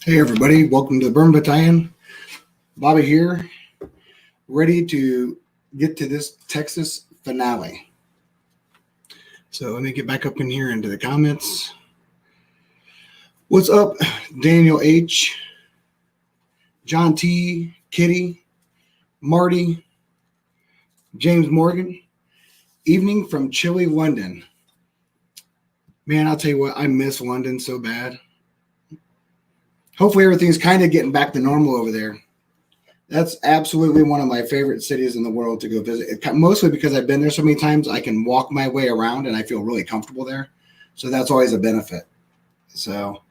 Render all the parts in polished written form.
Hey everybody, welcome to the Burn Battalion. Bobby here, ready to get to this Texas finale. So let me get back up in here into the comments. What's up, Daniel H, John T, Kitty, Marty, James Morgan. Evening from chilly London. Man, I'll tell you what, I miss London so bad. Hopefully everything's kind of getting back to normal over there. That's absolutely one of my favorite cities in the world to go visit. Mostly because I've been there so many times, I can walk my way around and I feel really comfortable there. So that's always a benefit. So,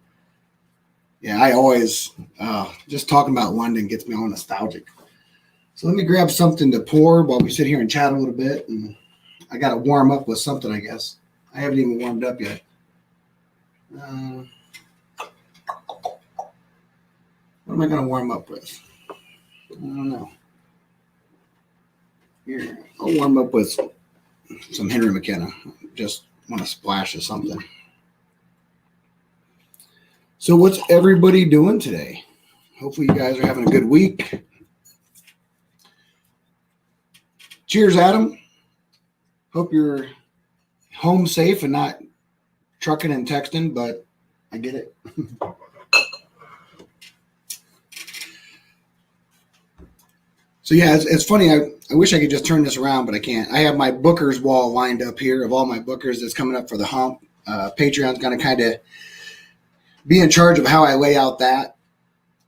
yeah, I always, just talking about London gets me all nostalgic. So let me grab something to pour while we sit here and chat a little bit. And I got to warm up with something, I guess. I haven't even warmed up yet. What am I going to warm up with? I don't know. Here, I'll warm up with some Henry McKenna. Just want to splash of something. So what's everybody doing today? Hopefully you guys are having a good week. Cheers, Adam. Hope you're home safe and not trucking and texting, but I get it. So yeah, it's funny. I wish I could just turn this around, but I can't. I have my bookers wall lined up here of all my bookers that's coming up for the hump. Patreon's going to kind of be in charge of how I lay out that.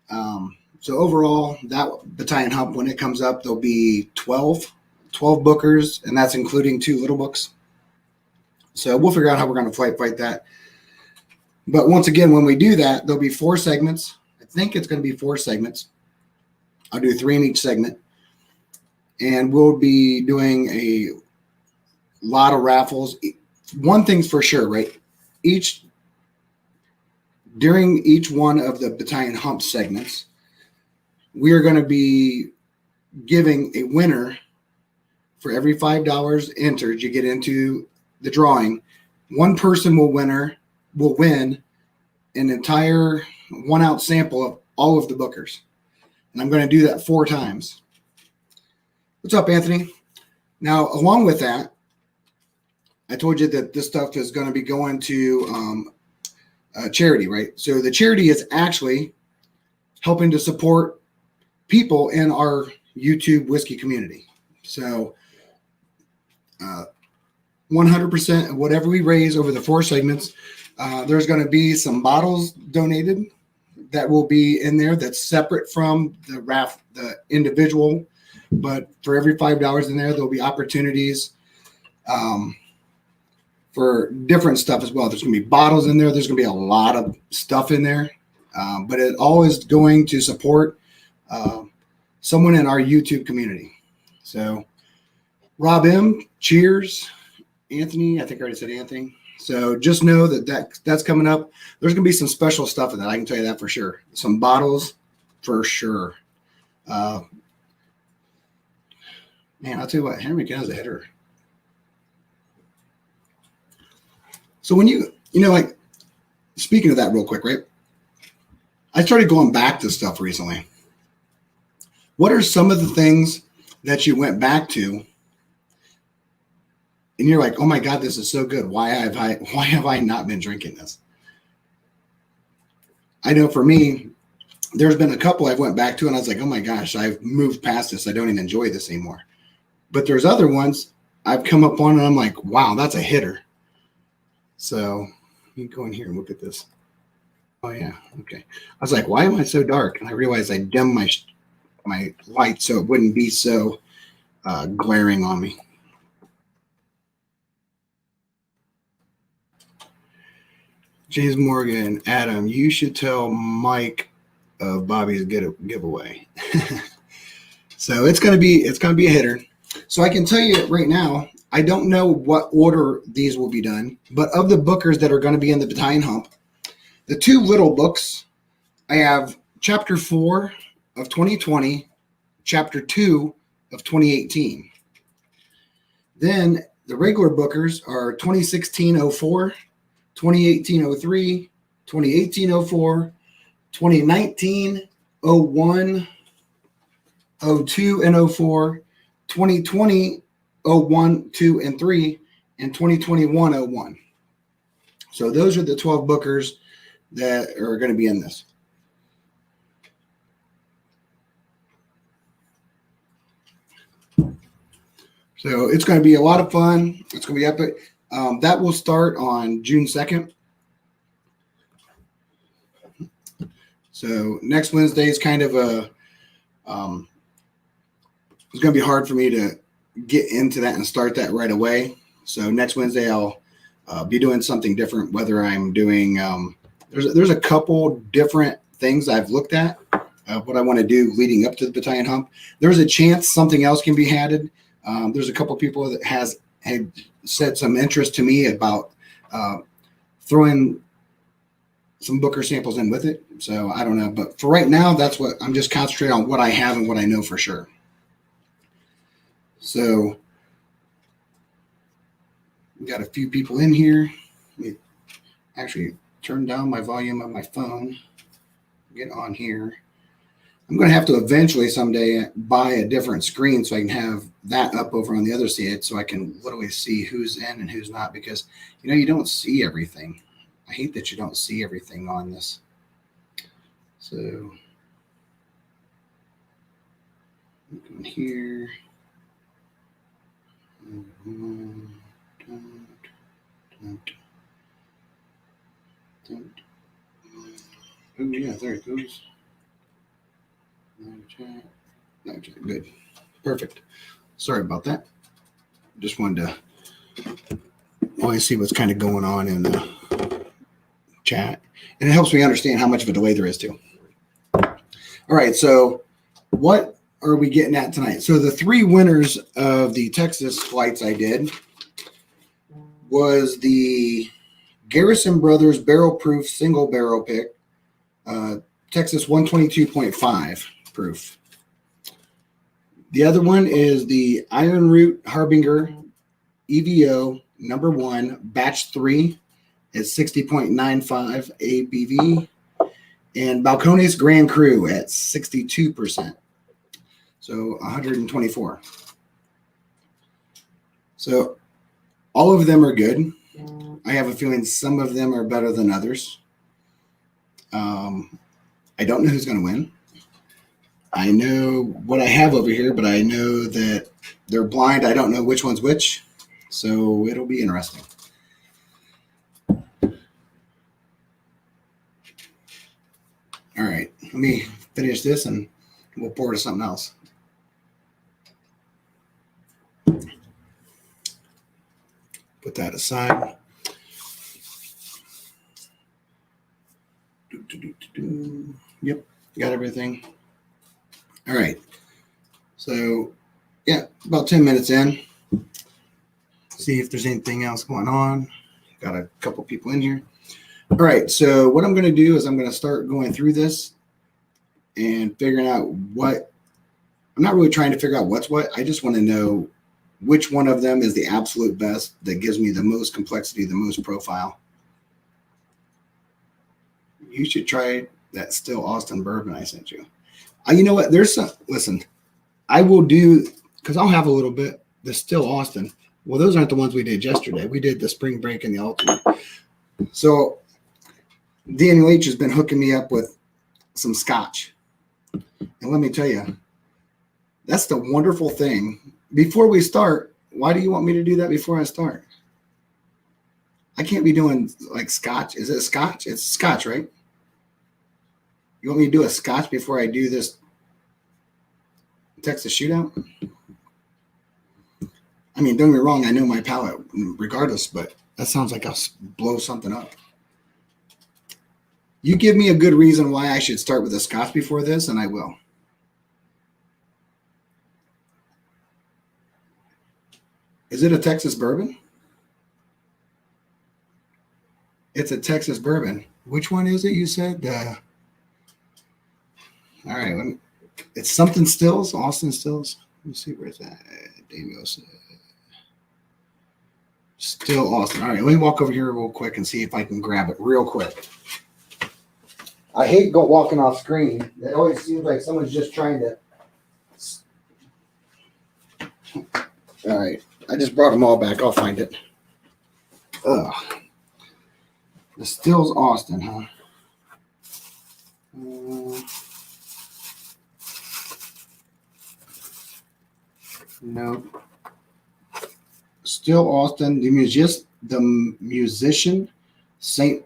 So overall, that battalion hump, when it comes up, there'll be 12 bookers, and that's including 2 little books. So we'll figure out how we're going to fight that. But once again, when we do that, there'll be 4 segments. I think it's going to be 4 segments. I'll do 3 in each segment. And we'll be doing a lot of raffles. One thing's for sure, right? During each one of the battalion hump segments, we are going to be giving a winner for every $5 entered. You get into the drawing. One person will win an entire 1-ounce sample of all of the bookers. And I'm going to do that 4 times. What's up, Anthony? Now, along with that, I told you that this stuff is going to be going to charity, right? So the charity is actually helping to support people in our YouTube whiskey community. So 100% of whatever we raise over the 4 segments, there's going to be some bottles donated that will be in there that's separate from the individual. But for every $5 in there, there'll be opportunities for different stuff as well. There's going to be bottles in there. There's going to be a lot of stuff in there. But it all is going to support someone in our YouTube community. So Rob M, cheers. Anthony, I think I already said Anthony. So just know that's coming up. There's going to be some special stuff in that. I can tell you that for sure. Some bottles for sure. Man, I'll tell you what, Henry McKenna's a hitter. So when like, speaking of that real quick, right? I started going back to stuff recently. What are some of the things that you went back to and you're like, oh my God, this is so good. Why have I not been drinking this? I know for me, there's been a couple I've went back to and I was like, oh my gosh, I've moved past this. I don't even enjoy this anymore. But there's other ones I've come up on and I'm like, wow, that's a hitter. So let me go in here and look at this. Oh yeah, okay. I was like, why am I so dark? And I realized I dimmed my light so it wouldn't be so glaring on me. James Morgan, Adam, you should tell Mike of Bobby's giveaway. So it's gonna be a hitter. So I can tell you right now, I don't know what order these will be done, but of the bookers that are going to be in the battalion hump, the 2 little books, I have chapter 4 of 2020, chapter 2 of 2018. Then the regular bookers are 2016-04, 2018-03, 2018-04, 2019, 01, 02, and 04, 2020, 01, 2, and 3, and 2021, 01. So those are the 12 bookers that are going to be in this. So it's going to be a lot of fun. It's going to be epic. That will start on June 2nd. So next Wednesday is kind of a, it's going to be hard for me to get into that and start that right away. So next Wednesday I'll be doing something different, whether I'm doing, there's a couple different things I've looked at what I want to do leading up to the battalion hump. There's a chance something else can be added. There's a couple people that had said some interest to me about throwing some Booker samples in with it. So I don't know, but for right now, that's what I'm just concentrating on, what I have and what I know for sure. So we got a few people in here. Let me actually turn down my volume of my phone, get on here. I'm going to have to eventually someday buy a different screen so I can have that up over on the other side so I can literally see who's in and who's not, because, you know, you don't see everything. I hate that you don't see everything on this. So, look in here. Oh, yeah, there it goes. Good. Perfect. Sorry about that. Just wanted to always see what's kind of going on in the chat. And it helps me understand how much of a delay there is too. All right. So what are we getting at tonight? So the 3 winners of the Texas flights I did was the Garrison Brothers barrel proof single barrel pick, Texas 122.5 proof. The other one is the Iron Root Harbinger EVO number 1 batch 3 at 60.95 ABV, and Balcones Grand Cru at 62%. So 124. So all of them are good. I have a feeling some of them are better than others. I don't know who's going to win. I know what I have over here, but I know that they're blind. I don't know which one's which. So it'll be interesting. All right. Let me finish this and we'll pour to something else. Put that aside. Yep, got everything. All right. So, yeah, about 10 minutes in. See if there's anything else going on. Got a couple people in here. All right. So, what I'm going to do is I'm going to start going through this and figuring out what. I'm not really trying to figure out what's what. I just want to know which one of them is the absolute best that gives me the most complexity, the most profile. You should try that Still Austin bourbon I sent you. You know what? There's some, listen, I will do, because I'll have a little bit, the Still Austin. Well, those aren't the ones we did yesterday. We did the Spring Break and the Ultimate. So Daniel H has been hooking me up with some scotch. And let me tell you, that's the wonderful thing. Before we start, why do you want me to do that before I start? I can't be doing like scotch. Is it scotch? It's scotch, right? You want me to do a scotch before I do this Texas shootout? I mean, don't get me wrong. I know my palate regardless, but that sounds like I'll blow something up. You give me a good reason why I should start with a scotch before this, and I will. Is it a Texas bourbon? It's a Texas bourbon. Which one is it? You said. All right. It's something Stills, Austin Stills. Let me see where it's at. Daniel said. Still Austin. All right. Let me walk over here real quick and see if I can grab it real quick. I hate walking off screen. It always seems like someone's just trying to. All right. I just brought them all back. I'll find it. Ugh. The Stills Austin, huh? No. Still Austin. The musician, Saint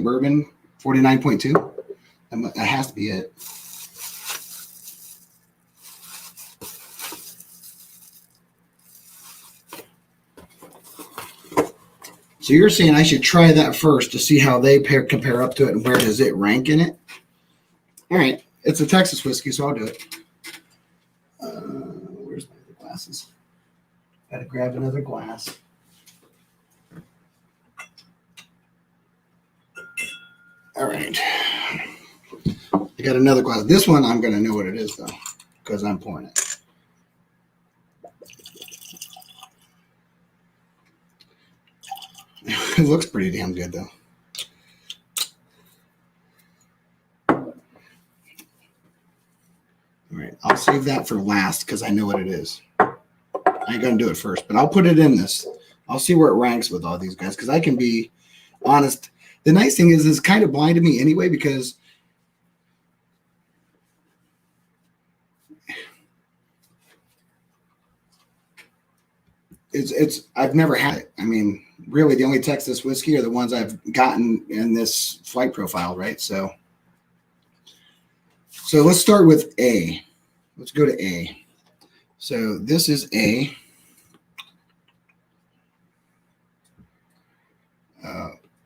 Bourbon, 49.2. That has to be it. So you're saying I should try that first to see how they compare up to it and where does it rank in it? All right. It's a Texas whiskey, so I'll do it. Where's my other glasses? Got to grab another glass. All right. I got another glass. This one, I'm going to know what it is, though, because I'm pouring it. It looks pretty damn good, though. All right. I'll save that for last because I know what it is. I ain't going to do it first, but I'll put it in this. I'll see where it ranks with all these guys because I can be honest. The nice thing is it's kind of blind to me anyway because I've never had it. I mean, really, the only Texas whiskey are the ones I've gotten in this flight profile, right? So let's start with A. Let's go to A. So this is A.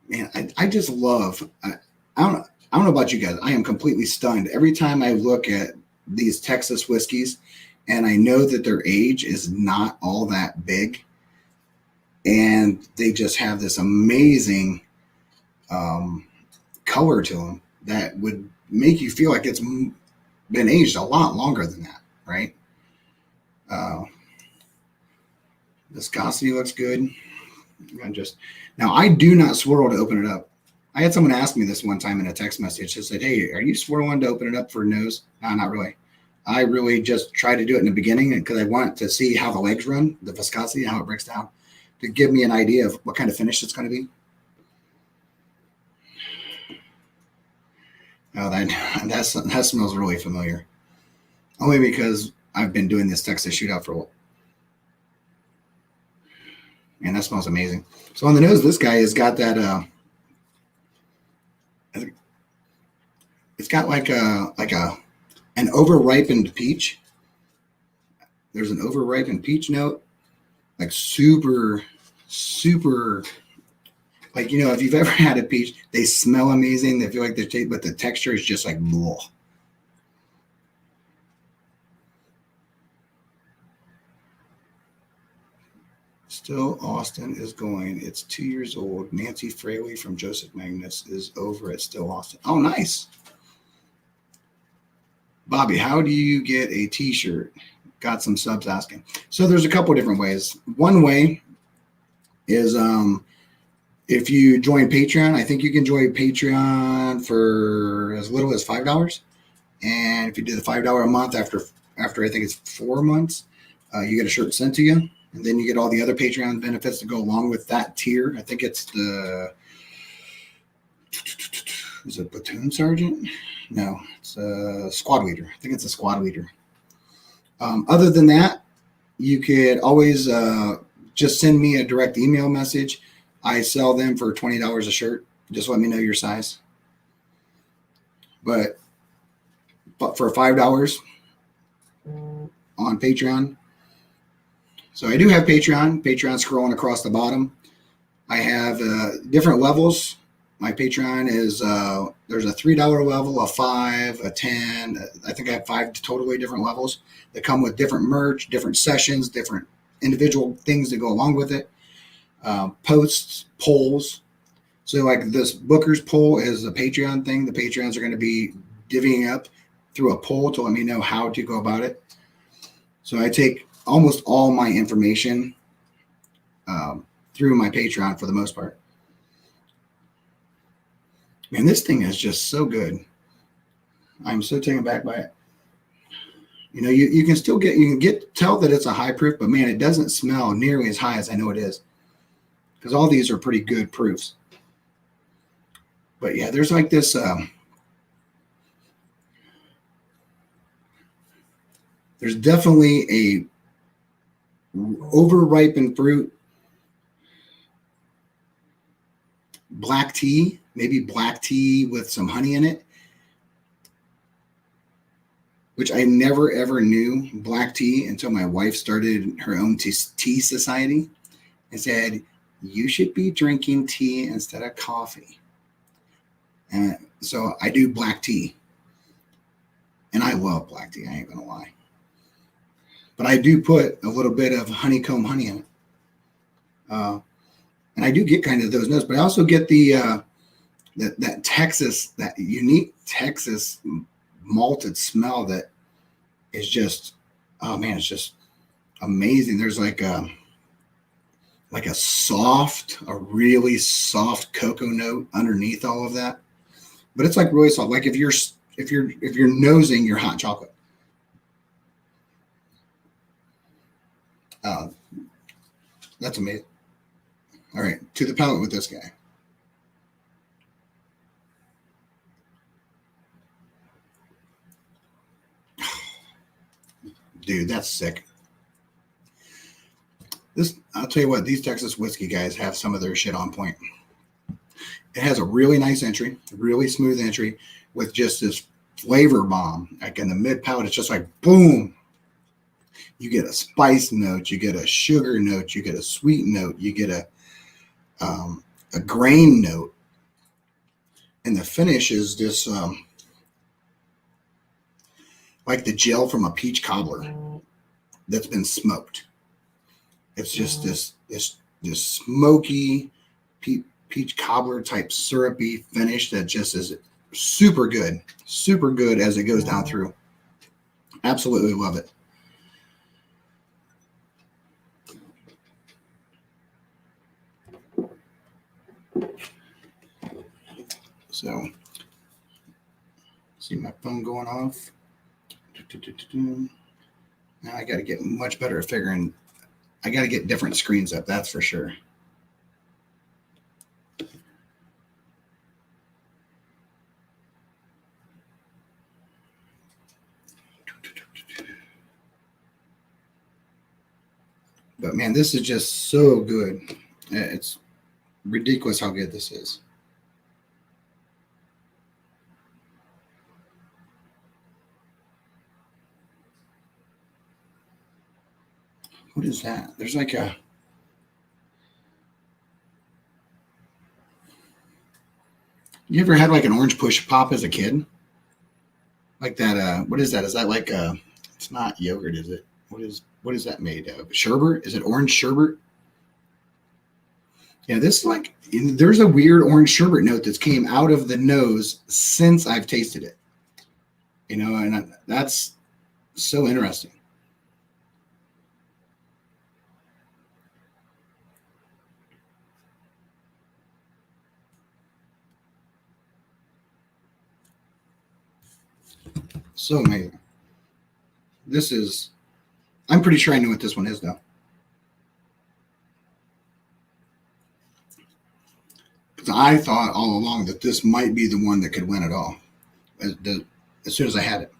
Man, I just love. I don't know about you guys. I am completely stunned every time I look at these Texas whiskeys, and I know that their age is not all that big, and they just have this amazing color to them that would make you feel like it's been aged a lot longer than that, right? Viscosity looks good. Now I do not swirl to open it up. I had someone ask me this one time in a text message. They said, "Hey, are you swirling to open it up for nose?" No, not really. I really just try to do it in the beginning because I want to see how the legs run, the viscosity, how it breaks down, to give me an idea of what kind of finish it's going to be. Oh, that smells really familiar. Only because I've been doing this Texas shootout for a while. Man, that smells amazing. So on the nose, this guy has got that. It's got like an over-ripened peach. There's an over-ripened peach note, like super, like, if you've ever had a peach, they smell amazing. They feel like they're tasty, but the texture is just like blah. Still, Austin is going. It's 2 years old. Nancy Fraley from Joseph Magnus is over at Still Austin. Oh, nice. Bobby, how do you get a t-shirt? Got some subs asking. So there's a couple different ways. One way is if you join Patreon. I think you can join Patreon for as little as $5. And if you do the $5 a month after I think it's 4 months, you get a shirt sent to you. And then you get all the other Patreon benefits to go along with that tier. I think it's is it platoon sergeant? No, it's a squad leader. I think it's a squad leader. Other than that, you could always just send me a direct email message. I sell them for $20 a shirt. Just let me know your size. But for $5 on Patreon. So I do have Patreon. Patreon scrolling across the bottom. I have different levels. My Patreon is there's a $3 level, a $5, a $10. I think I have 5 totally different levels that come with different merch, different sessions, different individual things that go along with it. Posts, polls. So like this Booker's poll is a Patreon thing. The Patreons are going to be divvying up through a poll to let me know how to go about it. So I take almost all my information through my Patreon for the most part. Man, this thing is just so good. I'm so taken back by it. You know, you can still tell that it's a high proof, but man, it doesn't smell nearly as high as I know it is. Because all these are pretty good proofs. But yeah, there's like this there's definitely a over-ripened fruit, black tea, maybe black tea with some honey in it, which I never ever knew black tea until my wife started her own tea society and said, you should be drinking tea instead of coffee. And so I do black tea. And I love black tea, I ain't gonna lie. But I do put a little bit of honeycomb honey in it. And I do get kind of those notes, but I also get that unique Texas malted smell that is just, oh man, it's just amazing. There's like a really soft cocoa note underneath all of that, but it's like really soft. Like if you're nosing your hot chocolate. That's amazing. All right, to the palate with this guy. Dude, that's sick. I'll tell you what, these Texas whiskey guys have some of their shit on point. It has a really nice entry, really smooth entry with just this flavor bomb. Like in the mid palate, it's just like boom. You get a spice note, you get a sugar note, you get a sweet note, you get a grain note, and the finish is this like the gel from a peach cobbler that's been smoked. It's just this smoky peach cobbler type syrupy finish that just is super good as it goes down through. Absolutely love it. So, see my phone going off. Now I got to get much better at figuring. I got to get different screens up, that's for sure. But man, this is just so good. It's ridiculous how good this is. What is that? There's like a... You ever had like an orange push pop as a kid? Like that, what is that? Is that like it's not yogurt, is it? What is that made of? Sherbet? Is it orange sherbet? Yeah, this is like, there's a weird orange sherbet note that's came out of the nose since I've tasted it. You know, and that's so interesting. So amazing. This is, I'm pretty sure I know what this one is though. Because I thought all along that this might be the one that could win it all as soon as I had it.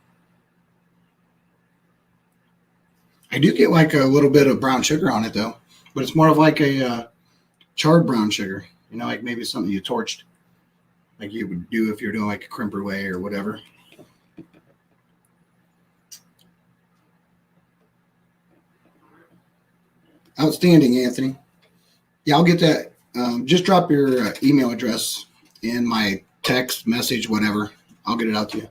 I do get like a little bit of brown sugar on it though, but it's more of like a charred brown sugar, you know, like maybe something you torched, like you would do if you're doing like a creme brulee or whatever. Outstanding, Anthony. Yeah, I'll get that. Just drop your email address in my text message, whatever. I'll get it out to you.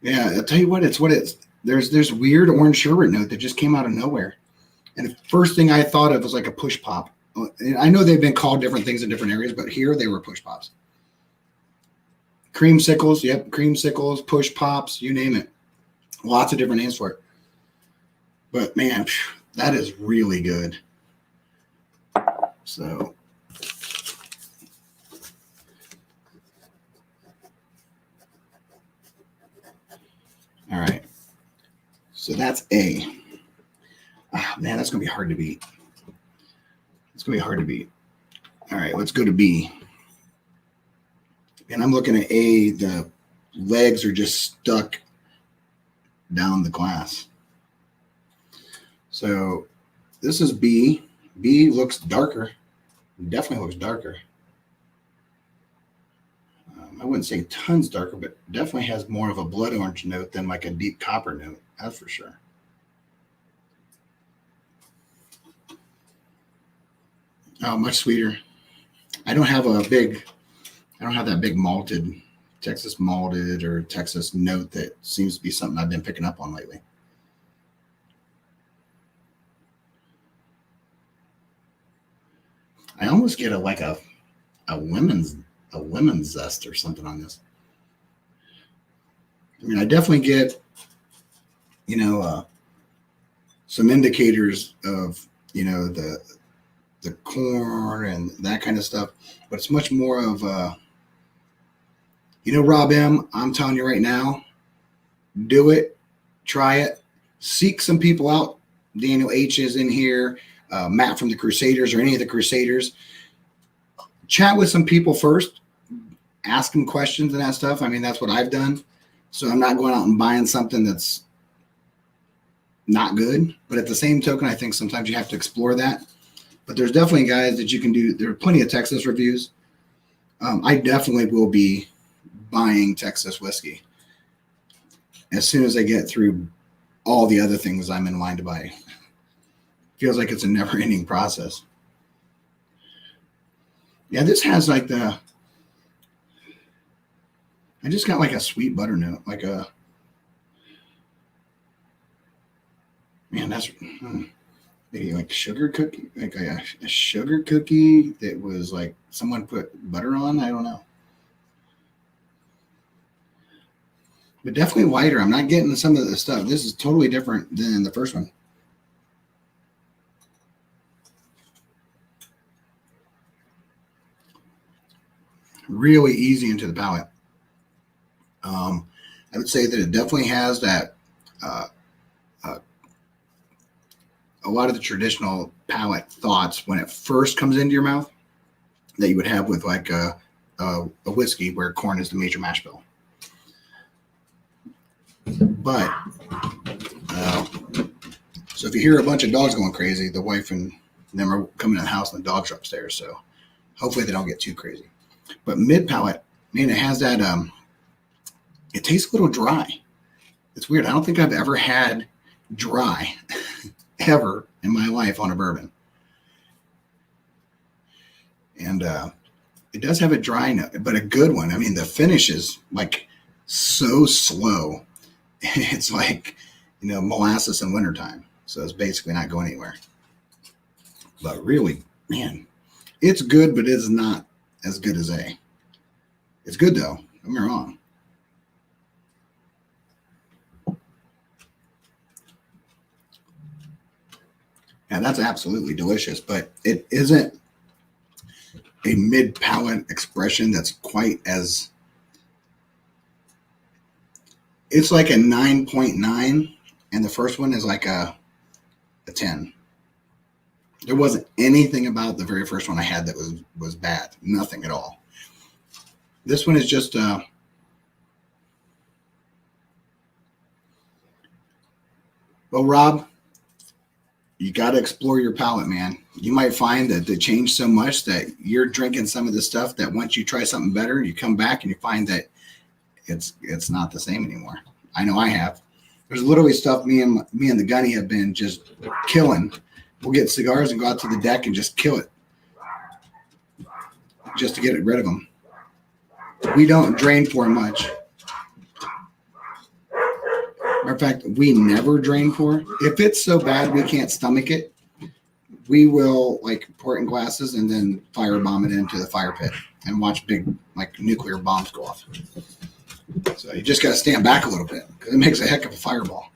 Yeah, I'll tell you what, there's this weird orange sherbet note that just came out of nowhere. And the first thing I thought of was like a push pop. And I know they've been called different things in different areas, but here they were push pops. Creamsicles, yep, creamsicles, push pops, you name it. Lots of different names for it. But man, that is really good. So that's A. Man, that's going to be hard to beat. It's going to be hard to beat. All right, let's go to B. And I'm looking at A. The legs are just stuck down the glass. So this is B. B looks darker. Definitely looks darker. I wouldn't say tons darker, but definitely has more of a blood orange note than like a deep copper note. That's for sure. Oh, much sweeter. I don't have that big malted, Texas malted or Texas note that seems to be something I've been picking up on lately. I almost get a lemon zest or something on this. I mean, I definitely get, some indicators of, the corn and that kind of stuff, but it's much more of, Rob M., I'm telling you right now, do it, try it, seek some people out. Daniel H. is in here, Matt from the Crusaders or any of the Crusaders. Chat with some people first, ask them questions and that stuff. I mean, that's what I've done. So I'm not going out and buying something that's not good. But at the same token, I think sometimes you have to explore that. But there's definitely guys that you can do. There are plenty of Texas reviews. I definitely will be buying Texas whiskey as soon as I get through all the other things I'm in line to buy. Feels like it's a never-ending process. Yeah, this has I just got like a sweet butter note, that's maybe like sugar cookie, like a sugar cookie that was like someone put butter on. I don't know. But definitely lighter. I'm not getting some of the stuff. This is totally different than the first one. Really easy into the palate. I would say that it definitely has that a lot of the traditional palate thoughts when it first comes into your mouth that you would have with like a whiskey where corn is the major mash bill. But so if you hear a bunch of dogs going crazy, the wife and them are coming in the house and the dogs are upstairs. So hopefully they don't get too crazy. But mid palate, man, it has that, it tastes a little dry. It's weird. I don't think I've ever had dry ever in my life on a bourbon. And it does have a dry note, but a good one. I mean, the finish is like so slow. It's like, molasses in wintertime. So it's basically not going anywhere. But really, man, it's good, but it's not as good as A. It's good though. Don't get me wrong. Yeah, that's absolutely delicious, but it isn't a mid-palate expression that's quite as... It's like a 9.9, and the first one is like a 10. There wasn't anything about the very first one I had that was bad. Nothing at all. This one is just... Well, Rob, you got to explore your palate, man. You might find that they change so much that you're drinking some of the stuff that once you try something better, you come back and you find that it's not the same anymore. I know I have. There's literally stuff me and the Gunny have been just killing. We'll get cigars and go out to the deck and just kill it just to get rid of them. We don't drain pour much. Matter of fact, we never drain pour. If it's so bad we can't stomach it, we will like pour it in glasses and then firebomb it into the fire pit and watch big like nuclear bombs go off. So you just got to stand back a little bit because it makes a heck of a fireball.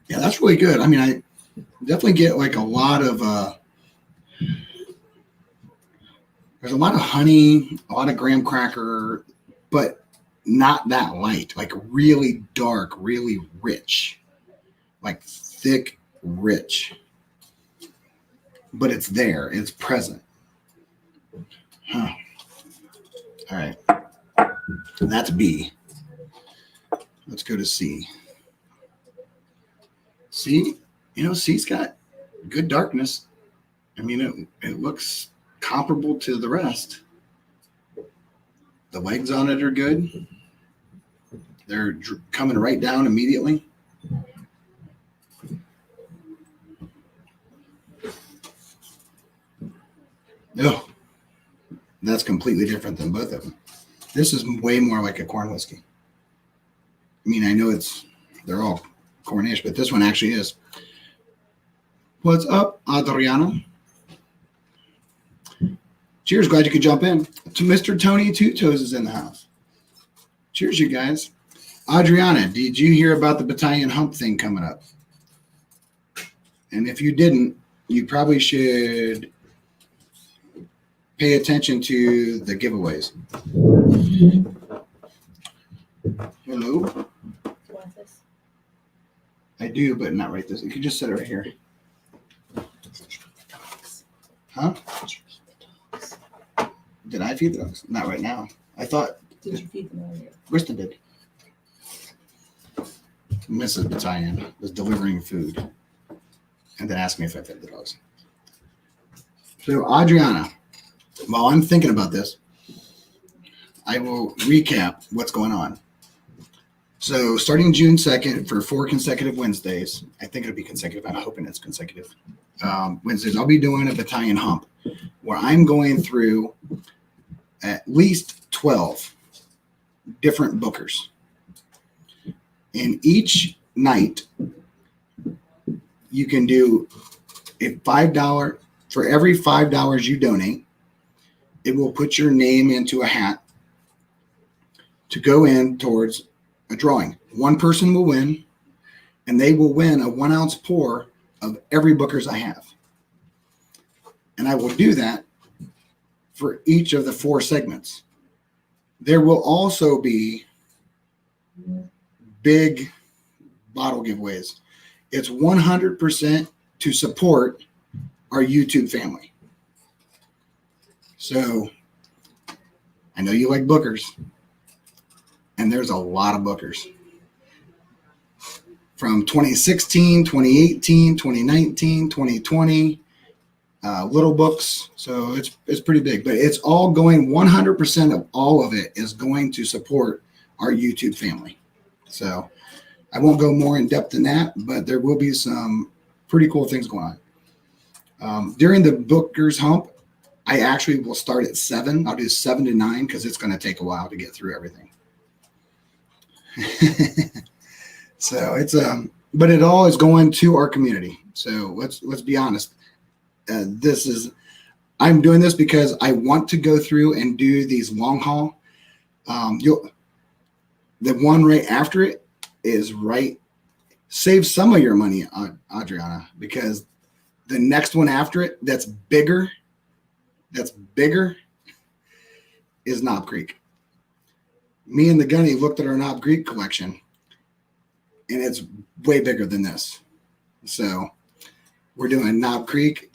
Yeah, that's really good. I mean, I definitely get like a lot of, there's a lot of honey, a lot of graham cracker, but not that light, like really dark, really rich, like thick, rich. But it's there. It's present. Huh. All right. That's B. Let's go to C. C, C's got good darkness. I mean, it looks comparable to the rest. The legs on it are good. They're coming right down immediately. Oh, that's completely different than both of them. This is way more like a corn whiskey. I mean, I know they're all cornish, but this one actually is. What's up, Adriana? Cheers, glad you could jump in. To Mr. Tony Two Toes is in the house. Cheers, you guys. Adriana, did you hear about the battalion hump thing coming up? And if you didn't, you probably should pay attention to the giveaways. Hello? Want this? I do, but not right this. You can just set it right here. Huh? Did I feed the dogs? Not right now. I thought. Did you feed them earlier? Kristen did. Mrs. Battalion was delivering food and then asked me if I fed the dogs. So, Adriana, while I'm thinking about this, I will recap what's going on. So, starting June 2nd for 4 consecutive Wednesdays, I think it'll be consecutive. I'm hoping it's consecutive. Wednesdays, I'll be doing a battalion hump where I'm going through at least 12 different bookers. And each night, you can do a $5, for every $5 you donate, it will put your name into a hat to go in towards a drawing. One person will win, and they will win a 1 ounce pour of every bookers I have. And I will do that for each of the 4 segments. There will also be big bottle giveaways. It's 100% to support our YouTube family. So I know you like bookers, and there's a lot of bookers from 2016, 2018, 2019, 2020, little books. So it's pretty big, but it's all going, 100% of all of it is going to support our YouTube family. So I won't go more in depth than that, but there will be some pretty cool things going on. During the Booker's Hump, I actually will start at 7. I'll do 7 to 9 because it's going to take a while to get through everything. So it's but it all is going to our community. So let's be honest. I'm doing this because I want to go through and do these long haul. The one right after it is right. Save some of your money, Adriana, because the next one after it that's bigger is Knob Creek. Me and the Gunny looked at our Knob Creek collection, and it's way bigger than this. So we're doing Knob Creek,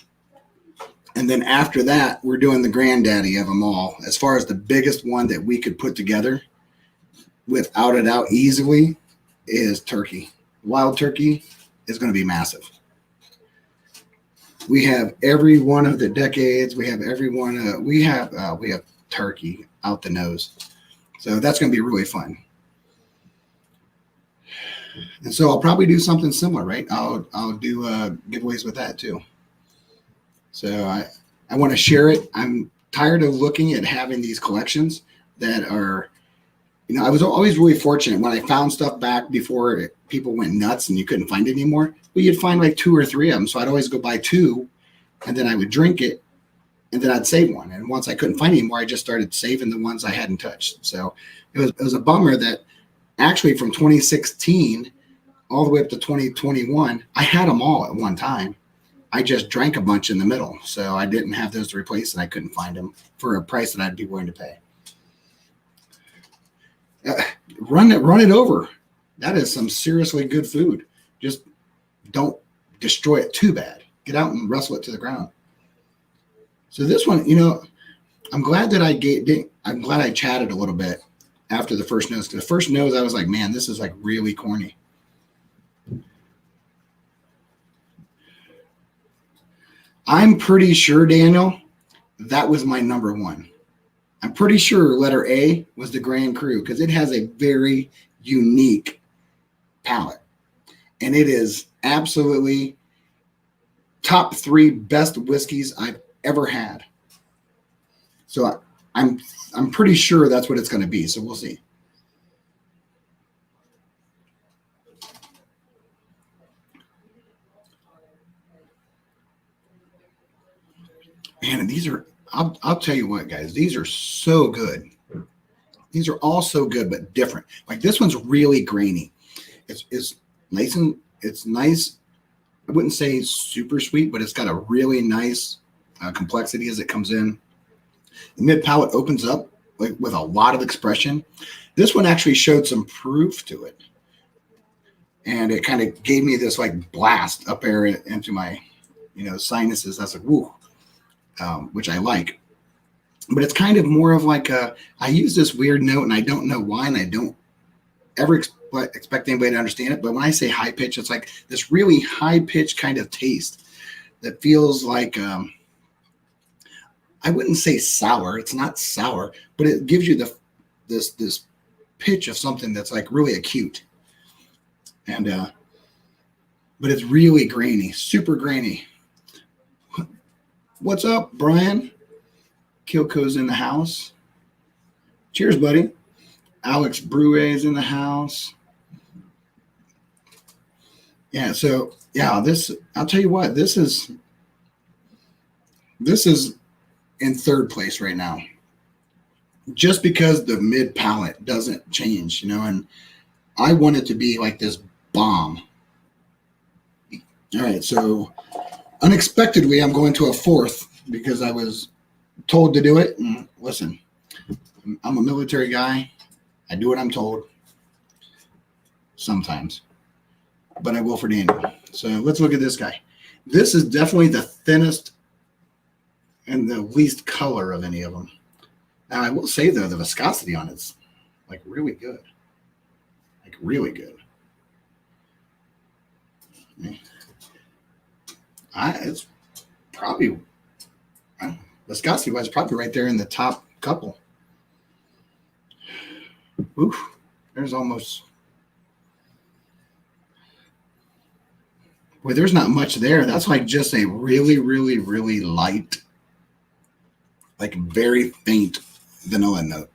and then after that, we're doing the granddaddy of them all. As far as the biggest one that we could put together, without a doubt, easily, is turkey. Wild turkey is going to be massive. We have every one of the decades. We have every one. We have turkey out the nose. So that's going to be really fun. And so I'll probably do something similar, right? I'll do giveaways with that too. So I want to share it. I'm tired of looking at having these collections that are, I was always really fortunate when I found stuff back before people went nuts and you couldn't find it anymore. Well, you'd find like 2 or 3 of them. So I'd always go buy 2, and then I would drink it, and then I'd save one. And once I couldn't find any more, I just started saving the ones I hadn't touched. So it was a bummer that actually from 2016 all the way up to 2021, I had them all at one time. I just drank a bunch in the middle. So I didn't have those to replace, and I couldn't find them for a price that I'd be willing to pay. Run it over. That is some seriously good food. Just don't destroy it too bad. Get out and wrestle it to the ground. So this one, I'm glad that I'm glad I chatted a little bit after the first nose. Because the first nose, I was like, man, this is like really corny. I'm pretty sure, Daniel, that was my number one. I'm pretty sure letter A was the Grand Cru because it has a very unique palate. And it is absolutely top 3 best whiskeys I've ever had. So I'm pretty sure that's what it's going to be. So we'll see. Man, and these are, I'll tell you what, guys, these are so good. These are all so good, but different. Like this one's really grainy. It's nice and it's nice. I wouldn't say super sweet, but it's got a really nice complexity as it comes in. The mid palate opens up like with a lot of expression. This one actually showed some proof to it. And it kind of gave me this like blast up there into my, sinuses. That's like, woo, which I like. But it's kind of more of like I use this weird note and I don't know why, and I don't ever expect anybody to understand it. But when I say high pitch, it's like this really high pitch kind of taste that feels like, I wouldn't say sour. It's not sour, but it gives you this pitch of something that's like really acute. And, but it's really grainy, super grainy. What's up, Brian? Kilco's in the house. Cheers, buddy. Alex Brue is in the house. Yeah, so yeah, I'll tell you what, this is in third place right now. Just because the mid palate doesn't change, and I want it to be like this bomb. All right, so unexpectedly, I'm going to a fourth because I was told to do it. And listen, I'm a military guy. I do what I'm told sometimes, but I will for Daniel. So let's look at this guy. This is definitely the thinnest and the least color of any of them. Now, I will say, though, the viscosity on it's like really good. Like really good. It's probably, viscosity-wise, probably right there in the top couple. Oof, there's almost, well, there's not much there. That's like just a really, really, really light, like very faint vanilla note.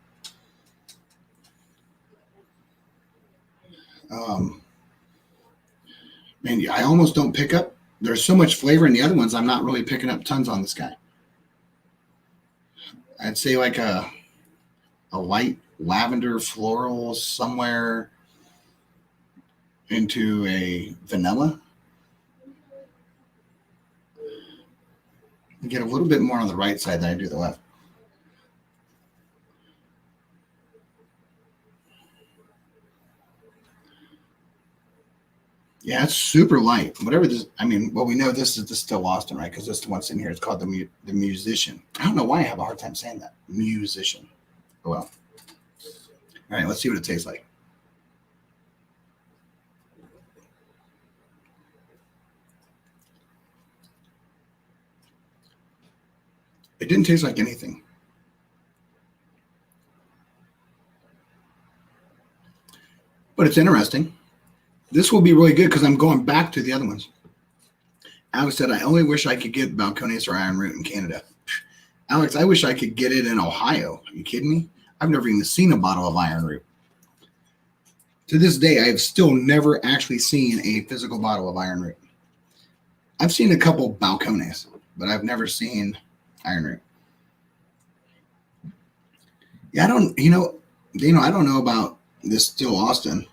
Man, I almost don't pick up. There's so much flavor in the other ones. I'm not really picking up tons on this guy. I'd say like a light lavender floral somewhere into a vanilla. You get a little bit more on the right side than I do the left. Yeah, it's super light. Whatever this, well, we know this is the Still Austin, right? Because this is the one sitting here. It's called the Musician. I don't know why I have a hard time saying that. Musician. Oh, well. All right, let's see what it tastes like. It didn't taste like anything. But it's interesting. This will be really good because I'm going back to the other ones. Alex said, I only wish I could get Balcones Iron Root in Canada. Alex, I wish I could get it in Ohio. Are you kidding me? I've never even seen a bottle of Iron Root. To this day, I have still never actually seen a physical bottle of Iron Root. I've seen a couple Balcones, but I've never seen Iron Root. Yeah, I don't know about this Still Austin.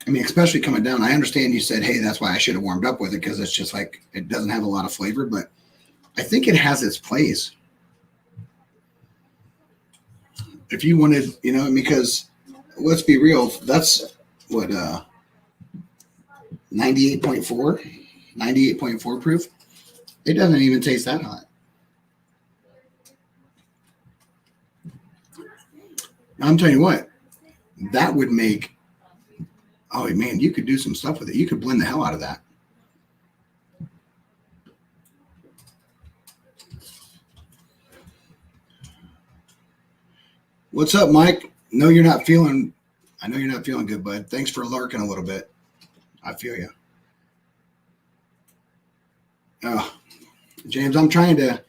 Especially coming down, I understand you said, hey, that's why I should have warmed up with it because it's just like, it doesn't have a lot of flavor, but I think it has its place. If you wanted, because let's be real. That's what 98.4, 98.4 proof. It doesn't even taste that hot. I'm telling you what, that would make. Oh man, you could do some stuff with it. You could blend the hell out of that. What's up, Mike? No, you're not feeling. I know you're not feeling good, bud. Thanks for lurking a little bit. I feel you. Oh, James, I'm trying to.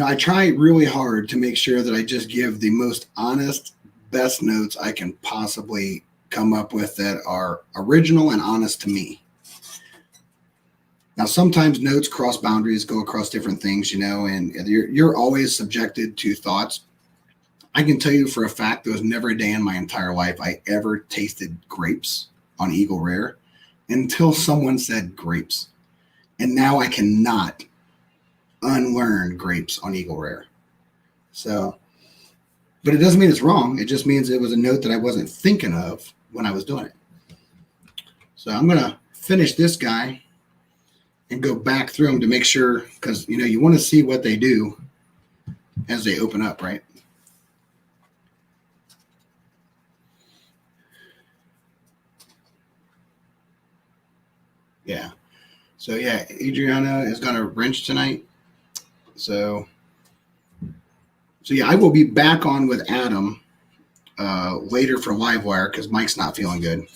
I try really hard to make sure that I just give the most honest, best notes I can possibly come up with that are original and honest to me. Now, sometimes notes cross boundaries, go across different things, and you're always subjected to thoughts. I can tell you for a fact there was never a day in my entire life I ever tasted grapes on Eagle Rare until someone said grapes. And now I cannot unlearn grapes on Eagle Rare. So, but it doesn't mean it's wrong. It just means it was a note that I wasn't thinking of when I was doing it. So I'm going to finish this guy and go back through them to make sure, because, you want to see what they do as they open up, right? Yeah. So, yeah, Adriana is going to wrench tonight. So yeah, I will be back on with Adam later for Livewire because Mike's not feeling good.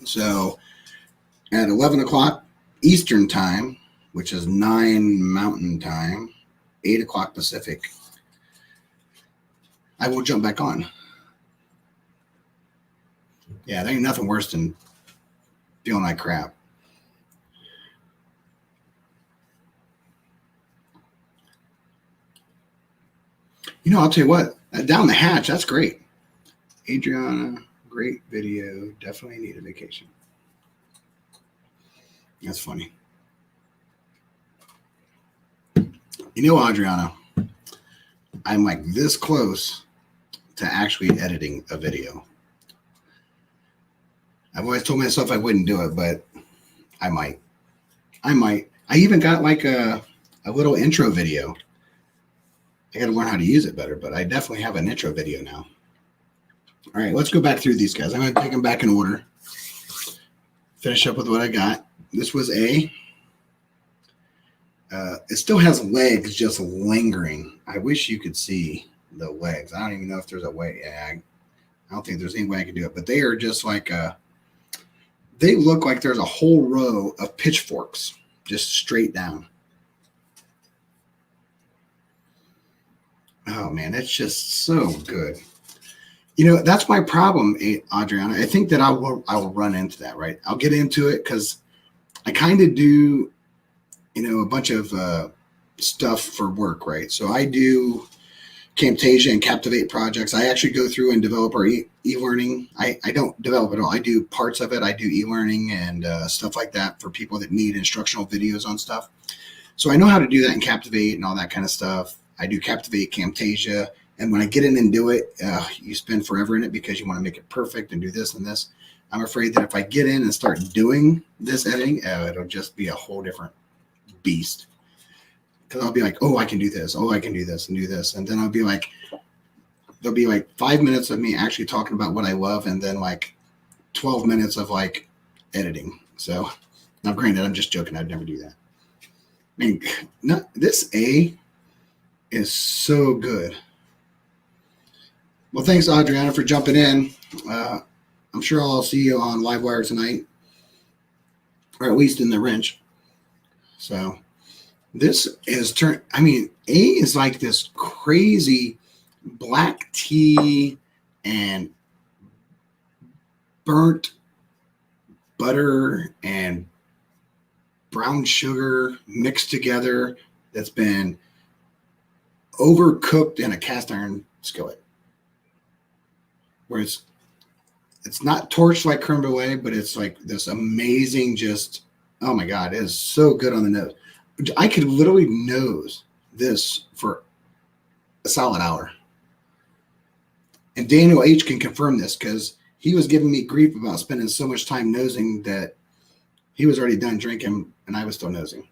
So at 11 o'clock Eastern time, which is 9 Mountain time, 8 o'clock Pacific, I will jump back on. Yeah, there ain't nothing worse than feeling like crap. I'll tell you what, down the hatch, that's great. Adriana, great video. Definitely need a vacation. That's funny. Adriana, I'm like this close to actually editing a video. I've always told myself I wouldn't do it, but I might. I even got like a little intro video. I got to learn how to use it better, but I definitely have an intro video now. All right, let's go back through these guys. I'm going to take them back in order. Finish up with what I got. This was it still has legs just lingering. I wish you could see the legs. I don't even know if there's a way. I don't think there's any way I can do it, but they are just like they look like there's a whole row of pitchforks just straight down. Oh man, it's just so good. That's my problem, Adriana. I think that I will run into that, right? I'll get into it because I kind of do, a bunch of stuff for work, right? So I do Camtasia and Captivate projects. I actually go through and develop our e-learning. I don't develop it all. I do parts of it. I do e-learning and stuff like that for people that need instructional videos on stuff. So I know how to do that in Captivate and all that kind of stuff. I do Captivate, Camtasia, and when I get in and do it, you spend forever in it because you want to make it perfect and do this and this. I'm afraid that if I get in and start doing this editing, it'll just be a whole different beast. Because I'll be like, oh, I can do this. Oh, I can do this and do this. And then I'll be like, there'll be like 5 minutes of me actually talking about what I love and then like 12 minutes of like editing. So now granted, I'm just joking. I'd never do that. I mean, this A is so good. Well, thanks, Adriana, for jumping in. I'm sure I'll see you on Livewire tonight, or at least in the wrench. So this is A is like this crazy black tea and burnt butter and brown sugar mixed together that's been overcooked in a cast iron skillet. Where it's not torched like creme brulee, but it's like this amazing, just, oh my God, it is so good on the nose. I could literally nose this for a solid hour. And Daniel H. can confirm this because he was giving me grief about spending so much time nosing that he was already done drinking and I was still nosing.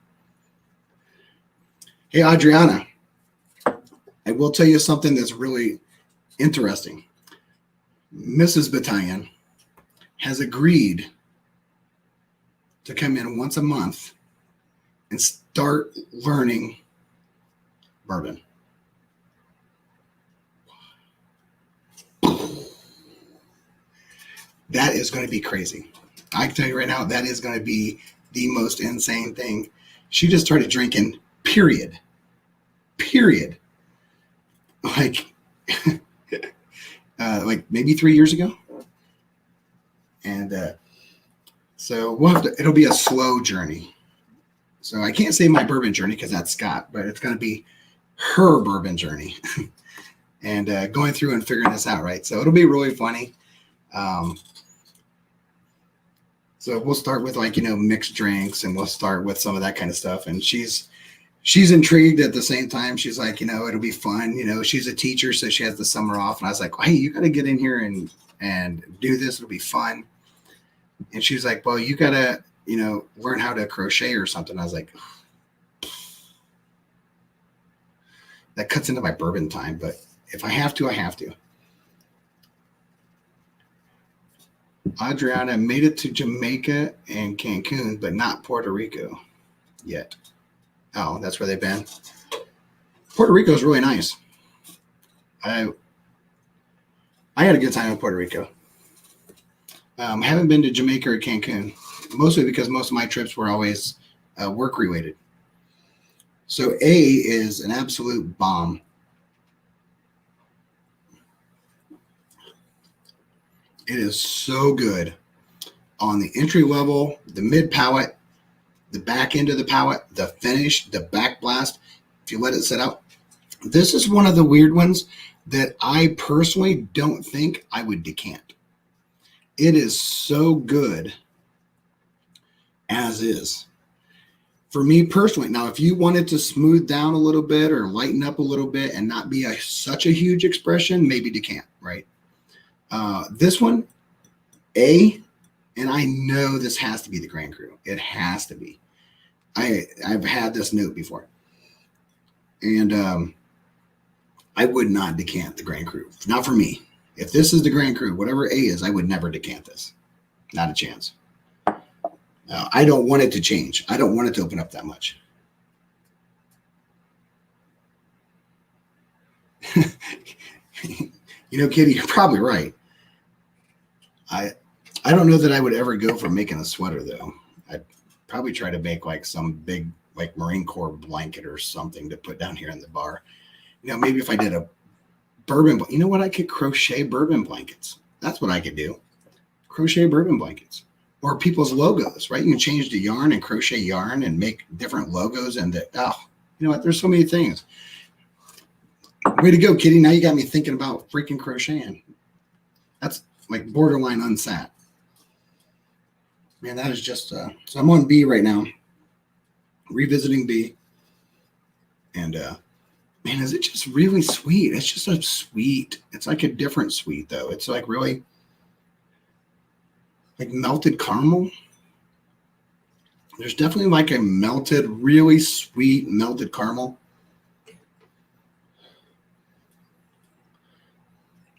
Hey, Adriana, I will tell you something that's really interesting. Mrs. Battalion has agreed to come in once a month and start learning bourbon. That is going to be crazy. I can tell you right now, that is going to be the most insane thing. She just started drinking, period. Like, like maybe 3 years ago. And so we'll have to, it'll be a slow journey. So I can't say my bourbon journey because that's Scott, but it's going to be her bourbon journey. And going through and figuring this out, right? So it'll be really funny. So we'll start with mixed drinks, and we'll start with some of that kind of stuff. And she's intrigued at the same time. She's like, it'll be fun. She's a teacher, so she has the summer off. And I was like, hey, you got to get in here and do this. It'll be fun. And she's like, well, you got to, learn how to crochet or something. I was like, that cuts into my bourbon time, but if I have to, I have to. Adriana made it to Jamaica and Cancun, but not Puerto Rico yet. Oh, that's where they've been. Puerto Rico is really nice. I had a good time in Puerto Rico. I haven't been to Jamaica or Cancun, mostly because most of my trips were always work related. So A is an absolute bomb. It is so good on the entry level, the mid palate, the back end of the palate, the finish, the back blast. If you let it sit out, this is one of the weird ones that I personally don't think I would decant. It is so good as is. For me personally, now if you wanted to smooth down a little bit or lighten up a little bit and not be such a huge expression, maybe decant, right? This one, and I know this has to be the Grand Cru. It has to be. I've had this note before. And I would not decant the Grand Cru. Not for me. If this is the Grand Cru, whatever A is, I would never decant this. Not a chance. I don't want it to change. I don't want it to open up that much. Kitty, you're probably right. I don't know that I would ever go for making a sweater, though. I'd probably try to make some big Marine Corps blanket or something to put down here in the bar. Maybe if I did a bourbon, I could crochet bourbon blankets. That's what I could do. Crochet bourbon blankets. Or people's logos, right? You can change the yarn and crochet yarn and make different logos. And there's so many things. Way to go, Kitty. Now you got me thinking about freaking crocheting. That's borderline unsat. Man, that is just, so I'm on B right now. Revisiting B. And, man, is it just really sweet? It's just a sweet. It's like a different sweet, though. It's really melted caramel. There's definitely a melted, really sweet melted caramel.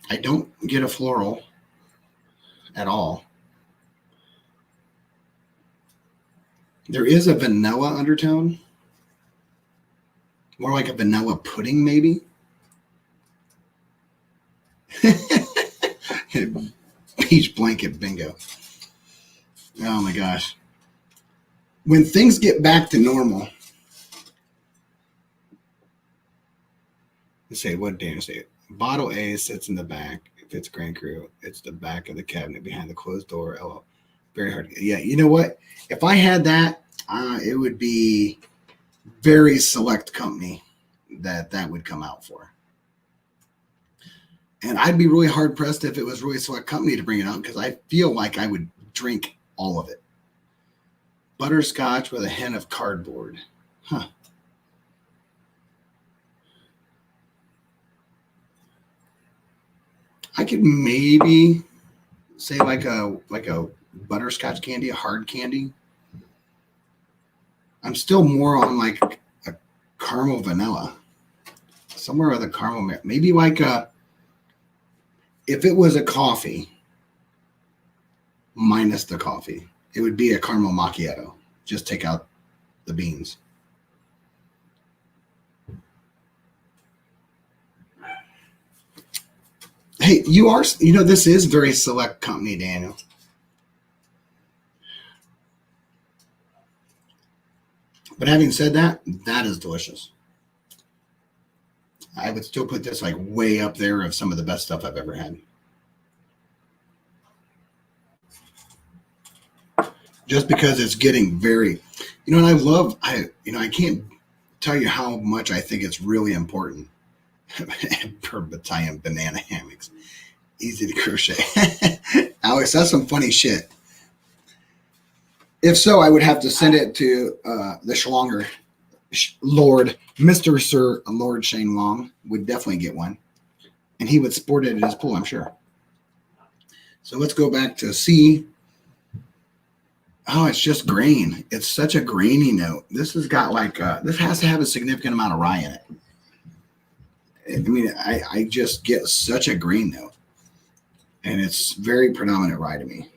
I don't get a floral at all. There is a vanilla undertone. More like a vanilla pudding, maybe. Peach blanket bingo. Oh my gosh. When things get back to normal. Let's say, what did Dana say? Bottle A sits in the back. If it's Grand Cru, it's the back of the cabinet behind the closed door. LO. Very hard. Yeah, you know what? If I had that, it would be very select company that would come out for. And I'd be really hard pressed if it was really select company to bring it out because I feel like I would drink all of it. Butterscotch with a hint of cardboard. Huh. I could maybe say like a butterscotch candy, a hard candy. I'm still more on like a caramel vanilla, somewhere with a caramel. Maybe like if it was a coffee minus the coffee, it would be a caramel macchiato. Just take out the beans. Hey, this is very select company, Daniel. But having said that, that is delicious. I would still put this like way up there of some of the best stuff I've ever had. Just because it's getting very, and I can't tell you how much I think it's really important. Per battalion banana hammocks. Easy to crochet. Alex, that's some funny shit. If so, I would have to send it to the Schlonger Lord, Mr. Sir Lord Shane Long would definitely get one. And he would sport it at his pool, I'm sure. So let's go back to C. Oh, it's just grain. It's such a grainy note. This has got like, this has to have a significant amount of rye in it. I mean, I just get such a grain note. And it's very predominant rye to me.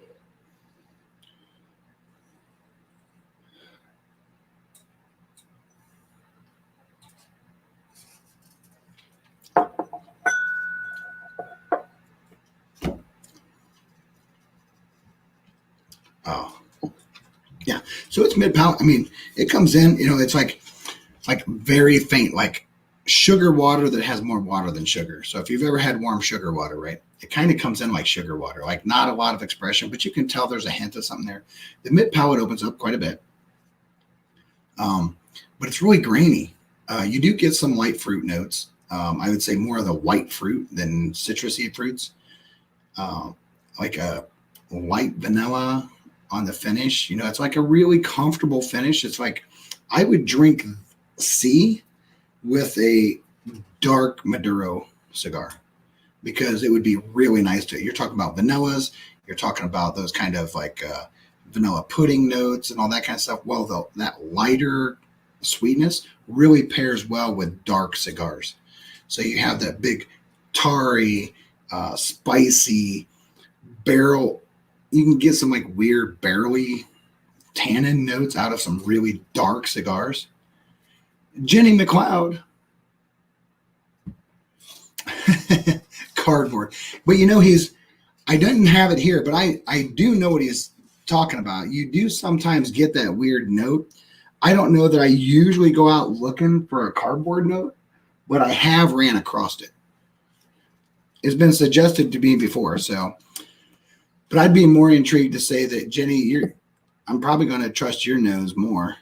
Oh, yeah. So it's mid-palate. I mean, it comes in, it's like very faint, like sugar water that has more water than sugar. So if you've ever had warm sugar water, right, it kind of comes in like sugar water, like not a lot of expression, but you can tell there's a hint of something there. The mid-palate opens up quite a bit, but it's really grainy. You do get some light fruit notes. I would say more of the white fruit than citrusy fruits, like a light vanilla on the finish. It's like a really comfortable finish. It's like I would drink C with a dark Maduro cigar because it would be really nice to it. You're talking about vanillas. You're talking about those kind of like vanilla pudding notes and all that kind of stuff. Well, that lighter sweetness really pairs well with dark cigars. So you have that big tarry, spicy barrel. You can get some like weird barrely tannin notes out of some really dark cigars. Jenny McLeod. Cardboard. But I didn't have it here, but I do know what he's talking about. You do sometimes get that weird note. I don't know that I usually go out looking for a cardboard note, but I have ran across it. It's been suggested to me before, so. But I'd be more intrigued to say that, Jenny, I'm probably going to trust your nose more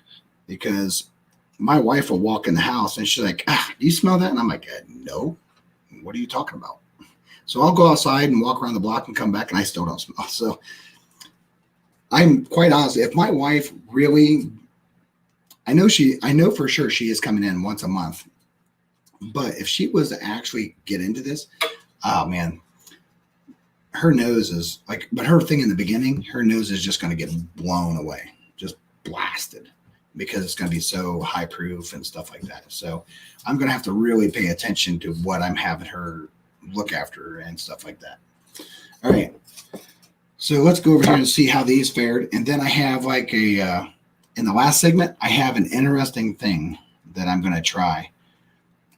because my wife will walk in the house and she's like, do you smell that? And I'm like, no. What are you talking about? So I'll go outside and walk around the block and come back and I still don't smell. So I'm quite honest. If my wife really, I know for sure she is coming in once a month, but if she was to actually get into this, oh man, her nose is like, but her thing in the beginning, her nose is just going to get blown away, just blasted because it's going to be so high proof and stuff like that. So I'm going to have to really pay attention to what I'm having her look after and stuff like that. All right. So let's go over here and see how these fared. And then I have like in the last segment, I have an interesting thing that I'm going to try.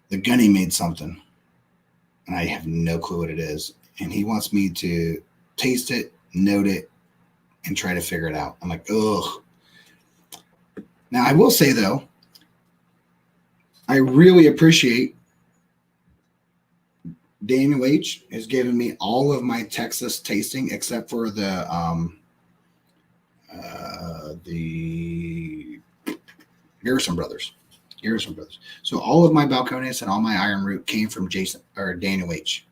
The Gunny made something and I have no clue what it is. And he wants me to taste it, note it, and try to figure it out. I'm like, ugh. Now, I will say, though, I really appreciate Daniel H. has given me all of my Texas tasting except for the Garrison Brothers. So all of my Balcones and all my Iron Root came from Daniel H.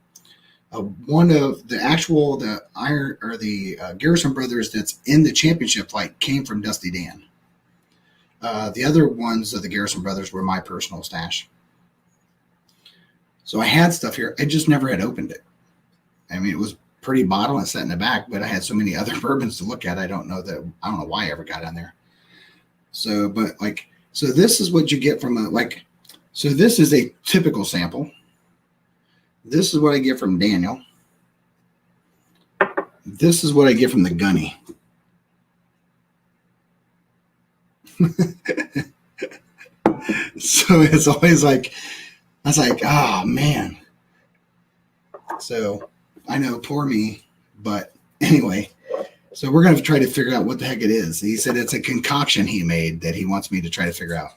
One of the Garrison Brothers that's in the championship fight came from Dusty Dan. The other ones of the Garrison Brothers were my personal stash. So I had stuff here. I just never had opened it. I mean, it was pretty bottle and set in the back, but I had so many other bourbons to look at. I don't know why I ever got on there. So, but like, so this is what you get from so this is a typical sample. This is what I get from Daniel. This is what I get from the Gunny. So it's always like, I was like, oh man. So I know, poor me, but anyway, so we're going to try to figure out what the heck it is. He said it's a concoction he made that he wants me to try to figure out.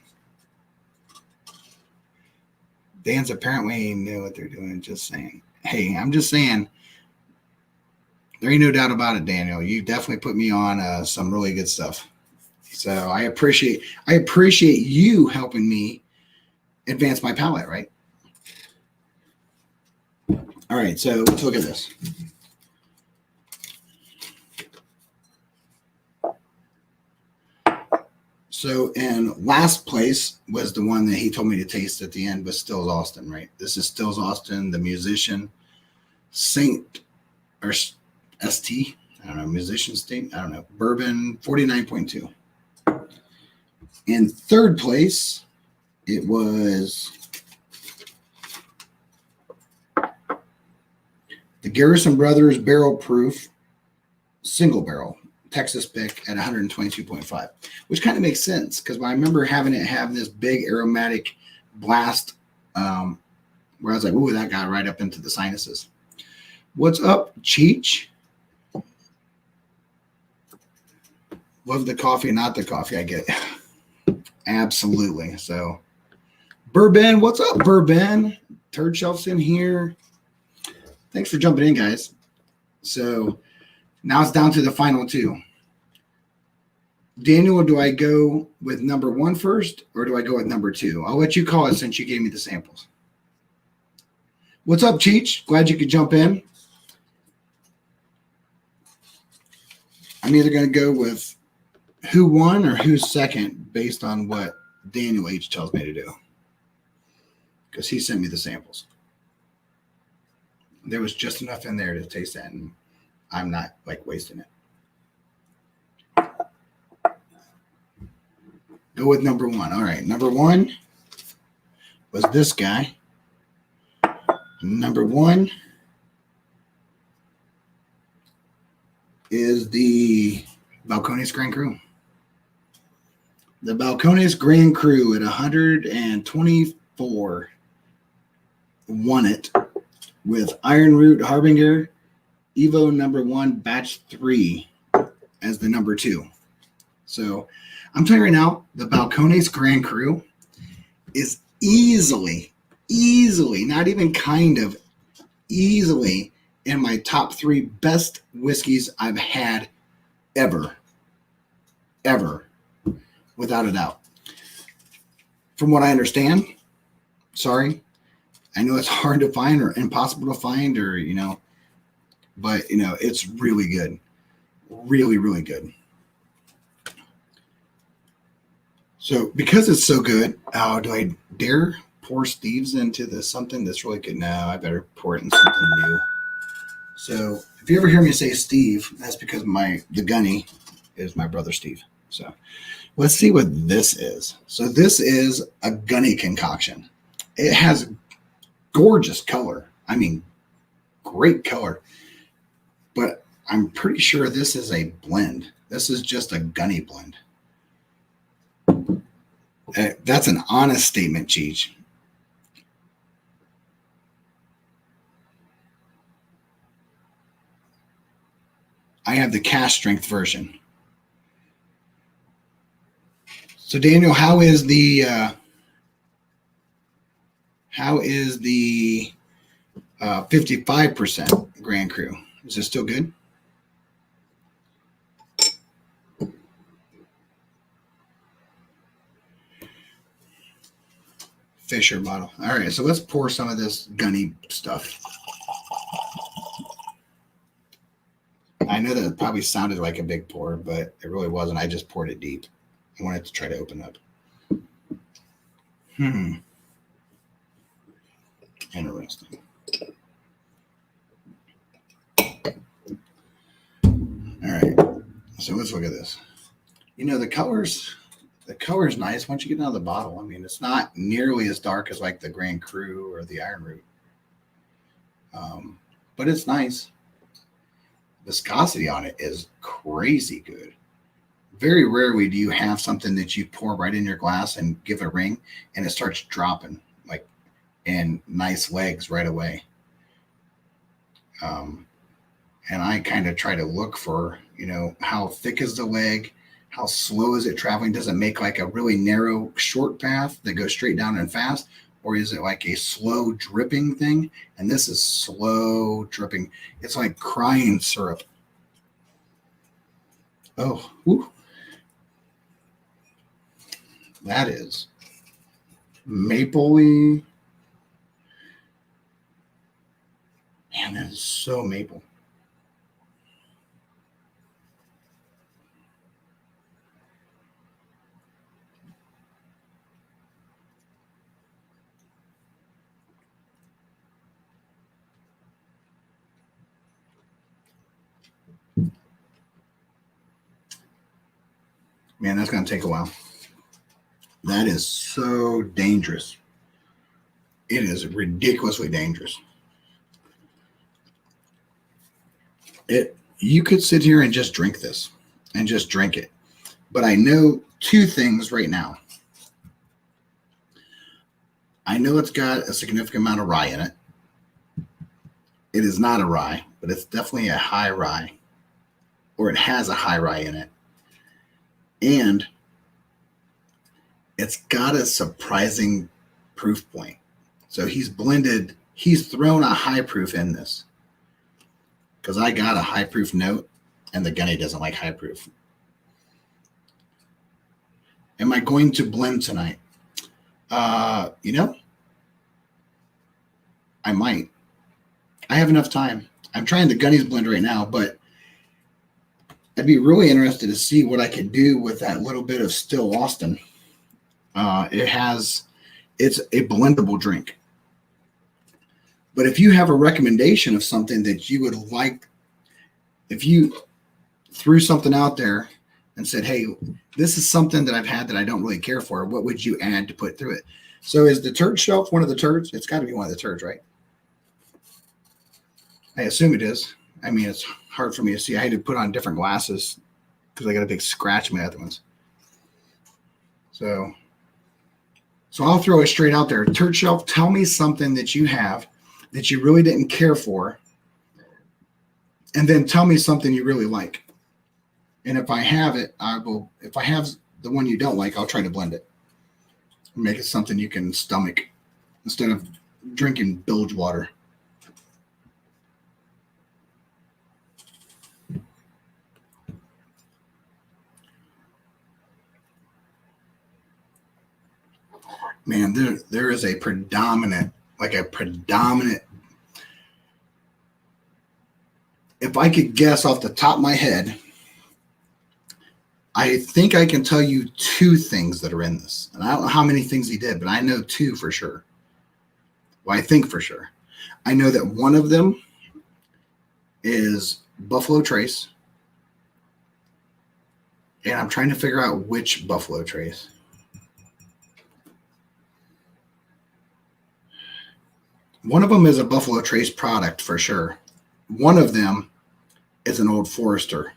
Dan's apparently knew what they're doing. Just saying. Hey, I'm just saying, there ain't no doubt about it, Daniel. You definitely put me on some really good stuff. So I appreciate you helping me advance my palate, right? All right, so let's look at this. So in last place was the one that he told me to taste at the end was Stills Austin, right? This is Stills Austin, the musician, Saint or ST, I don't know, musician state, I don't know, bourbon 49.2. In third place, it was the Garrison Brothers Barrel Proof Single Barrel Texas pick at 122.5, which kind of makes sense because I remember having this big aromatic blast where I was like, ooh, that got right up into the sinuses. What's up, Cheech? Love the coffee, not the coffee. I get it. Absolutely. So, Bourbon, what's up, Bourbon? Turd Shelf's in here. Thanks for jumping in, guys. So, now it's down to the final two. Daniel, do I go with number 1 first, or do I go with number 2? I'll let you call it since you gave me the samples. What's up, Cheech? Glad you could jump in. I'm either going to go with who won or who's second based on what Daniel H tells me to do, because he sent me the samples. There was just enough in there to taste that, and I'm not like wasting it. Go with number 1. All right, number 1 was this guy. Number 1 is the Balcones Grand Cru. The Balcones Grand Cru at 124 won it with Iron Root Harbinger Evo number 1 batch 3 as the number 2. So I'm telling you right now, the Balcones Grand Cru is easily, not even kind of, easily in my top 3 best whiskeys I've had ever, without a doubt. From what I understand, sorry, I know it's hard to find or impossible to find, or, but, it's really good. Really, really good. So because it's so good, do I dare pour Steve's into something that's really good? No, I better pour it in something new. So if you ever hear me say Steve, that's because the Gunny is my brother Steve. So let's see what this is. So this is a Gunny concoction. It has gorgeous color. I mean, great color. But I'm pretty sure this is a blend. This is just a Gunny blend. That's an honest statement, Cheech. I have the cash strength version. So Daniel, how is the 55% Grand Cru? Is it still good? Fisher bottle. All right, so let's pour some of this Gunny stuff. I know that it probably sounded like a big pour, but it really wasn't. I just poured it deep. I wanted to try to open up. Interesting. So let's look at this. The color's nice once you get out of the bottle. I mean, it's not nearly as dark as like the Grand Cru or the Iron Root. But it's nice. Viscosity on it is crazy good. Very rarely do you have something that you pour right in your glass and give a ring and it starts dropping like in nice legs right away. And I kind of try to look for, how thick is the leg? How slow is it traveling? Does it make like a really narrow, short path that goes straight down and fast? Or is it like a slow dripping thing? And this is slow dripping. It's like crying syrup. Oh, whew. That is mapley. Man, that is so maple. Man, that's going to take a while. That is so dangerous. It is ridiculously dangerous. You could sit here and just drink this and just drink it. But I know two things right now. I know it's got a significant amount of rye in it. It is not a rye, but it's definitely a high rye, or it has a high rye in it. And it's got a surprising proof point. So he's thrown a high proof in this. Because I got a high proof note, and the Gunny doesn't like high proof. Am I going to blend tonight? I might. I have enough time. I'm trying the Gunny's blend right now, but I'd be really interested to see what I could do with that little bit of Still Austin. It's a blendable drink. But if you have a recommendation of something that you would like, if you threw something out there and said, hey, this is something that I've had that I don't really care for, what would you add to put through it? So is the turd shelf one of the turds? It's got to be one of the turds, right? I assume it is. I mean, it's hard for me to see. I had to put on different glasses because I got a big scratch in my other ones. So I'll throw it straight out there. Turd shelf, tell me something that you have that you really didn't care for, and then tell me something you really like. And if I have it, I will. If I have the one you don't like, I'll try to blend it. Make it something you can stomach instead of drinking bilge water. Man, there is a predominant. If I could guess off the top of my head, I think I can tell you two things that are in this. And I don't know how many things he did, but I know two for sure. Well, I think for sure. I know that one of them is Buffalo Trace. And I'm trying to figure out which Buffalo Trace. One of them is a Buffalo Trace product for sure. One of them is an Old Forester.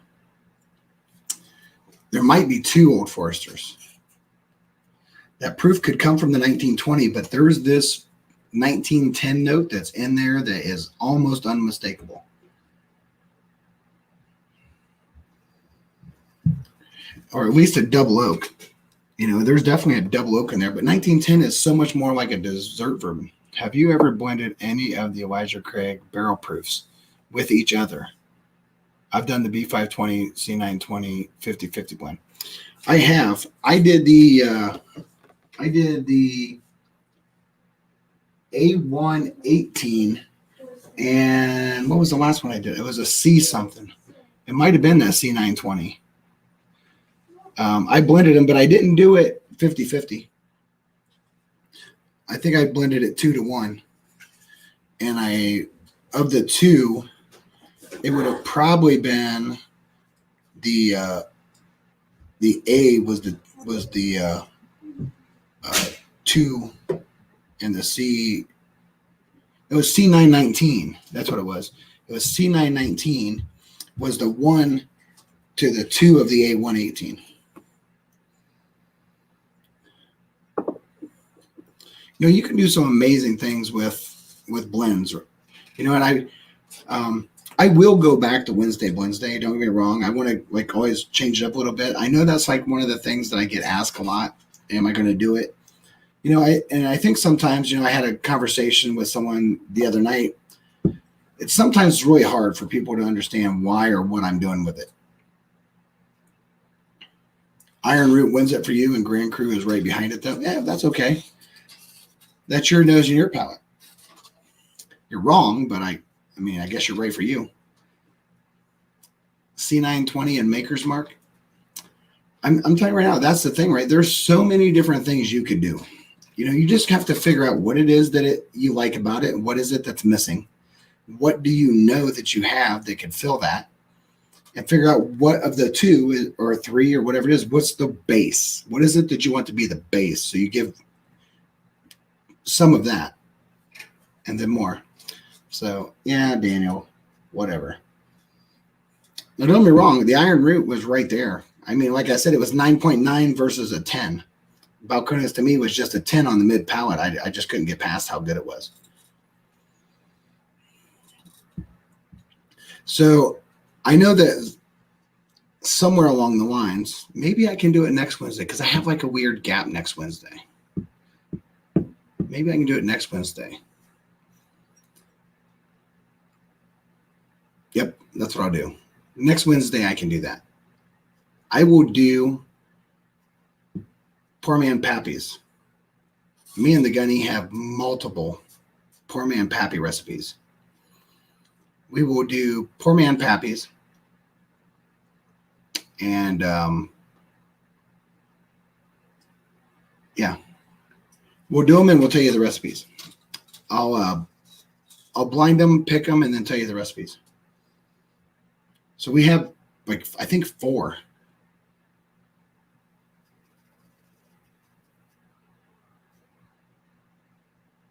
There might be two Old Foresters. That proof could come from the 1920, but there's this 1910 note that's in there that is almost unmistakable. Or at least a double oak. There's definitely a double oak in there, but 1910 is so much more like a dessert bourbon. Have you ever blended any of the Elijah Craig barrel proofs with each other? I've done the B520, C920, 50-50 blend. I have. I did the A118, and what was the last one I did? It was a C something. It might have been that C920. I blended them, but I didn't do it 50-50. I think I blended it 2-1. And of the two, it would have probably been the A was the 2, and the C, it was C919. That's what it was. It was C919 was the 1 to the 2 of the A118. You can do some amazing things with blends. And I will go back to Wednesday. Don't get me wrong. I want to always change it up a little bit. I know that's one of the things that I get asked a lot. Am I going to do it? I think sometimes, I had a conversation with someone the other night. It's sometimes really hard for people to understand why or what I'm doing with it. Iron Root wins it for you, and Grand Cru is right behind it, though. Yeah, that's okay. That's your nose and your palate. You're wrong, but I guess you're right for you. C920 and Maker's Mark. I'm telling you right now, that's the thing, right? There's so many different things you could do. You just have to figure out what it is that you like about it. What is it that's missing? What do you know that you have that could fill that? And figure out what of the 2 or 3 or whatever it is, what's the base? What is it that you want to be the base? So you give some of that and then more. So, yeah, Daniel, whatever. Now, don't get me wrong. The Iron Root was right there. Like I said, it was 9.9 versus a 10. Balcones to me was just a 10 on the mid palate. I just couldn't get past how good it was. So I know that somewhere along the lines, maybe I can do it next Wednesday because I have a weird gap next Wednesday. Maybe I can do it next Wednesday. Yep, that's what I'll do. Next Wednesday, I can do that. I will do Poor Man Pappy's. Me and the Gunny have multiple Poor Man Pappy recipes. We will do Poor Man Pappy's. And, yeah. We'll do them and we'll tell you the recipes. I'll blind them, pick them, and then tell you the recipes. So we have, I think 4.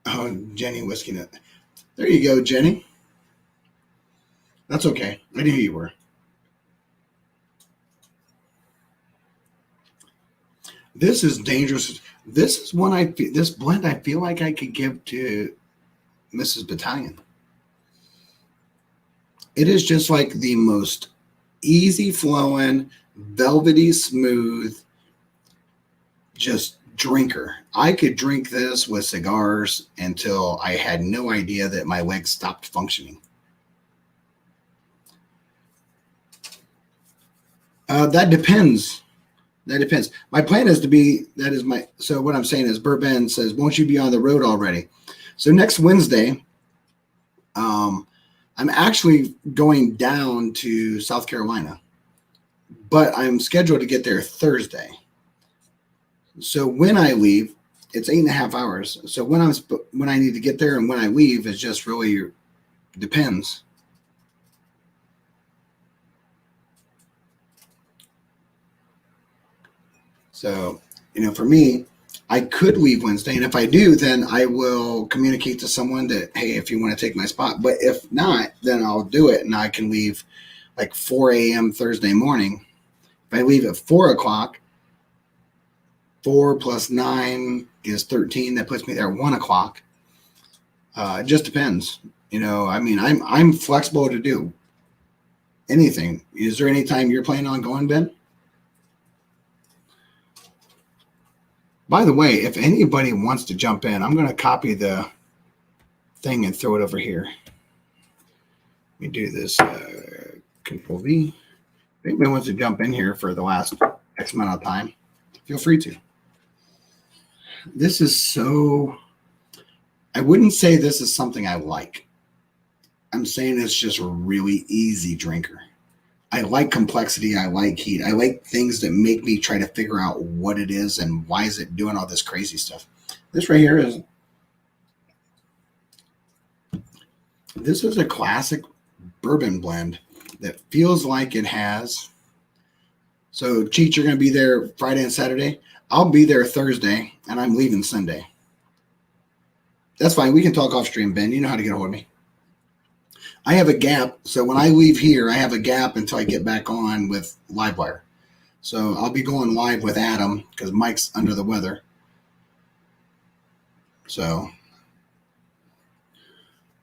Oh, Jenny Whiskey Nut. There you go, Jenny. That's okay. I knew you were. This is dangerous. This is one this blend I feel like I could give to Mrs. Battalion. It is just the most easy flowing, velvety smooth, just drinker. I could drink this with cigars until I had no idea that my legs stopped functioning. That depends. My plan is so what I'm saying is Bourbon says, won't you be on the road already? So next Wednesday, I'm actually going down to South Carolina, but I'm scheduled to get there Thursday. So when I leave, it's 8.5 hours. So when I need to get there and when I leave is just really depends. So, for me, I could leave Wednesday. And if I do, then I will communicate to someone that, hey, if you want to take my spot. But if not, then I'll do it. And I can leave 4 a.m. Thursday morning. If I leave at 4 o'clock, 4 plus 9 is 13. That puts me there at 1 o'clock. It just depends. I'm flexible to do anything. Is there any time you're planning on going, Ben? By the way, if anybody wants to jump in, I'm going to copy the thing and throw it over here. Let me do this. Control V. If anybody wants to jump in here for the last X amount of time, feel free to. This is so, I wouldn't say this is something I like. I'm saying it's just a really easy drinker. I like complexity. I like heat. I like things that make me try to figure out what it is and why is it doing all this crazy stuff. This right here this is a classic bourbon blend that feels like it has So, Cheech, you're going to be there Friday and Saturday. I'll be there Thursday, and I'm leaving Sunday. That's fine. We can talk off stream, Ben. You know how to get a hold of me. I have a gap. So when I leave here, I have a gap until I get back on with Livewire. So I'll be going live with Adam because Mike's under the weather. So,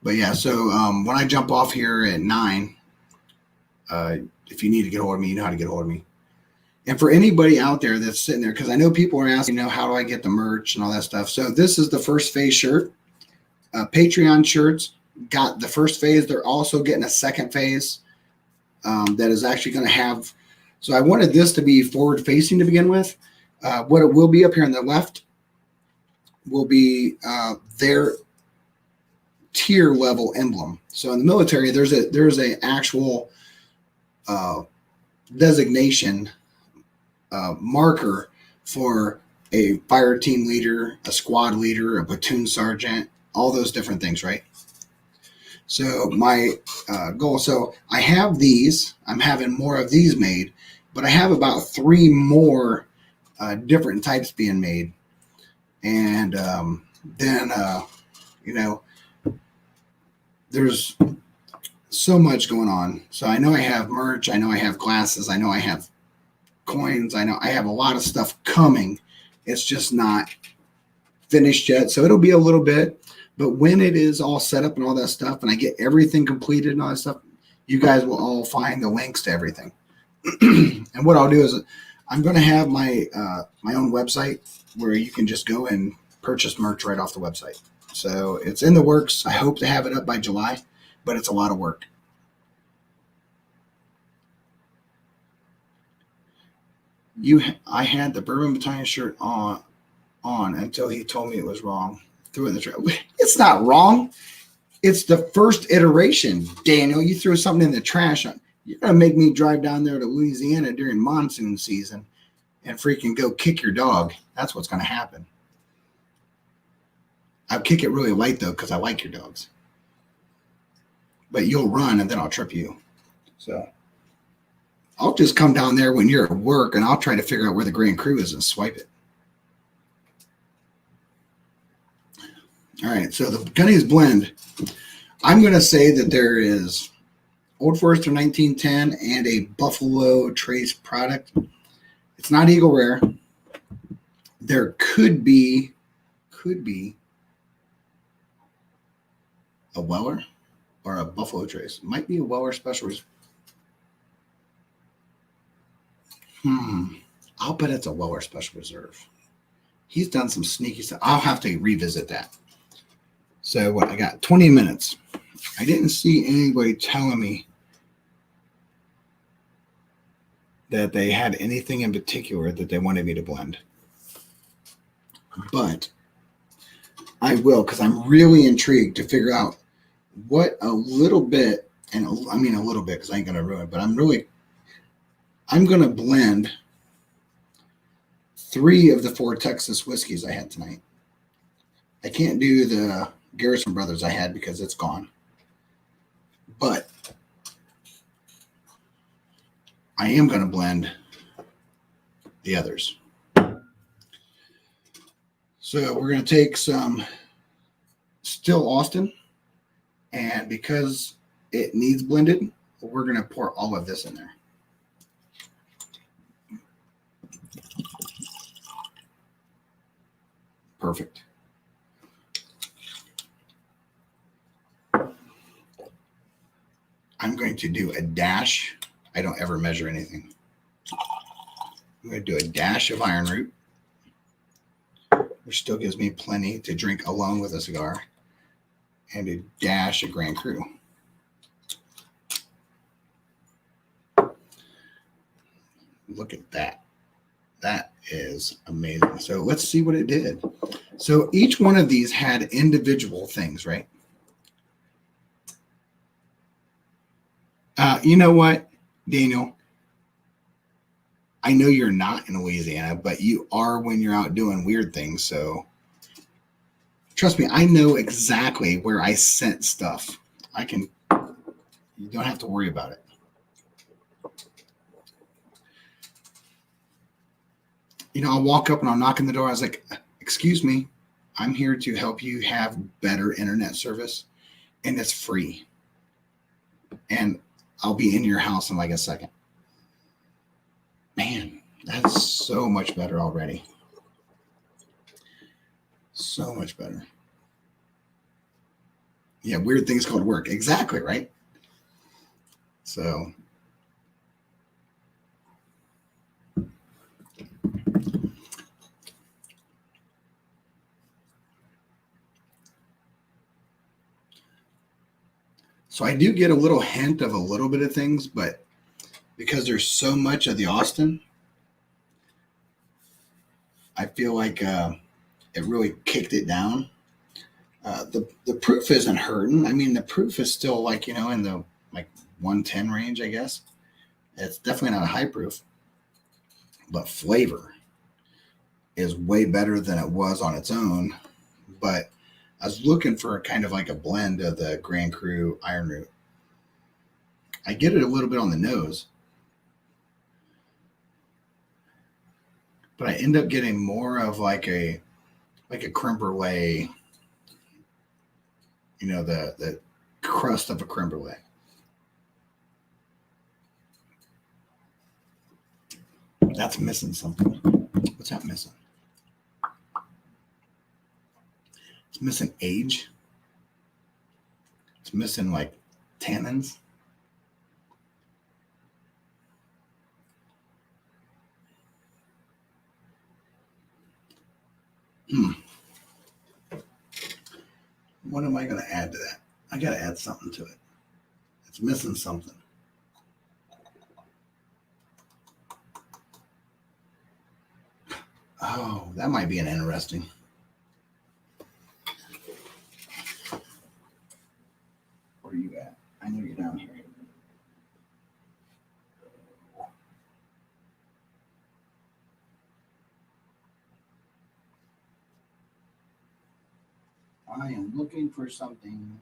but yeah, so when I jump off here at 9, if you need to get a hold of me, you know how to get a hold of me. And for anybody out there that's sitting there, because I know people are asking, how do I get the merch and all that stuff? So this is the first phase shirt. Patreon shirts got the first phase. They're also getting a second phase that is actually going to have. So I wanted this to be forward facing to begin with. What it will be up here on the left will be their tier level emblem. So in the military, there's a actual designation marker for a fire team leader, a squad leader, a platoon sergeant, all those different things, right? So my goal, so I have these, I'm having more of these made, but I have about 3 more different types being made. And then, there's so much going on. So I know I have merch, I know I have glasses, I know I have coins, I know I have a lot of stuff coming. It's just not finished yet. So it'll be a little bit. But when it is all set up and all that stuff, and I get everything completed and all that stuff, you guys will all find the links to everything. And what I'll do is I'm going to have my my own website where you can just go and purchase merch right off the website. So it's in the works. I hope to have it up by July, but it's a lot of work. I had the Bourbon Battalion shirt on until he told me it was wrong. Threw it in the trash. It's not wrong. It's the first iteration, Daniel. You threw something in the trash. You're going to make me drive down there to Louisiana during monsoon season and freaking go kick your dog. That's what's going to happen. I'll kick it really light, though, because I like your dogs. But you'll run, and then I'll trip you. So I'll just come down there when you're at work, and I'll try to figure out where the Grand Crew is and swipe it. All right, so the Gunny's blend, I'm going to say that there is Old Forester 1910 and a Buffalo Trace product. It's not Eagle Rare. There could be a Weller or a Buffalo Trace. It might be a Weller Special. I'll bet it's a Weller Special Reserve. He's done some sneaky stuff. I'll have to revisit that. So what I got 20 minutes. I didn't see anybody telling me that they had anything in particular that they wanted me to blend. But I will, because I'm really intrigued to figure out what a little bit, and I mean a little bit because I ain't going to ruin it, but I'm going to blend 3 of the 4 Texas whiskeys I had tonight. I can't do the Garrison Brothers I had because it's gone. But I am going to blend the others. So we're going to take some Still Austin, and because it needs blended, we're going to pour all of this in there. Perfect. I'm going to do a dash. I don't ever measure anything. I'm going to do a dash of Iron Root, which still gives me plenty to drink alone with a cigar, and a dash of Grand Cru. Look at that. That is amazing. So let's see what it did. So each one of these had individual things, right? You know what, Daniel? I know you're not in Louisiana, but you are when you're out doing weird things. So trust me, I know exactly where I sent stuff. You don't have to worry about it. I'll walk up and I'll knock on the door. I was like, excuse me, I'm here to help you have better internet service, and it's free. And I'll be in your house in like a second. Man, that's so much better already. So much better. Yeah, weird things called work. Exactly, right? So I do get a little hint of a little bit of things, but because there's so much of the Austin, I feel like it really kicked it down. The proof isn't hurting. I mean, the proof is still like, in the like 110 range, I guess. It's definitely not a high proof, but flavor is way better than it was on its own. But I was looking for kind of like a blend of the Grand Cru Iron Root. I get it a little bit on the nose, but I end up getting more of like a creme brulee, the crust of a creme brulee. That's missing something. What's that missing? It's missing age. It's missing like tannins. What am I going to add to that? I got to add something to it. It's missing something. Oh, that might be an interesting. Where are you at? I know you're down here. I am looking for something.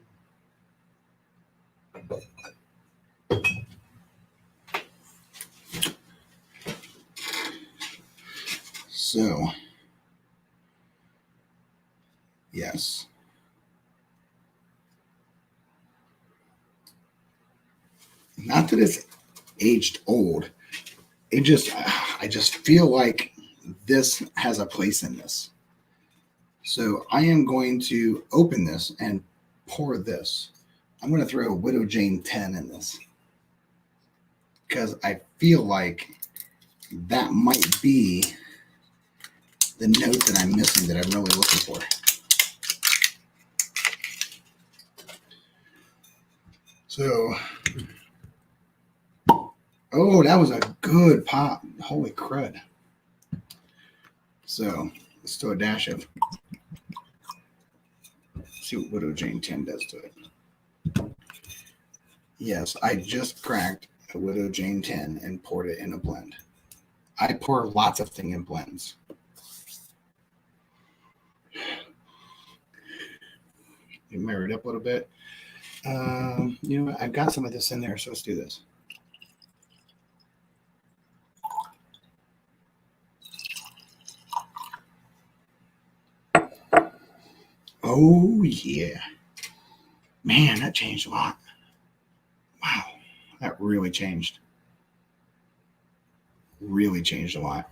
So, yes. Not that it's aged old. I just feel like this has a place in this. So I am going to open this and pour this. I'm going to throw a Widow Jane 10 in this because I feel like that might be the note that I'm missing that I'm really looking for. So, oh, that was a good pop. Holy crud. So let's do a dash of, see what Widow Jane 10 does to it. Yes, I just cracked a Widow Jane 10 and poured it in a blend. I pour lots of things in blends. You mirror it up a little bit. I've got some of this in there, so let's do this. Oh, yeah. Man, that changed a lot. Wow, that really changed. Really changed a lot.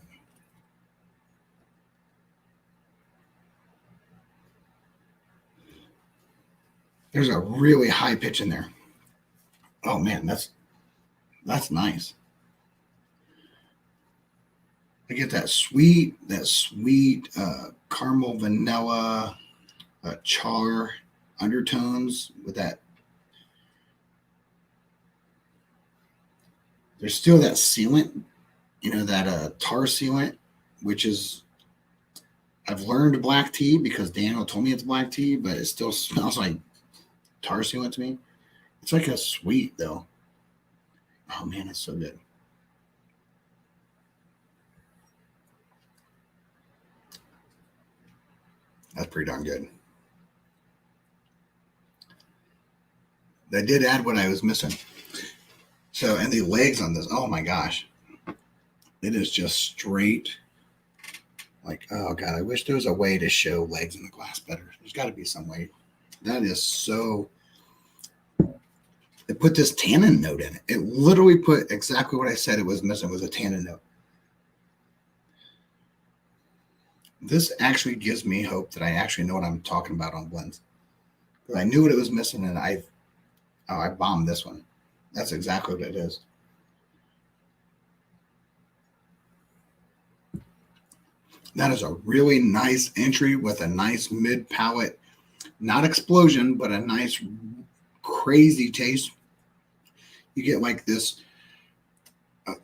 There's a really high pitch in there. Oh, man, that's nice. I get that sweet caramel vanilla char undertones with that. There's still that sealant, that tar sealant, which is, I've learned black tea because Daniel told me it's black tea, but it still smells like tar sealant to me. It's like a sweet though. Oh man, it's so good. That's pretty darn good. That did add what I was missing. So, and the legs on this, oh my gosh. It is just straight Like, oh God, I wish there was a way to show legs in the glass better. There's got to be some way. That is so. It put this tannin note in it. It literally put exactly what I said it was missing was a tannin note. This actually gives me hope that I actually know what I'm talking about on blends. I knew what it was missing, and I bombed this one. That's exactly what it is. That is a really nice entry with a nice mid palate, not explosion, but a nice crazy taste. You get like this.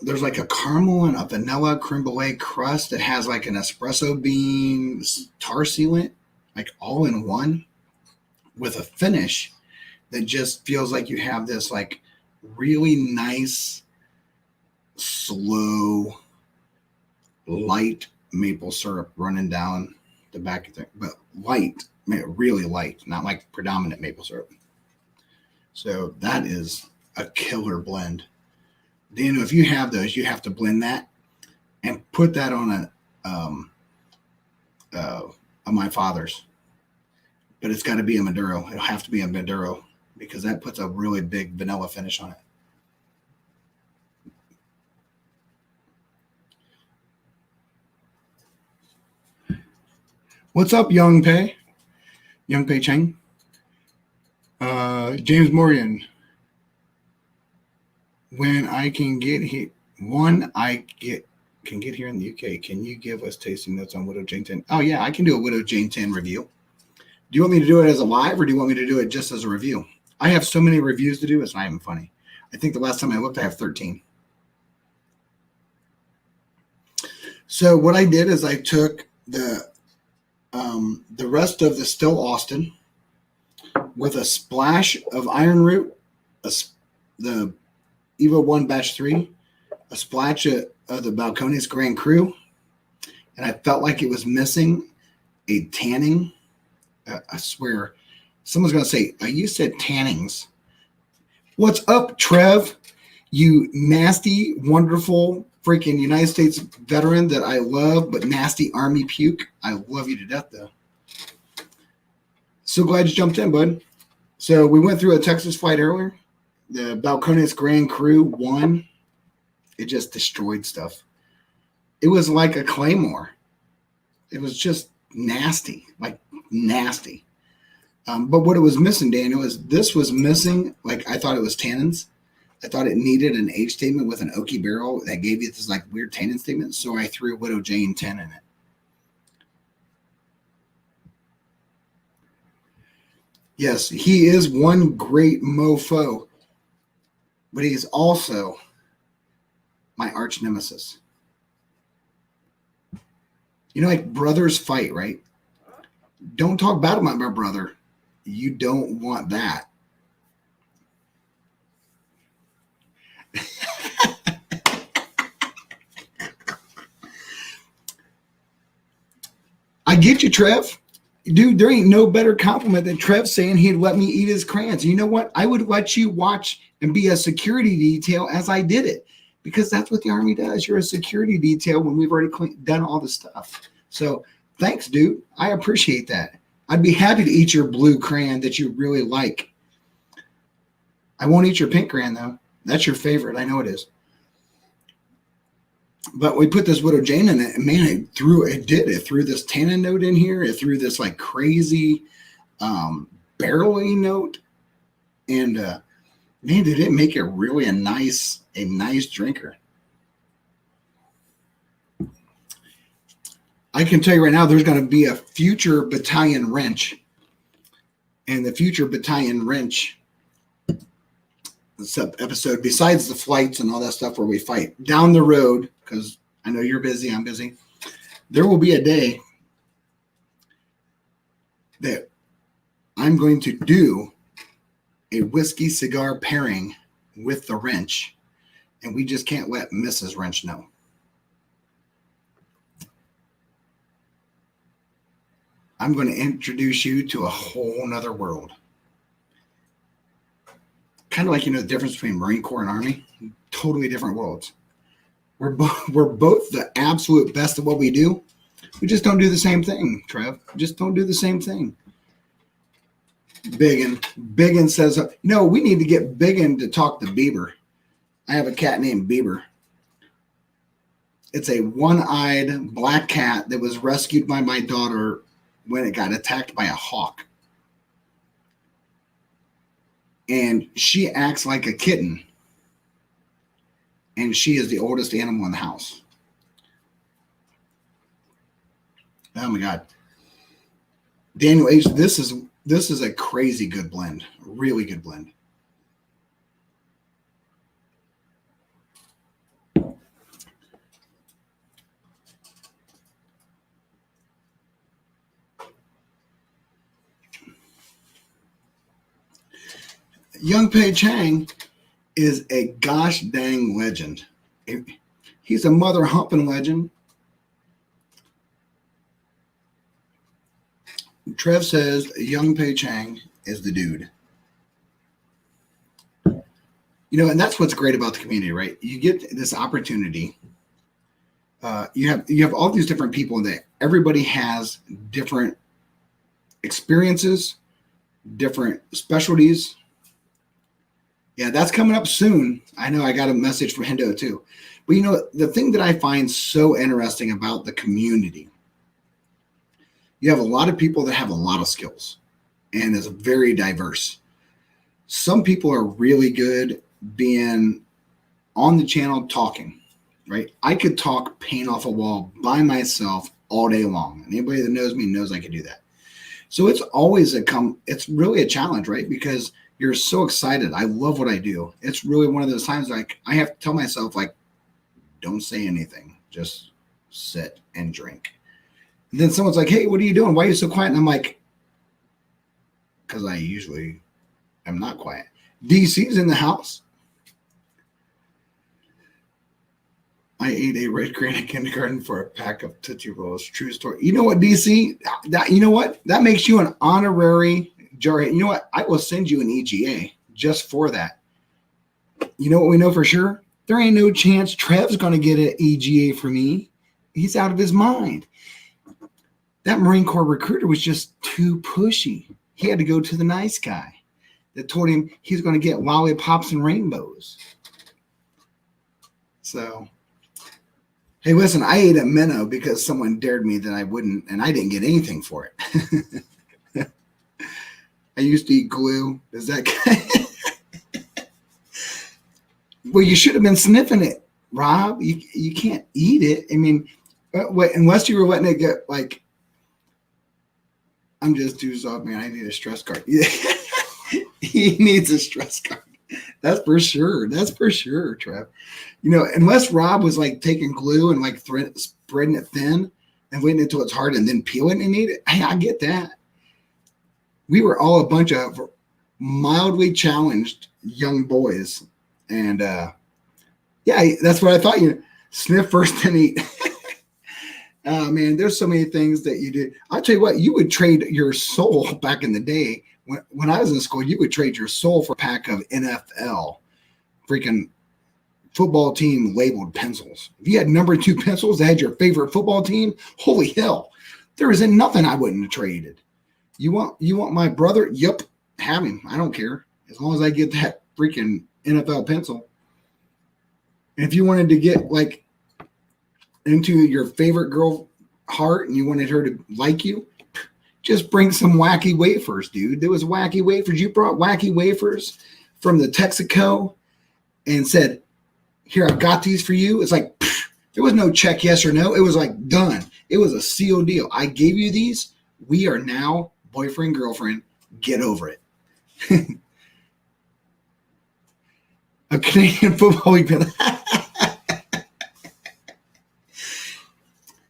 There's like a caramel and a vanilla creme brulee crust that has like an espresso bean tar sealant, like all in one, with a finish that just feels like you have this like really nice, slow, light maple syrup running down the back of the thing, but light, really light, not like predominant maple syrup. So that is a killer blend. Daniel, if you have those, you have to blend that and put that on my father's. But it's got to be a Maduro. It'll have to be a Maduro because that puts a really big vanilla finish on it. What's up, Young Pei? Young Pei Cheng? James Morgan. When I can get here, can get here in the UK. Can you give us tasting notes on Widow Jane 10? Oh yeah, I can do a Widow Jane 10 review. Do you want me to do it as a live or do you want me to do it just as a review? I have so many reviews to do, it's not even funny. I think the last time I looked, I have 13. So what I did is I took the rest of the Still Austin with a splash of Iron Root, the Evo 1 Batch 3, a splash of the Balcones Grand Cru, and I felt like it was missing a tanning. I swear, someone's going to say, you said tannings. What's up, Trev? You nasty, wonderful, freaking United States veteran that I love, but nasty Army puke. I love you to death, though. So glad you jumped in, bud. So we went through a Texas flight earlier. The Balcones Grand Cru 1, it just destroyed stuff. It was like a claymore. It was just nasty, like nasty. But what it was missing, Daniel, is this was missing. Like I thought it was tannins. I thought it needed an age statement with an oaky barrel that gave you this like weird tannin statement. So I threw Widow Jane 10 in it. Yes, he is one great mofo, but he's also my arch nemesis. You know, like brothers fight, right? Don't talk bad about my brother. You don't want that. I get you, Trev. Dude, there ain't no better compliment than Trev saying he'd let me eat his crayons. You know what? I would let you watch and be a security detail as I did it, because that's what the Army does. You're a security detail when we've already done all the stuff. So thanks, dude. I appreciate that. I'd be happy to eat your blue crayon that you really like. I won't eat your pink crayon, though. That's your favorite. I know it is. But we put this Widow Jane in it, and man, it threw this tannin note in here. It threw this like crazy barrel-y note. And man, did it make it really a nice drinker. I can tell you right now, there's going to be a future Battalion Wrench. And the future Battalion Wrench episode, besides the flights and all that stuff where we fight down the road, because I know you're busy, I'm busy, there will be a day that I'm going to do a whiskey cigar pairing with the wrench, and we just can't let Mrs. Wrench know. I'm going to introduce you to a whole nother world. Kind of like, the difference between Marine Corps and Army. Totally different worlds. We're both the absolute best at what we do, We just don't do the same thing, Trev. Just don't do the same thing. Biggin says, no, we need to get Biggin to talk to Bieber. I have a cat named Bieber. It's a one-eyed black cat that was rescued by my daughter when it got attacked by a hawk. And she acts like a kitten. And she is the oldest animal in the house. Oh my God. Daniel H., this is a crazy good blend. Really good blend. Young Pei Chang is a gosh dang legend. He's a mother humping legend. Trev says Young Pei Chang is the dude. You know, and that's what's great about the community, right? You get this opportunity. You have all these different people that everybody has different experiences, different specialties. Yeah, that's coming up soon. I know I got a message from Hendo too. But you know, the thing that I find so interesting about the community, you have a lot of people that have a lot of skills and is very diverse. Some people are really good being on the channel talking, right? I could talk paint off a wall by myself all day long. Anybody that knows me knows I can do that. So it's always it's really a challenge, right? Because you're so excited. I love what I do. It's really one of those times like I have to tell myself, like, don't say anything. Just sit and drink. And then someone's like, hey, what are you doing? Why are you so quiet? And I'm like, because I usually am not quiet. DC's in the house. I ate a red granite kindergarten for a pack of Tootsie Rolls. True story. You know what, DC? You know what? That makes you an honorary jarhead. You know what? I will send you an EGA just for that. You know what we know for sure? There ain't no chance Trev's going to get an EGA for me. He's out of his mind. That Marine Corps recruiter was just too pushy. He had to go to the nice guy that told him he's going to get lollipops and rainbows. So, hey, listen, I ate a minnow because someone dared me that I wouldn't, and I didn't get anything for it. I used to eat glue. Does that Well, you should have been sniffing it, Rob. You can't eat it. I mean, unless you were letting it get like, I'm just too soft, man. I need a stress card. He needs a stress card. That's for sure. That's for sure, Trev. You know, unless Rob was like taking glue and like spreading it thin and waiting until it's hard and then peeling and eat it. Hey, I get that. We were all a bunch of mildly challenged young boys. And yeah, that's what I thought. You sniff first and eat. Oh, man, there's so many things that you do. I'll tell you what, you would trade your soul back in the day. When I was in school, you would trade your soul for a pack of NFL freaking football team labeled pencils. If you had number 2 pencils that had your favorite football team, holy hell, there isn't nothing I wouldn't have traded. You want my brother? Yep, have him. I don't care. As long as I get that freaking NFL pencil. And if you wanted to get like into your favorite girl heart and you wanted her to like you, just bring some wacky wafers, dude. There was wacky wafers. You brought wacky wafers from the Texaco and said, here, I've got these for you. It's like, there was no check yes or no. It was like done. It was a sealed deal. I gave you these. We are now boyfriend, girlfriend. Get over it. A Canadian football week.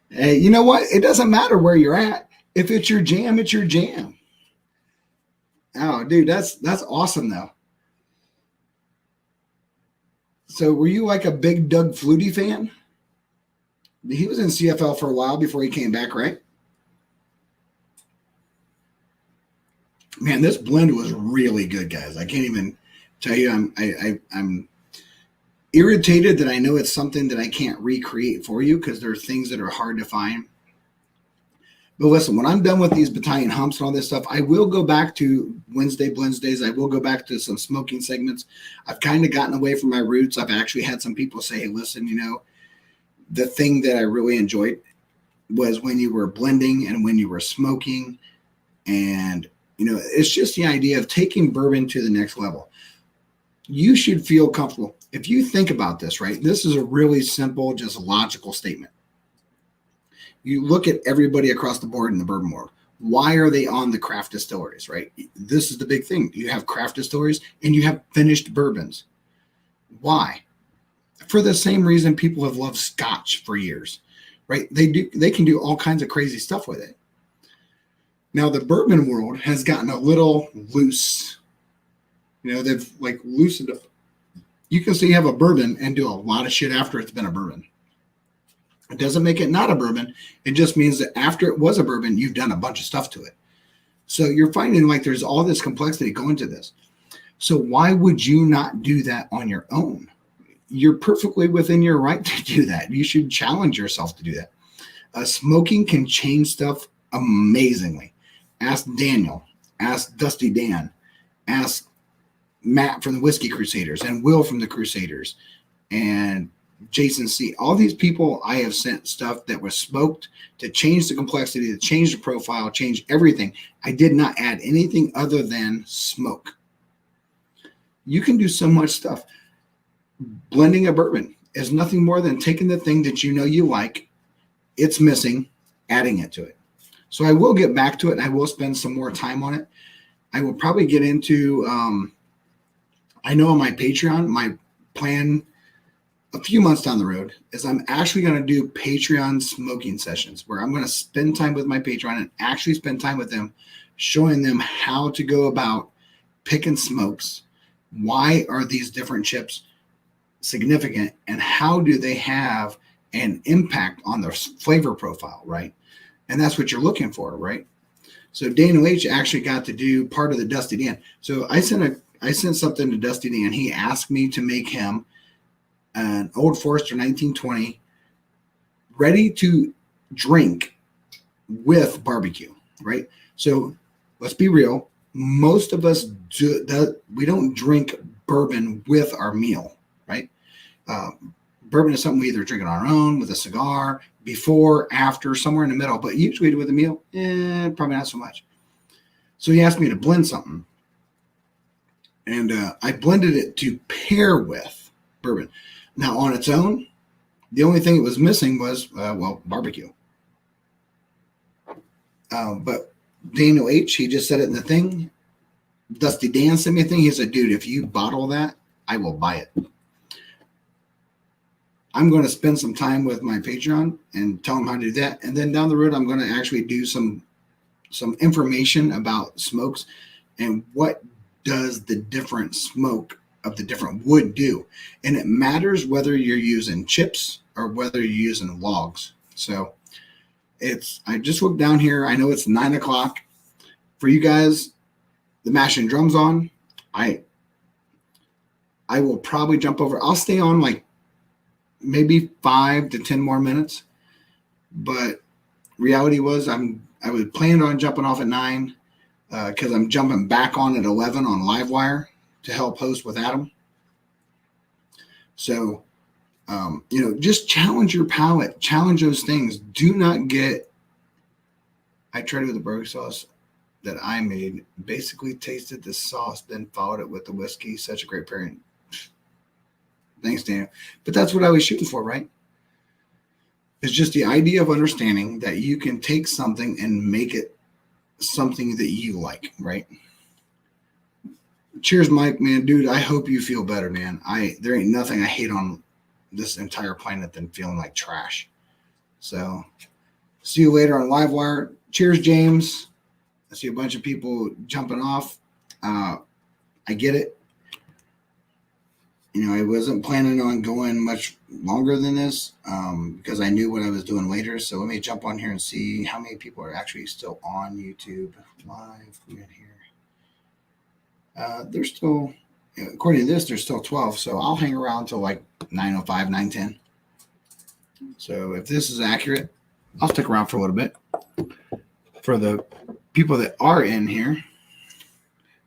Hey, you know what? It doesn't matter where you're at. If it's your jam, it's your jam. Oh, dude, that's awesome, though. So were you like a big Doug Flutie fan? He was in CFL for a while before he came back, right? Man, this blend was really good, guys. I can't even tell you. I'm irritated that I know it's something that I can't recreate for you because there are things that are hard to find. But listen, when I'm done with these battalion humps and all this stuff, I will go back to Wednesday Blends Days. I will go back to some smoking segments. I've kind of gotten away from my roots. I've actually had some people say, hey, listen, the thing that I really enjoyed was when you were blending and when you were smoking. And, it's just the idea of taking bourbon to the next level. You should feel comfortable. If you think about this, right, this is a really simple, just logical statement. You look at everybody across the board in the bourbon world. Why are they on the craft distilleries, right? This is the big thing. You have craft distilleries and you have finished bourbons. Why? For the same reason people have loved Scotch for years, right? They can do all kinds of crazy stuff with it. Now the bourbon world has gotten a little loose. They've like loosened up. You can say you have a bourbon and do a lot of shit after it's been a bourbon. It doesn't make it not a bourbon. It just means that after it was a bourbon, you've done a bunch of stuff to it. So you're finding like there's all this complexity going to this. So why would you not do that on your own? You're perfectly within your right to do that. You should challenge yourself to do that. Smoking can change stuff amazingly. Ask Daniel. Ask Dusty Dan. Ask Matt from the Whiskey Crusaders and Will from the Crusaders and Jason C. All these people I have sent stuff that was smoked to change the complexity, to change the profile, change everything. I did not add anything other than smoke. You can do so much stuff. Blending a bourbon is nothing more than taking the thing that you like, it's missing, adding it to it. So I will get back to it and I will spend some more time on it. I will probably get into, I know on my Patreon, my plan a few months down the road is I'm actually going to do Patreon smoking sessions where I'm going to spend time with my Patreon and actually spend time with them, showing them how to go about picking smokes. Why are these different chips significant and how do they have an impact on their flavor profile, right? And that's what you're looking for, right? So Daniel H actually got to do part of the Dusty Dan. So I sent something to Dusty Dan. He asked me to make him an Old Forester 1920 ready to drink with barbecue, right? So let's be real. Most of us we don't drink bourbon with our meal, right? Bourbon is something we either drink on our own with a cigar, before, after, somewhere in the middle, but usually with a meal, probably not so much. So he asked me to blend something. And I blended it to pair with bourbon. Now, on its own, the only thing it was missing was, barbecue. But Daniel H., he just said it in the thing. Dusty Dan sent me a thing. He said, dude, if you bottle that, I will buy it. I'm going to spend some time with my Patreon and tell them how to do that. And then down the road, I'm going to actually do some information about smokes and what does the different smoke of the different wood do. And it matters whether you're using chips or whether you're using logs. So I just looked down here. I know it's 9:00 for you guys. The Mashing Drums on. I will probably jump over. I'll stay on like maybe 5 to 10 more minutes. But reality was I was planning on jumping off at 9 because I'm jumping back on at 11 on Livewire to help host with Adam. So, just challenge your palate, challenge those things. Do not get, I tried it with the barbecue sauce that I made, basically tasted the sauce, then followed it with the whiskey. Such a great pairing. Thanks, Daniel. But that's what I was shooting for, right? It's just the idea of understanding that you can take something and make it something that you like, right? Cheers, Mike, man. Dude, I hope you feel better, man. There ain't nothing I hate on this entire planet than feeling like trash. So, see you later on Livewire. Cheers, James. I see a bunch of people jumping off. I get it. I wasn't planning on going much longer than this because I knew what I was doing later. So let me jump on here and see how many people are actually still on YouTube live here. There's still, according to this, there's still 12. So I'll hang around till like 9:05, 9:10. So if this is accurate, I'll stick around for a little bit. for the people that are in here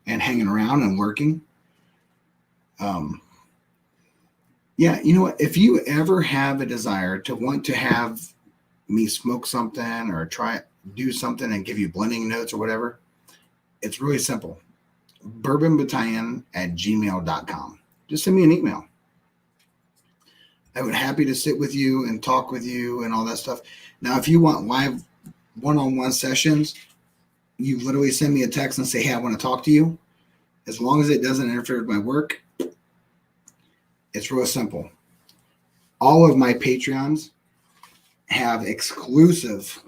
and hanging around and working. Yeah, you know what? If you ever have a desire to want to have me smoke something or do something and give you blending notes or whatever, it's really simple. bourbonbattalion@gmail.com. Just send me an email. I would happy to sit with you and talk with you and all that stuff. Now, if you want live one-on-one sessions, you literally send me a text and say, hey, I want to talk to you. As long as it doesn't interfere with my work, it's real simple. All of my Patreons have exclusive.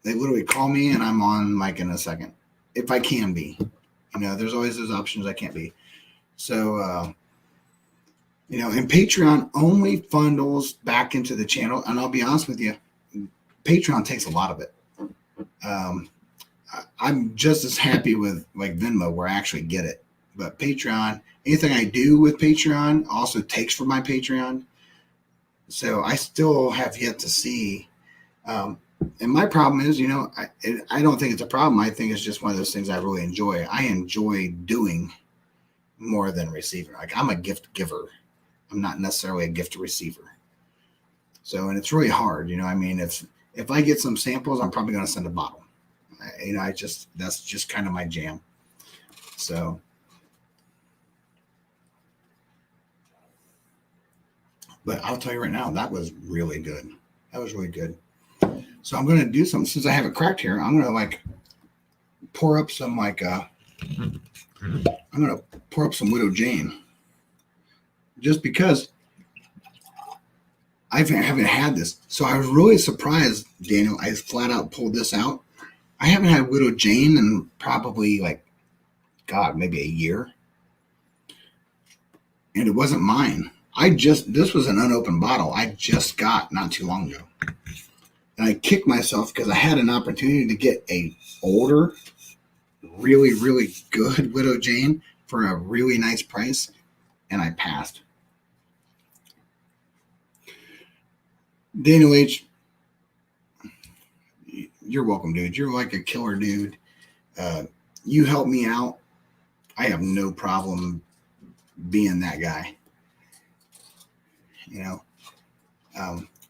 They literally call me and I'm on mic in a second. If I can be. There's always those options I can't be. So, and Patreon only funnels back into the channel. And I'll be honest with you, Patreon takes a lot of it. I'm just as happy with like Venmo where I actually get it. But Patreon, anything I do with Patreon also takes from my Patreon. So I still have yet to see. And my problem is, I don't think it's a problem. I think it's just one of those things I really enjoy. I enjoy doing more than receiving. Like I'm a gift giver. I'm not necessarily a gift receiver. So, and it's really hard. If I get some samples, I'm probably going to send a bottle. That's just kind of my jam. So, but I'll tell you right now, that was really good. That was really good. So I'm going to do something since I have it cracked here. I'm going to pour up some Widow Jane just because I haven't had this. So I was really surprised, Daniel. I flat out pulled this out. I haven't had Widow Jane in probably maybe a year. And it wasn't mine. This was an unopened bottle I just got not too long ago. And I kicked myself because I had an opportunity to get a older, really, really good Widow Jane for a really nice price. And I passed. Daniel H., you're welcome, dude. You're like a killer dude. You help me out. I have no problem being that guy.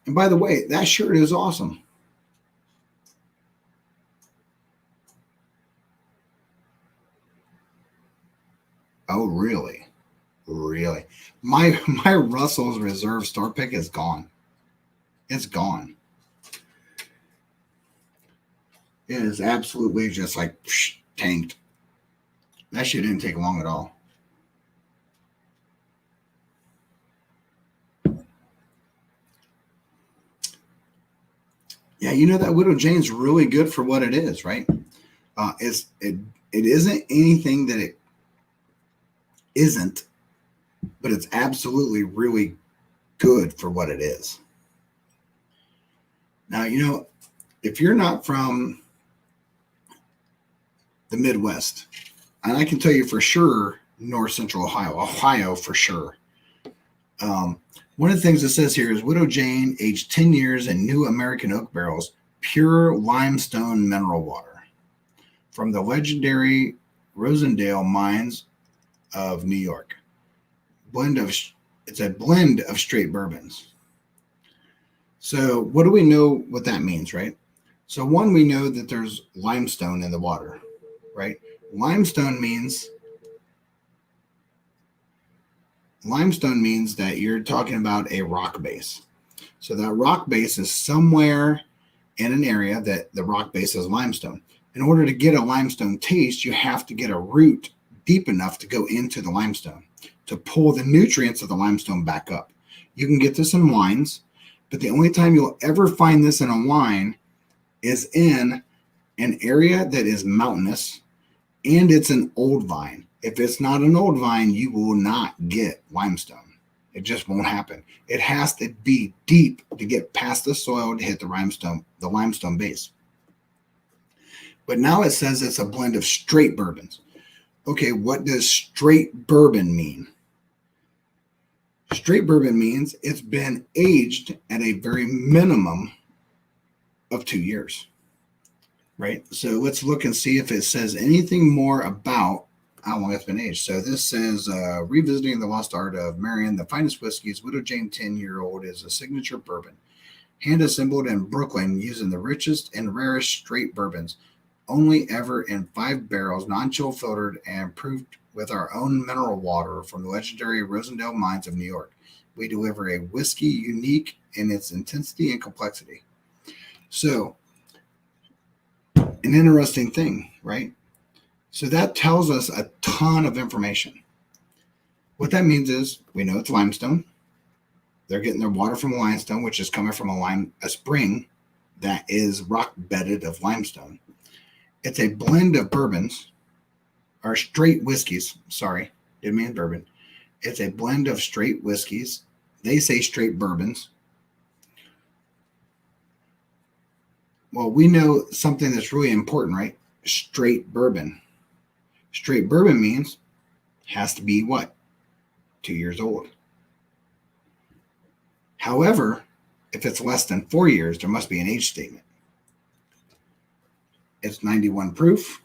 And by the way, that shirt is awesome. Oh, really? Really? My Russell's Reserve store pick is gone. It's gone. It is absolutely just tanked. That shit didn't take long at all. Yeah, that Widow Jane's really good for what it is, right? It isn't anything that it isn't, but it's absolutely really good for what it is. Now, if you're not from the Midwest, and I can tell you for sure, North Central Ohio for sure. One of the things it says here is Widow Jane, aged 10 years in new American oak barrels, pure limestone mineral water from the legendary Rosendale mines of New York. It's a blend of straight bourbons. So what do we know what that means, right? So one, we know that there's limestone in the water, right? Limestone means that you're talking about a rock base. So that rock base is somewhere in an area that the rock base is limestone. In order to get a limestone taste, you have to get a root deep enough to go into the limestone to pull the nutrients of the limestone back up. You can get this in wines, but the only time you'll ever find this in a wine is in an area that is mountainous and it's an old vine. If it's not an old vine, you will not get limestone. It just won't happen. It has to be deep to get past the soil to hit the limestone base. But now it says it's a blend of straight bourbons. Okay, what does straight bourbon mean? Straight bourbon means it's been aged at a very minimum of 2 years, right? So let's look and see if it says anything more about how long it's been aged. So this says, revisiting the lost art of Marion, the finest whiskeys, Widow Jane 10-year-old is a signature bourbon, hand assembled in Brooklyn using the richest and rarest straight bourbons, only ever in 5 barrels, non-chill filtered and proofed with our own mineral water from the legendary Rosendale mines of New York. We deliver a whiskey unique in its intensity and complexity. So, an interesting thing, right? So that tells us a ton of information. What that means is we know it's limestone. They're getting their water from limestone, which is coming from a spring that is rock bedded of limestone. It's a blend of bourbons, or straight whiskeys. Sorry, didn't mean bourbon. It's a blend of straight whiskeys. They say straight bourbons. Well, we know something that's really important, right? Straight bourbon. Straight bourbon means has to be what? 2 years old. However, if it's less than 4 years, there must be an age statement. It's 91 proof.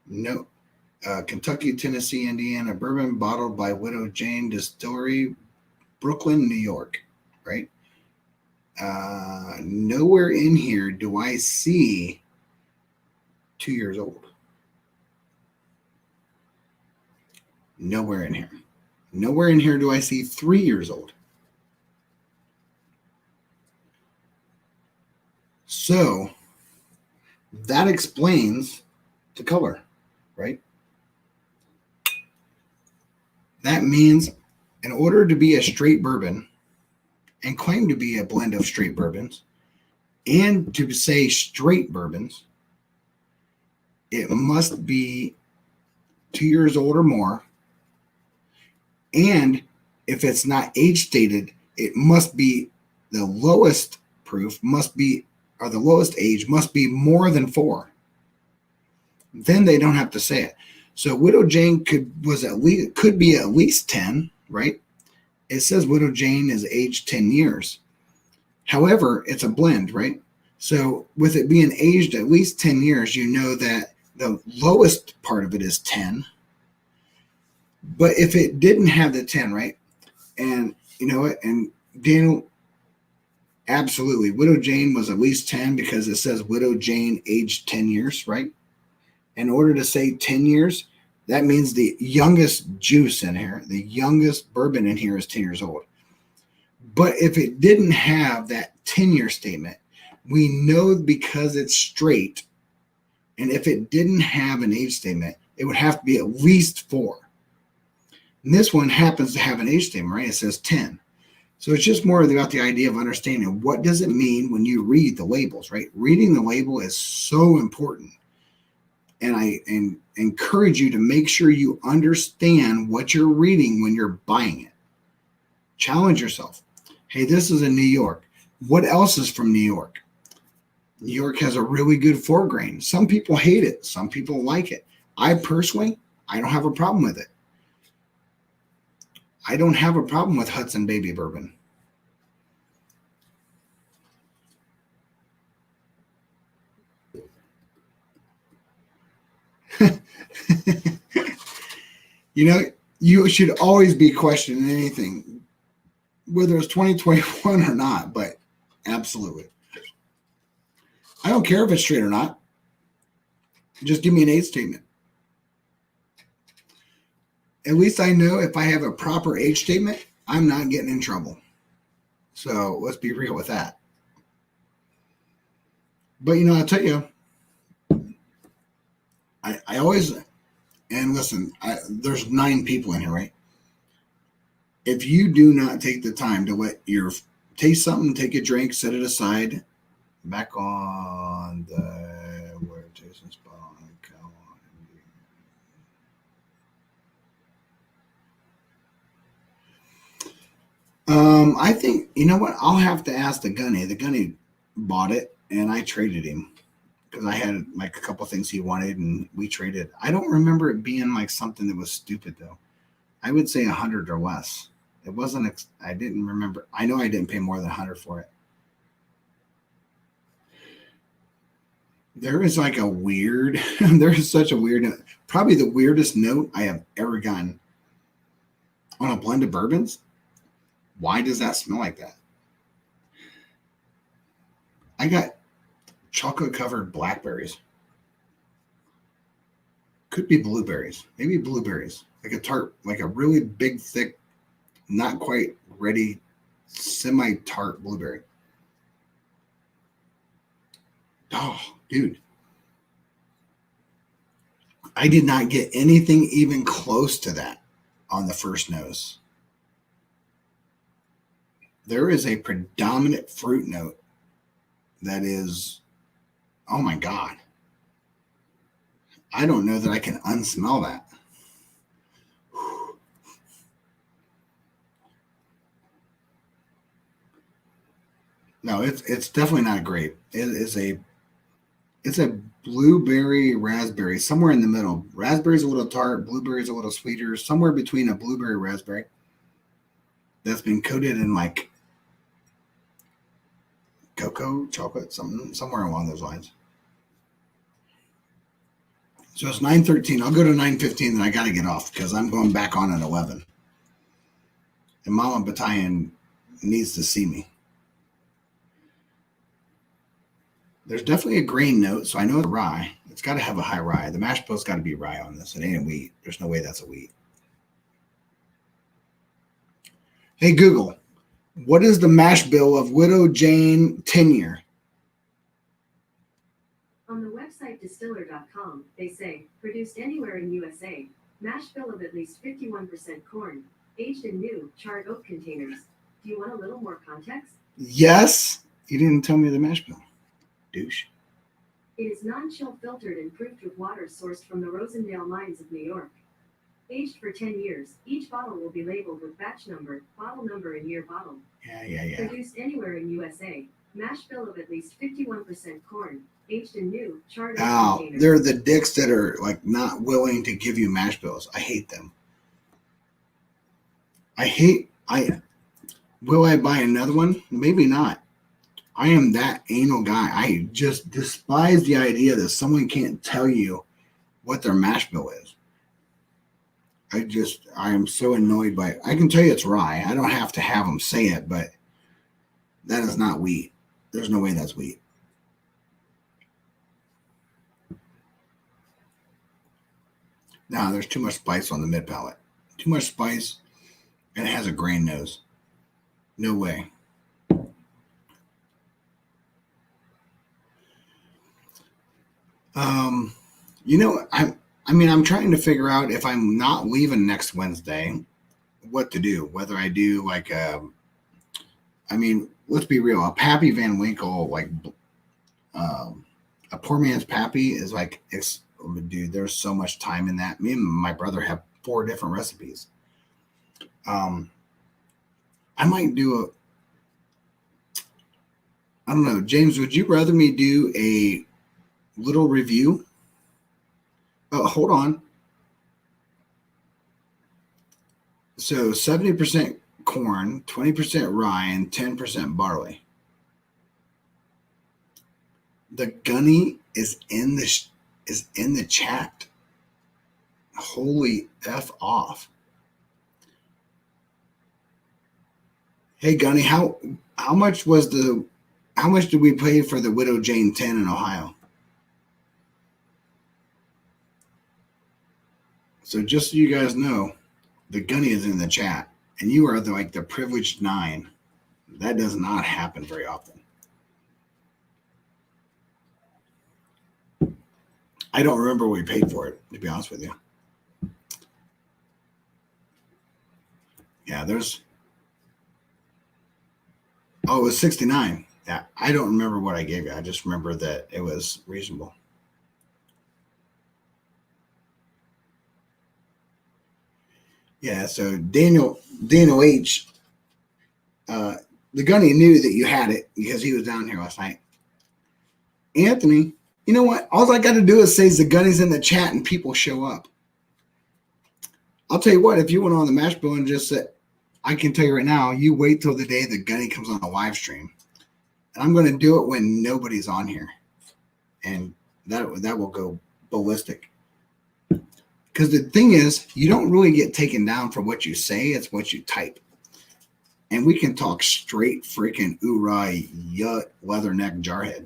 No, Kentucky, Tennessee, Indiana bourbon bottled by Widow Jane Distillery, Brooklyn, New York, right? Nowhere in here do I see 2 years old. Nowhere in here. Nowhere in here do I see 3 years old. So that explains the color, right? That means in order to be a straight bourbon and claim to be a blend of straight bourbons and to say straight bourbons, it must be 2 years old or more. And if it's not age stated, it must be the lowest proof must be, or the lowest age must be more than 4. Then they don't have to say it. So Widow Jane could be at least 10, right? It says Widow Jane is aged 10 years. However, it's a blend, right? So with it being aged at least 10 years, you know that the lowest part of it is 10. But if it didn't have the 10, right? And you know what? And Daniel, absolutely. Widow Jane was at least 10 because it says Widow Jane aged 10 years, right? In order to say 10 years, that means the youngest juice in here, the youngest bourbon in here is 10 years old. But if it didn't have that 10-year statement, we know because it's straight, and if it didn't have an age statement, it would have to be at least 4. And this one happens to have an age statement, right? It says 10. So it's just more about the idea of understanding what does it mean when you read the labels, right? Reading the label is so important. And I encourage you to make sure you understand what you're reading when you're buying it. Challenge yourself. Hey, this is in New York. What else is from New York? New York has a really good 4 grain. Some people hate it. Some people like it. I personally don't have a problem with it. I don't have a problem with Hudson Baby Bourbon. You know, you should always be questioning anything, whether it's 2021 or not, but absolutely. I don't care if it's straight or not. Just give me an age statement. At least I know if I have a proper age statement, I'm not getting in trouble. So let's be real with that. But, you know, I'll tell you, I always, and listen, there's 9 people in here, right? If you do not take the time to let your taste something, take a drink, set it aside, back on the where tasting spot. I think, you know what? I'll have to ask the Gunny. The Gunny bought it, and I traded him because I had like a couple things he wanted, and we traded. I don't remember it being like something that was stupid though. I would say 100 or less. It wasn't. I didn't remember. I know I didn't pay more than 100 for it. There is like a weird, there is such a weird note. Probably the weirdest note I have ever gotten on a blend of bourbons. Why does that smell like that? I got chocolate covered blackberries. Could be blueberries. Maybe blueberries. Like a tart, like a really big, thick, not quite ready, semi tart blueberry. Oh, dude. I did not get anything even close to that on the first nose. There is a predominant fruit note that is, oh my God. I don't know that I can unsmell that. No, it's definitely not grape. It's a blueberry raspberry, somewhere in the middle. Raspberry's a little tart, blueberry's a little sweeter, somewhere between a blueberry raspberry that's been coated in like cocoa, chocolate, somewhere along those lines. So it's 9:13. I'll go to 9:15, then I got to get off because I'm going back on at 11. And Mama Battalion needs to see me. There's definitely a grain note, so I know it's rye. It's got to have a high rye. The mash bill's got to be rye on this. It ain't a wheat. There's no way that's a wheat. Hey, Google, what is the mash bill of Widow Jane 10-year? On the website distiller.com, they say, produced anywhere in USA, mash bill of at least 51% corn, aged in new, charred oak containers. Do you want a little more context? Yes. You didn't tell me the mash bill. Douche. It is non-chill filtered and proofed with water sourced from the Rosendale mines of New York. Aged for 10 years, each bottle will be labeled with batch number, bottle number, and year bottle. Yeah. Produced anywhere in USA, mash bill of at least 51% corn, aged in new, charred oak Ow, containers. they're the dicks that are like not willing to give you mash bills. I hate them. Will I buy another one? Maybe not. I am that anal guy. I just despise the idea that someone can't tell you what their mash bill is. I am so annoyed by it. I can tell you it's rye. I don't have to have them say it, but that is not wheat. There's no way that's wheat. No, there's too much spice on the mid palate. Too much spice, and it has a grain nose. No way. I'm trying to figure out if I'm not leaving next Wednesday, what to do. Whether I do like let's be real, a Pappy Van Winkle, like a poor man's Pappy is like, dude, there's so much time in that. Me and my brother have 4 different recipes. I might do I don't know, James, would you rather me do a little review? Oh, hold on. So 70% corn, 20% rye, and 10% barley. The Gunny is in the chat. Holy F off. Hey Gunny, how much did we pay for the Widow Jane 10 in Ohio? So just so you guys know, the Gunny is in the chat, and you are the privileged 9. That does not happen very often. I don't remember what we paid for it, to be honest with you. Yeah, it was 69. Yeah, I don't remember what I gave you. I just remember that it was reasonable. Yeah, so Daniel H, the Gunny knew that you had it because he was down here last night. Anthony, you know what? All I got to do is say the Gunny's in the chat and people show up. I'll tell you what, if you went on the mash bill and just said, I can tell you right now, you wait till the day the Gunny comes on a live stream. And I'm going to do it when nobody's on here. And that will go ballistic. Because the thing is, you don't really get taken down for what you say, it's what you type. And we can talk straight freaking oorah, yut, leatherneck, jarhead.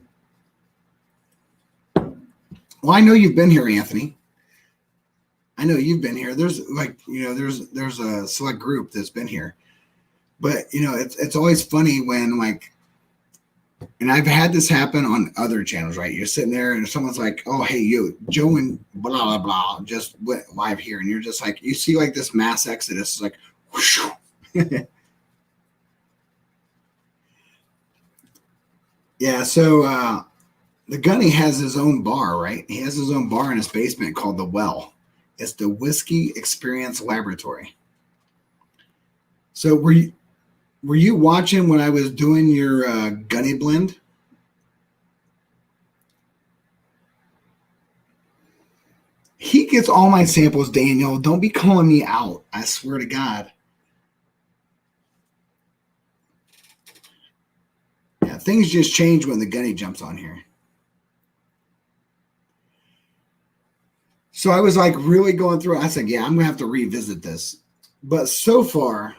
Well, I know you've been here, Anthony. I know you've been here. There's there's a select group that's been here. But, it's always funny when and I've had this happen on other channels, right? You're sitting there and someone's like, oh, hey, you, Joe and blah, blah, blah, just went live here. And you're just like, you see this mass exodus. It's like, whoosh. Yeah. So the Gunny has his own bar, right? He has his own bar in his basement called The Well. It's the Whiskey Experience Laboratory. So were you watching when I was doing your Gunny blend? He gets all my samples, Daniel. Don't be calling me out. I swear to God. Yeah, things just change when the Gunny jumps on here. So I was really going through it. I said, yeah, I'm going to have to revisit this. But so far,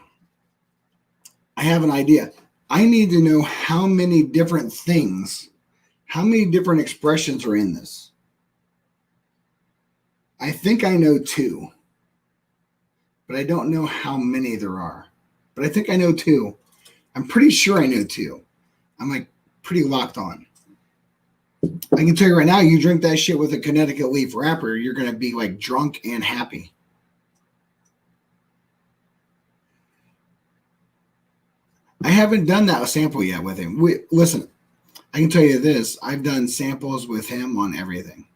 I have an idea. I need to know how many different things, how many different expressions are in this. I think I know 2, but I don't know how many there are. But I think I know 2. I'm pretty sure I know 2. I'm pretty locked on. I can tell you right now, you drink that shit with a Connecticut leaf wrapper, you're going to be drunk and happy. I haven't done that sample yet with him. Listen, I can tell you this. I've done samples with him on everything.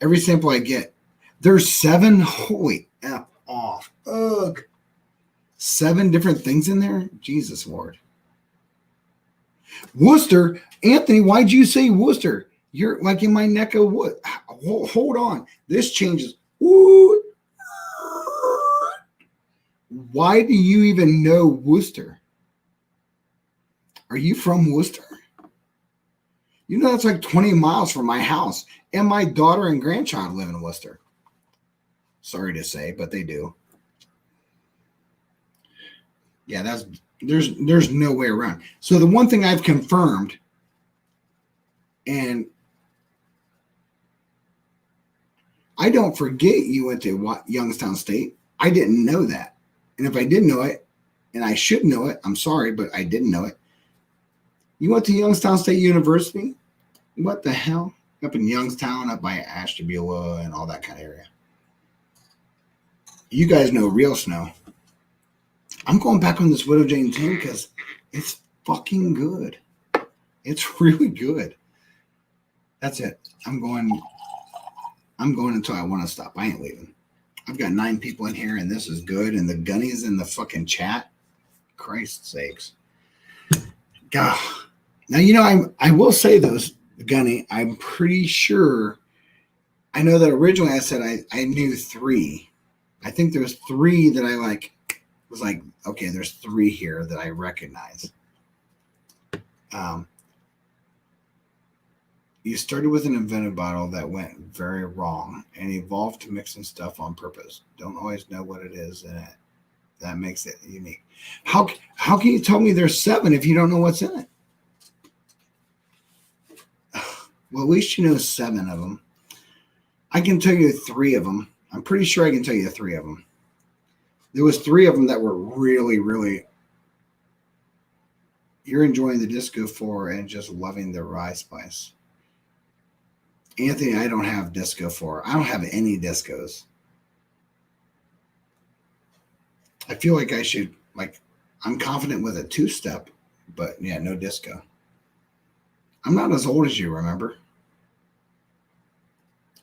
Every sample I get. There's 7. Holy F off. Ugh. 7 different things in there? Jesus Lord. Worcester? Anthony, why'd you say Worcester? You're in my neck of wood. Hold on. This changes. Ooh. Why do you even know Worcester? Are you from Worcester? That's 20 miles from my house. And my daughter and grandchild live in Worcester. Sorry to say, but they do. Yeah, there's no way around. So the one thing I've confirmed, and I don't forget you went to Youngstown State. I didn't know that. And if I did know it, and I should know it, I'm sorry, but I didn't know it. You went to Youngstown State University? What the hell? Up in Youngstown, up by Ashtabula and all that kind of area. You guys know real snow. I'm going back on this Widow Jane 10 because it's fucking good. It's really good. That's it. I'm going until I want to stop. I ain't leaving. I've got 9 people in here and this is good. And the Gunnies in the fucking chat. Christ's sakes. God. Now, I will say those, Gunny, I'm pretty sure. I know that originally I said I knew 3. I think there's 3 that I was okay, there's 3 here that I recognize. You started with an invented bottle that went very wrong and evolved to mixing stuff on purpose. Don't always know what it is in it. That makes it unique. How can you tell me there's 7 if you don't know what's in it? Well, at least you know 7 of them. I can tell you 3 of them. I'm pretty sure I can tell you 3 of them. There was 3 of them that were really, really. You're enjoying the Disco 4 and just loving the rye spice. Anthony, I don't have Disco 4. I don't have any discos. I feel like I should, I'm confident with a 2-step, but yeah, no disco. I'm not as old as you, remember?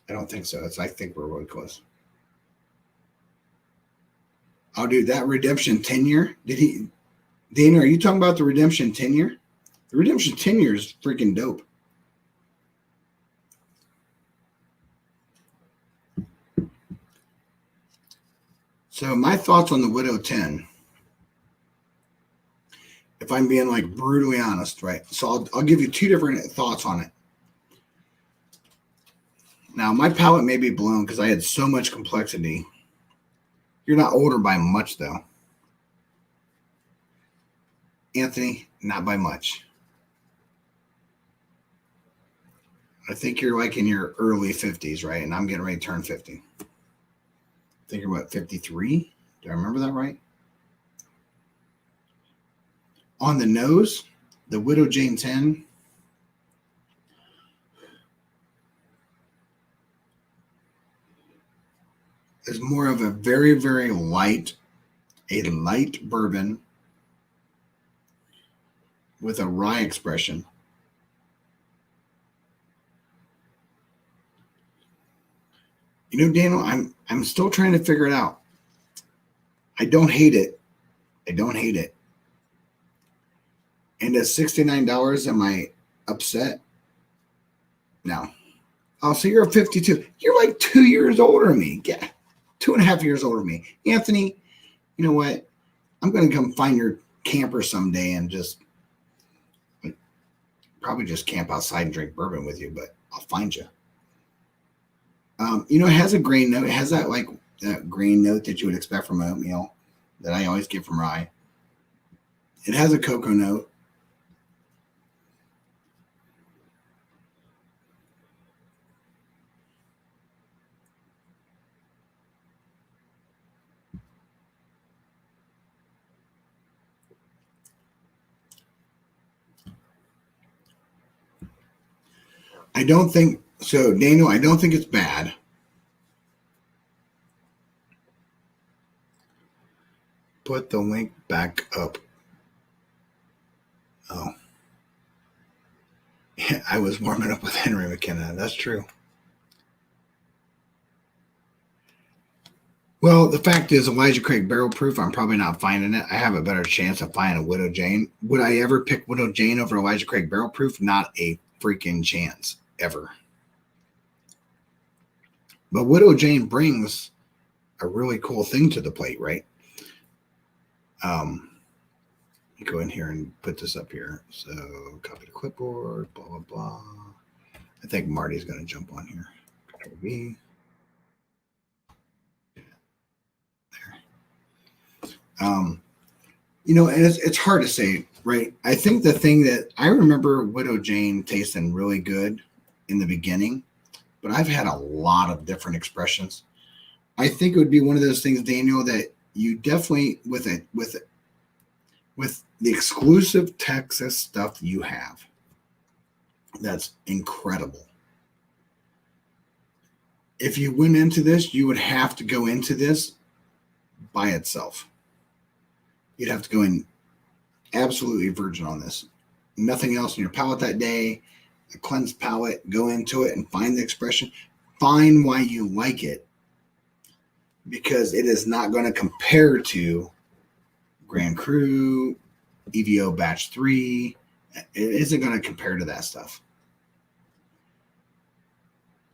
I don't think so. I think we're really close. Oh, dude, that Redemption 10-year. Dana, are you talking about the Redemption 10-year? The Redemption 10-year is freaking dope. So my thoughts on the Widow 10, if I'm being brutally honest, right? So I'll give you 2 different thoughts on it. Now, my palate may be blown because I had so much complexity. You're not older by much, though. Anthony, not by much. I think you're like in your early 50s, right? And I'm getting ready to turn 50. I think you're what, 53? Do I remember that right? On the nose, the Widow Jane 10 is more of a very, very light bourbon with a rye expression. You know, Daniel, I'm still trying to figure it out. I don't hate it. And at $69, am I upset? No. Oh, so you're 52. You're like 2 years older than me. Yeah. 2.5 years older than me. Anthony, you know what? I'm going to come find your camper someday and just probably just camp outside and drink bourbon with you, but I'll find you. You know, it has a grain note. It has that like that grain note that you would expect from oatmeal that I always get from rye. It has a cocoa note. I don't think so, Daniel. I don't think it's bad. Put the link back up. Oh, yeah, I was warming up with Henry McKenna. That's true. Well, the fact is, Elijah Craig Barrel Proof, I'm probably not finding it. I have a better chance of finding a Widow Jane. Would I ever pick Widow Jane over Elijah Craig Barrel Proof? Not a freaking chance, ever. But Widow Jane brings a really cool thing to the plate, right? Let me go in here and put this up here. So, copy the clipboard, blah, blah, blah. I think Marty's going to jump on here. Control V. You know, and it's hard to say, right? I think the thing that I remember Widow Jane tasting really good in the beginning, but I've had a lot of different expressions. I think it would be one of those things, Daniel, that you definitely with the exclusive Texas stuff you have. That's incredible. If you went into this, you would have to go into this by itself. You'd have to go in absolutely virgin on this. Nothing else in your palate that day. A cleansed palate. Go into it and find the expression. Find why you like it. Because it is not going to compare to Grand Cru, EVO Batch 3. It isn't going to compare to that stuff.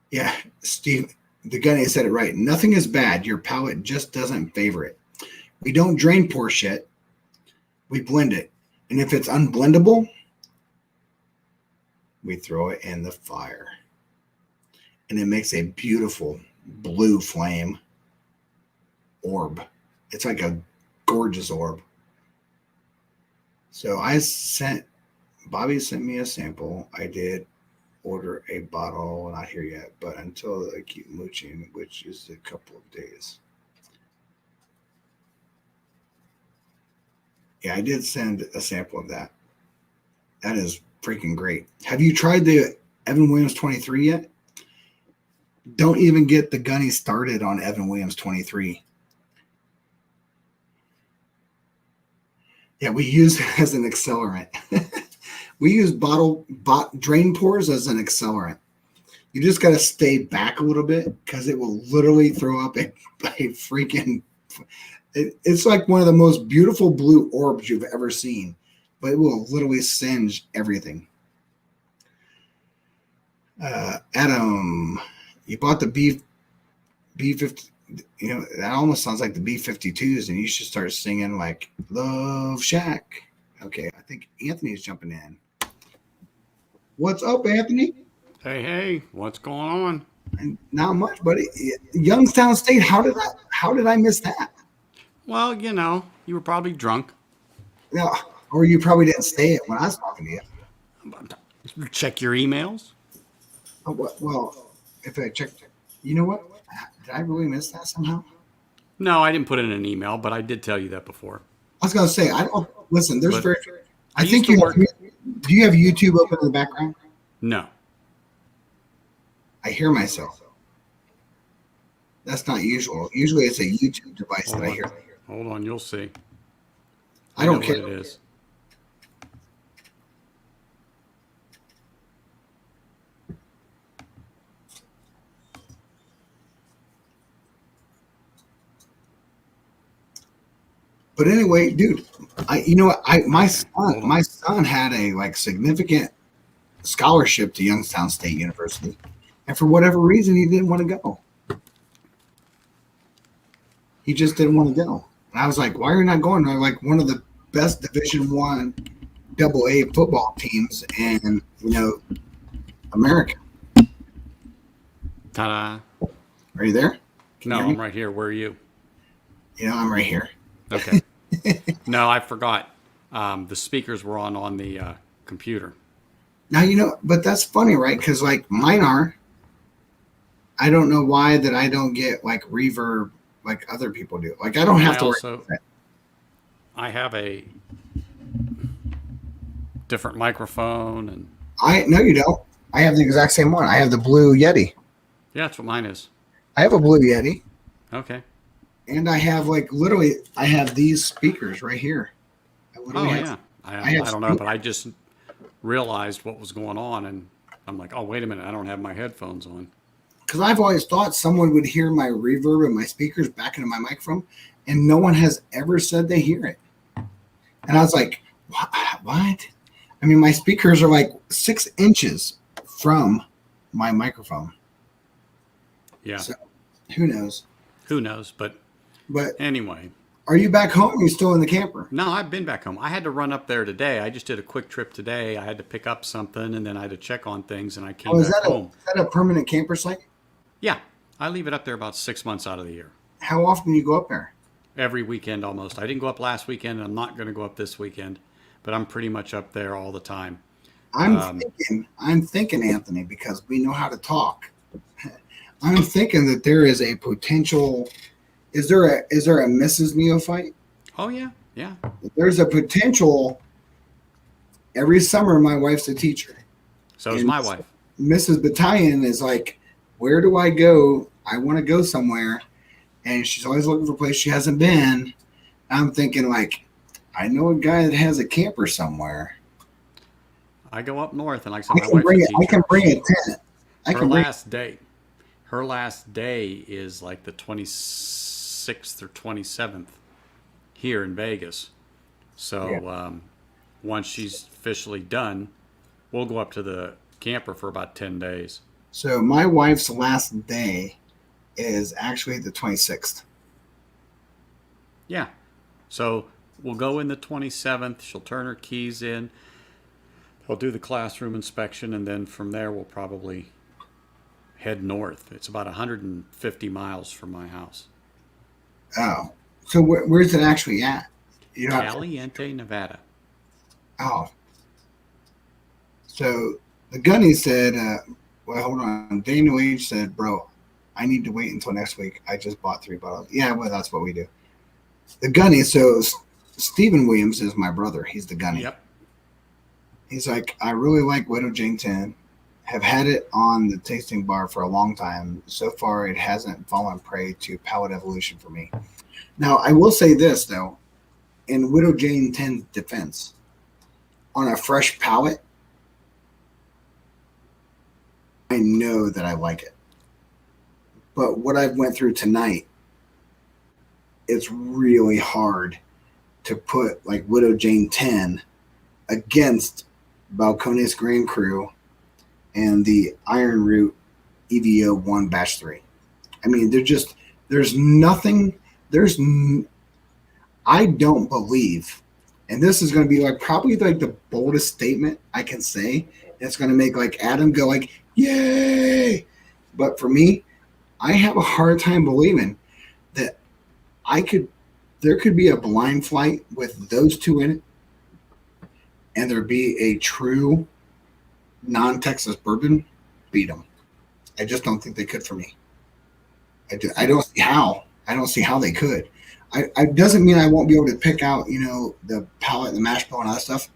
Yeah, Steve, the Gunny said it right. Nothing is bad. Your palate just doesn't favor it. We don't drain pour shit. We blend it. And if it's unblendable, we throw it in the fire. And it makes a beautiful blue flame orb. It's like a gorgeous orb. So Bobby sent me a sample. I did order a bottle, not here yet, but until I keep mooching, which is a couple of days. Yeah, I did send a sample of that. That is freaking great. Have you tried the Evan Williams 23 yet? Don't even get the Gunny started on Evan Williams 23. Yeah, we use it as an accelerant. We use drain pours as an accelerant. You just got to stay back a little bit because it will literally throw up a freaking... It's like one of the most beautiful blue orbs you've ever seen, but it will literally singe everything. Adam, you bought the B50, you know, that almost sounds like the B-52s, and you should start singing like Love Shack. Okay, I think Anthony's jumping in. What's up, Anthony? Hey, what's going on? Not much, but Youngstown State. How did I miss that? Well, you were probably drunk. No, or you probably didn't say it when I was talking to you. Check your emails. Oh, well, if I checked, you know what? Did I really miss that somehow? No, I didn't put it in an email, but I did tell you that before. I was gonna say I don't listen. There's But very. I I think used to you work. do. You have YouTube open in the background? No. I hear myself. That's not usual. Usually it's a YouTube device that Hold I on. hear. Hold on. You'll see. I don't know care. what it is. But anyway, dude, you know what? Hold My on. son had a significant scholarship to Youngstown State University, and for whatever reason, he didn't want to go. He just didn't want to go. And I was like, "Why are you not going?" They're like one of the best Division I AA football teams in America. Ta-da. Are you there? Can No, you hear me? I'm right here. Where are you? I'm right here. Okay. No, I forgot. The speakers were on the computer. Now but that's funny, right? Because mine are. I don't know why that I don't get reverb like other people do. I don't have I to. also I have a different microphone, and No, you don't. I have the exact same one. I have the Blue Yeti. yeah, that's what mine is. I have a Blue Yeti, Okay. and I have literally. I have these speakers right here. I literally Oh have. yeah. I I have don't know, but I just realized what was going on, and I'm like, oh wait a minute, I don't have my headphones on. Because I've always thought someone would hear my reverb and my speakers back into my microphone, and no one has ever said they hear it. And I was like, what? I mean, my speakers are 6 inches from my microphone. Yeah. So who knows? Who knows? But But anyway, are you back home? Or are you still in the camper? no, I've been back home. I had to run up there today. I just did a quick trip today. I had to pick up something, and then I had to check on things, and I came Oh, is back home. is that a permanent camper site? Yeah, I leave it up there about 6 months out of the year. How often do you go up there? Every weekend almost. I didn't go up last weekend, and I'm not going to go up this weekend, but I'm pretty much up there all the time. Um, I'm thinking, Anthony, because we know how to talk. I'm thinking that there is a potential. Is there a Mrs. Neophyte? oh yeah, yeah. There's a potential. Every summer, my wife's a teacher. So is And my wife. Mrs. Battalion is like, where do I go? I want to go somewhere. And she's always looking for a place she hasn't been. I'm thinking I know a guy that has a camper somewhere. I go up north, and like I I said, my can wife's bring a it. I teacher. can bring a tent. I Her can bring. last day is like the 26th or 27th here in Vegas. So Yeah. Once she's officially done, we'll go up to the camper for about 10 days. So my wife's last day is actually the 26th. Yeah. So we'll go in the 27th. She'll turn her keys in. They'll do the classroom inspection, and then from there we'll probably head north. It's about 150 miles from my house. Oh, so where's it actually at? You know. Caliente, Nevada. Oh, so the gunny said, "Well, hold on." Daniel H said, "Bro, I need to wait until next week. I just bought 3 bottles." Yeah, well, that's what we do. The gunny. So Stephen Williams is my brother. He's the gunny. Yep. He's like, I really like Widow Jane 10. Have had it on the tasting bar for a long time. So far, it hasn't fallen prey to palate evolution for me. Now, I will say this, though. In Widow Jane 10's defense, on a fresh palate, I know that I like it. But what I went through tonight, it's really hard to put Widow Jane 10 against Balcones Grand Cru and the Iron Root EVO 1 Batch 3. I mean, there's nothing, I don't believe, and this is going to be probably the boldest statement I can say. It's going to make Adam go yay. But for me, I have a hard time believing that there could be a blind flight with those two in it, and there'd be a true non-Texas bourbon beat them. I just don't think they could for me. I don't see how. I don't see how they could. I doesn't mean I won't be able to pick out, the palate, the mash bill, and all that stuff.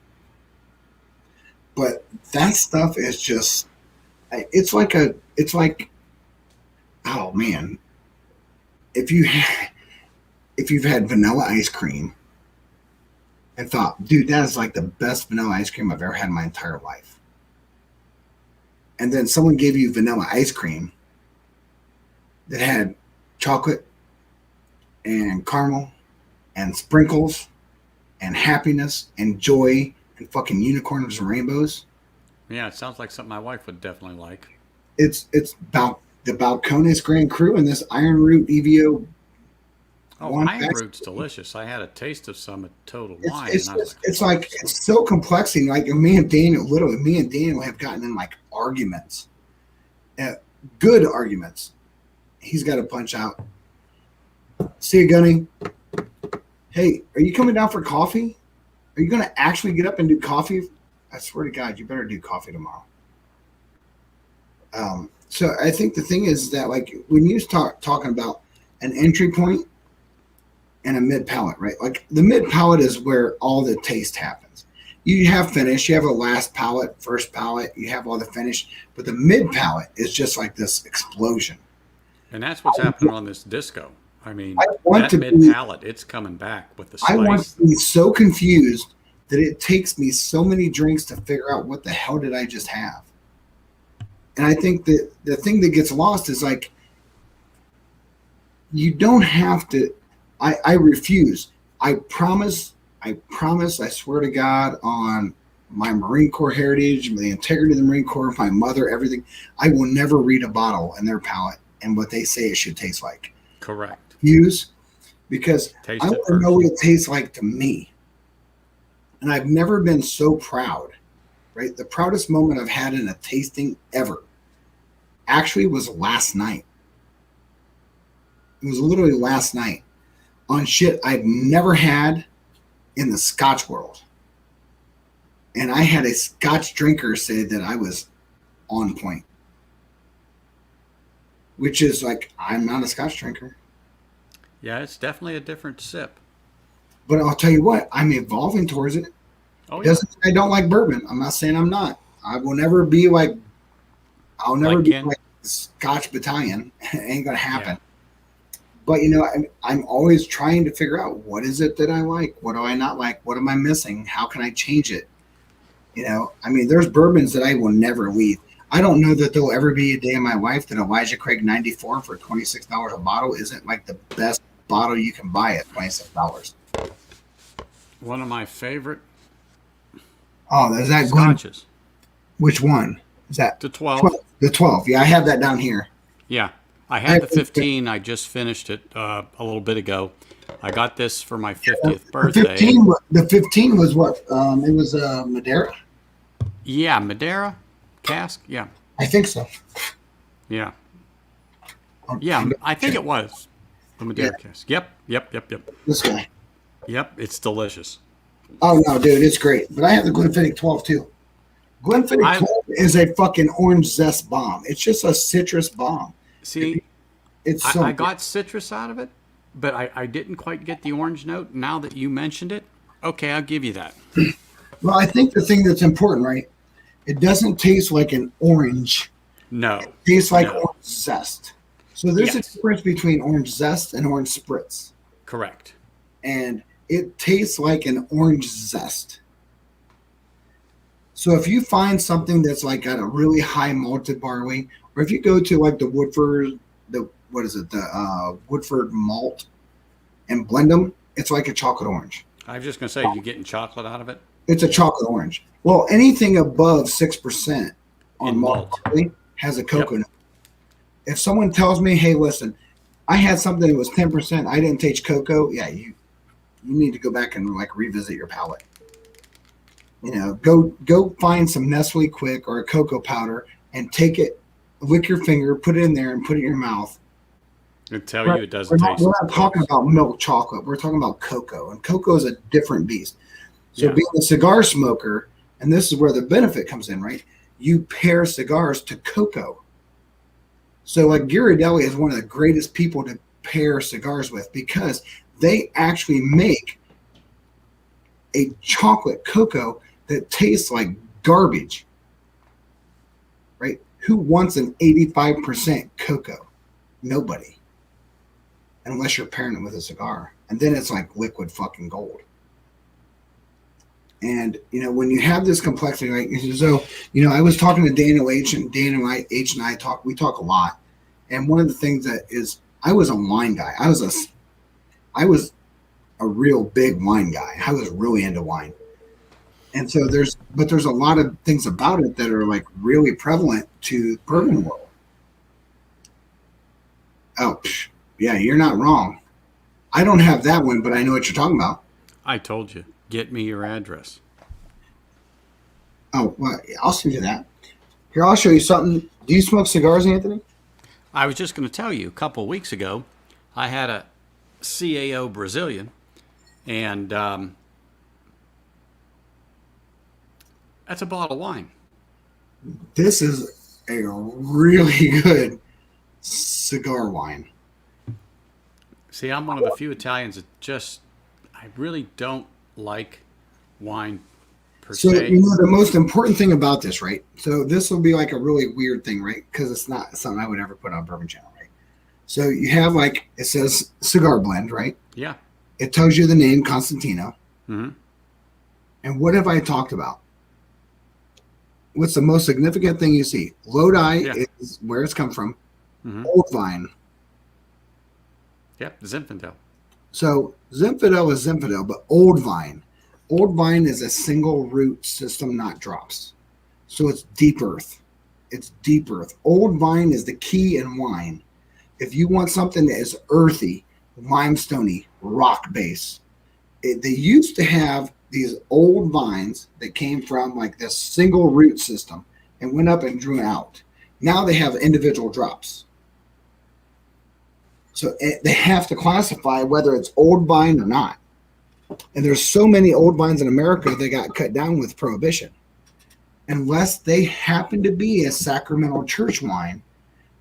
But that stuff is just, it's like, oh man, if you've had vanilla ice cream and thought, dude, that is like the best vanilla ice cream I've ever had in my entire life. And then someone gave you vanilla ice cream that had chocolate and caramel and sprinkles and happiness and joy and fucking unicorns and rainbows. Yeah, it sounds like something my wife would definitely like. It's about the Balcones Grand Cru and this Iron Root EVO. Oh, Iron Root's delicious. I had a taste of some at Total Wine. It's so complex. Like me and Daniel have gotten in like arguments, good arguments. He's got to punch out. See you, Gunny. Hey, are you coming down for coffee? Are you going to actually get up and do coffee? I swear to God, you better do coffee tomorrow. So I think the thing is that, like, when you start talking about an entry point and a mid palate, right? Like the mid palate is where all the taste happens. You have finish, you have a last palate, first palate, you have all the finish, but the mid palate is just like this explosion. And that's what's happening on this disco. I mean, that mid palate, it's coming back with the spice. I want to be so confused that it takes me so many drinks to figure out what the hell did I just have. And I think that the thing that gets lost is like, you don't have to. I refuse. I promise, I swear to God on my Marine Corps heritage, the integrity of the Marine Corps, my mother, everything, I will never read a bottle and their palate and what they say it should taste like. Correct. Use, because I want to know what it tastes like to me. And I've never been so proud, right? The proudest moment I've had in a tasting ever actually was last night. It was literally last night on shit I've never had in the Scotch world. And I had a Scotch drinker say that I was on point. Which is like, I'm not a Scotch drinker. Yeah, it's definitely a different sip. But I'll tell you what, I'm evolving towards it. Oh, yeah. Doesn't mean I don't like bourbon. I'm not saying I'm not. I will never be like, I'll never be like Scotch Battalion. It ain't going to happen. Yeah. But, I'm always trying to figure out, what is it that I like? What do I not like? What am I missing? How can I change it? There's bourbons that I will never leave. I don't know that there'll ever be a day in my life that Elijah Craig 94 for $26 a bottle isn't like the best bottle you can buy at $26. One of my favorite. Oh, is that Scotches? Which one is that? The 12. The 12. Yeah, I have that down here. Yeah, I had the 15. I just finished it a little bit ago. I got this for my 50th birthday. The 15 was what? It was Madeira. Yeah, Madeira cask. Yeah, I think so. Yeah. Yeah, I think it was the Madeira cask. Yep. This guy. Yep, it's delicious. Oh no, dude, it's great. But I have the Glenfiddich 12 too. Glenfiddich 12 is a fucking orange zest bomb. It's just a citrus bomb. See, I got citrus out of it, but I didn't quite get the orange note. Now that you mentioned it, okay, I'll give you that. Well, I think the thing that's important, right? It doesn't taste like an orange. No. It tastes like orange zest. So there's a difference between orange zest and orange spritz. Correct. And it tastes like an orange zest. So if you find something that's like got a really high malted barley, or if you go to like the Woodford, Woodford malt and blend them, it's like a chocolate orange. I was just going to say, you getting chocolate out of it? It's a chocolate orange. Well, anything above 6% on malt barley has a cocoa note. If someone tells me, hey, listen, I had something that was 10%, I didn't taste cocoa, yeah, you need to go back and like revisit your palate. Go find some Nestle Quick or a cocoa powder and take it lick your finger, put it in there, and put it in your mouth. I tell Right. you, it doesn't taste. We're not talking about milk chocolate. We're talking about cocoa, and cocoa is a different beast. So Yeah. being a cigar smoker, and this is where the benefit comes in, right? You pair cigars to cocoa. So like Ghirardelli is one of the greatest people to pair cigars with because they actually make a chocolate cocoa that tastes like garbage, right? Who wants an 85% cocoa? Nobody. Unless you're pairing it with a cigar. And then it's like liquid fucking gold. And, you know, when you have this complexity, right? So, you know, I was talking to Daniel H. and Daniel H. and I talk a lot. And one of the things that is, I was a wine guy. I was a real big wine guy. I was really into wine. And so there's a lot of things about it that are like really prevalent to the bourbon world. Oh, yeah, you're not wrong. I don't have that one, but I know what you're talking about. I told you. Get me your address. Oh, well, I'll send you that. Here, I'll show you something. Do you smoke cigars, Anthony? I was just going to tell you, a couple of weeks ago, I had a CAO Brazilian, and that's a bottle of wine. This is a really good cigar wine. See, I'm one of the few Italians that I really don't like wine per So, se. you know, the most important thing about this, right? So this will be like a really weird thing, right? Because it's not something I would ever put on Bourbon Channel, right? So you have like, it says cigar blend, right? Yeah. It tells you the name Constantino. Mm-hmm. And what have I talked about? What's the most significant thing you see? Lodi is where it's come from. Mm-hmm. Old Vine. Yep, Zinfandel. So Zinfandel is Zinfandel, but Old Vine. Old Vine is a single root system, not drops. So it's deep earth. It's deep earth. Old Vine is the key in wine. If you want something that is earthy, limestoney, rock base, they used to have these old vines that came from like this single root system and went up and drew out. Now they have individual drops. So they have to classify whether it's old vine or not. And there's so many old vines in America that got cut down with prohibition. Unless they happen to be a Sacramento church wine,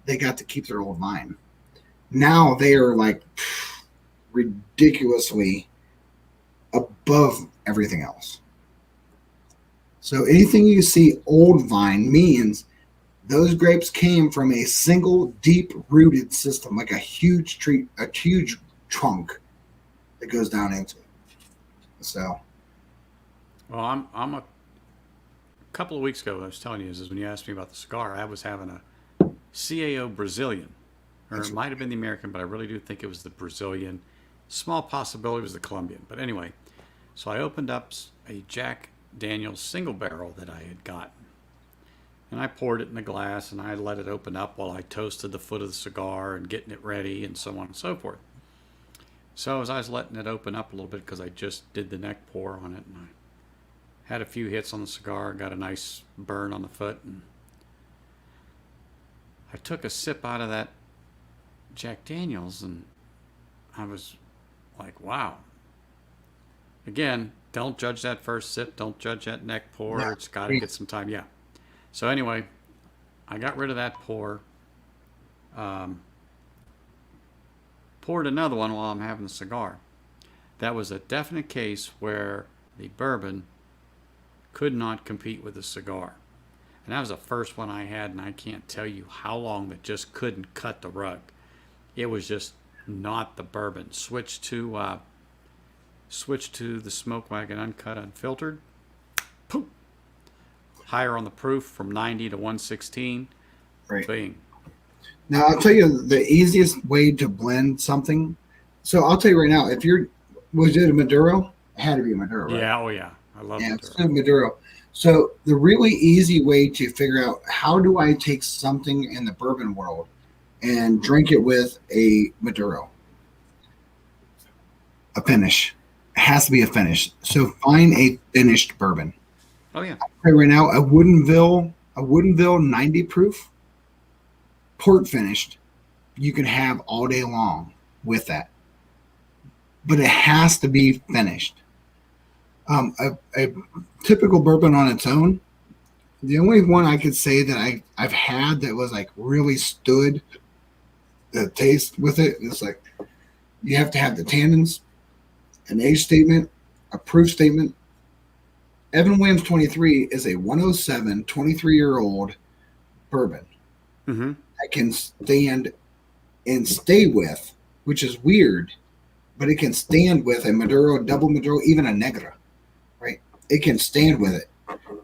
they got to keep their old vine. Now they are like ridiculously above everything else. So anything you see old vine means those grapes came from a single deep rooted system, like a huge tree, a huge trunk that goes down into it. So, Well, I'm a couple of weeks ago, what I was telling you is when you asked me about the cigar, I was having a CAO Brazilian, or it might have been the American, but I really do think it was the Brazilian. Small possibility it was the Colombian. But anyway, so I opened up a Jack Daniel's single barrel that I had gotten. And I poured it in a glass and I let it open up while I toasted the foot of the cigar and getting it ready and so on and so forth. So as I was letting it open up a little bit because I just did the neck pour on it and I had a few hits on the cigar, got a nice burn on the foot, and I took a sip out of that Jack Daniel's and I was like, wow. Again, don't judge that first sip, don't judge that neck pour. No. It's got to get some time. Yeah. So anyway, I got rid of that pour. Poured another one while I'm having the cigar. That was a definite case where the bourbon could not compete with the cigar. And that was the first one I had, and I can't tell you how long that just couldn't cut the rug. It was just not the bourbon. Switch to the Smoke Wagon Uncut Unfiltered. Poof. Higher on the proof from 90 to 116. right. Bing. Now, I'll tell you the easiest way to blend something. So I'll tell you right now, was it a Maduro? It had to be a Maduro, right? Yeah, oh yeah. I love Yeah, Maduro. it's a Maduro. So the really easy way to figure out how do I take something in the bourbon world and drink it with a Maduro? A finish. It has to be a finish. So find a finished bourbon. Oh yeah. Right now, a Woodinville 90 proof port finished, you can have all day long with that, but it has to be finished. A typical bourbon on its own, the only one I could say that I've had that was like really stood the taste with it is like you have to have the tannins, an age statement, a proof statement. Evan Williams 23 is a 107 23-year-old bourbon Mm-hmm. that can stand and stay with, which is weird, but it can stand with a Maduro, double Maduro, even a Negra, right? It can stand with it.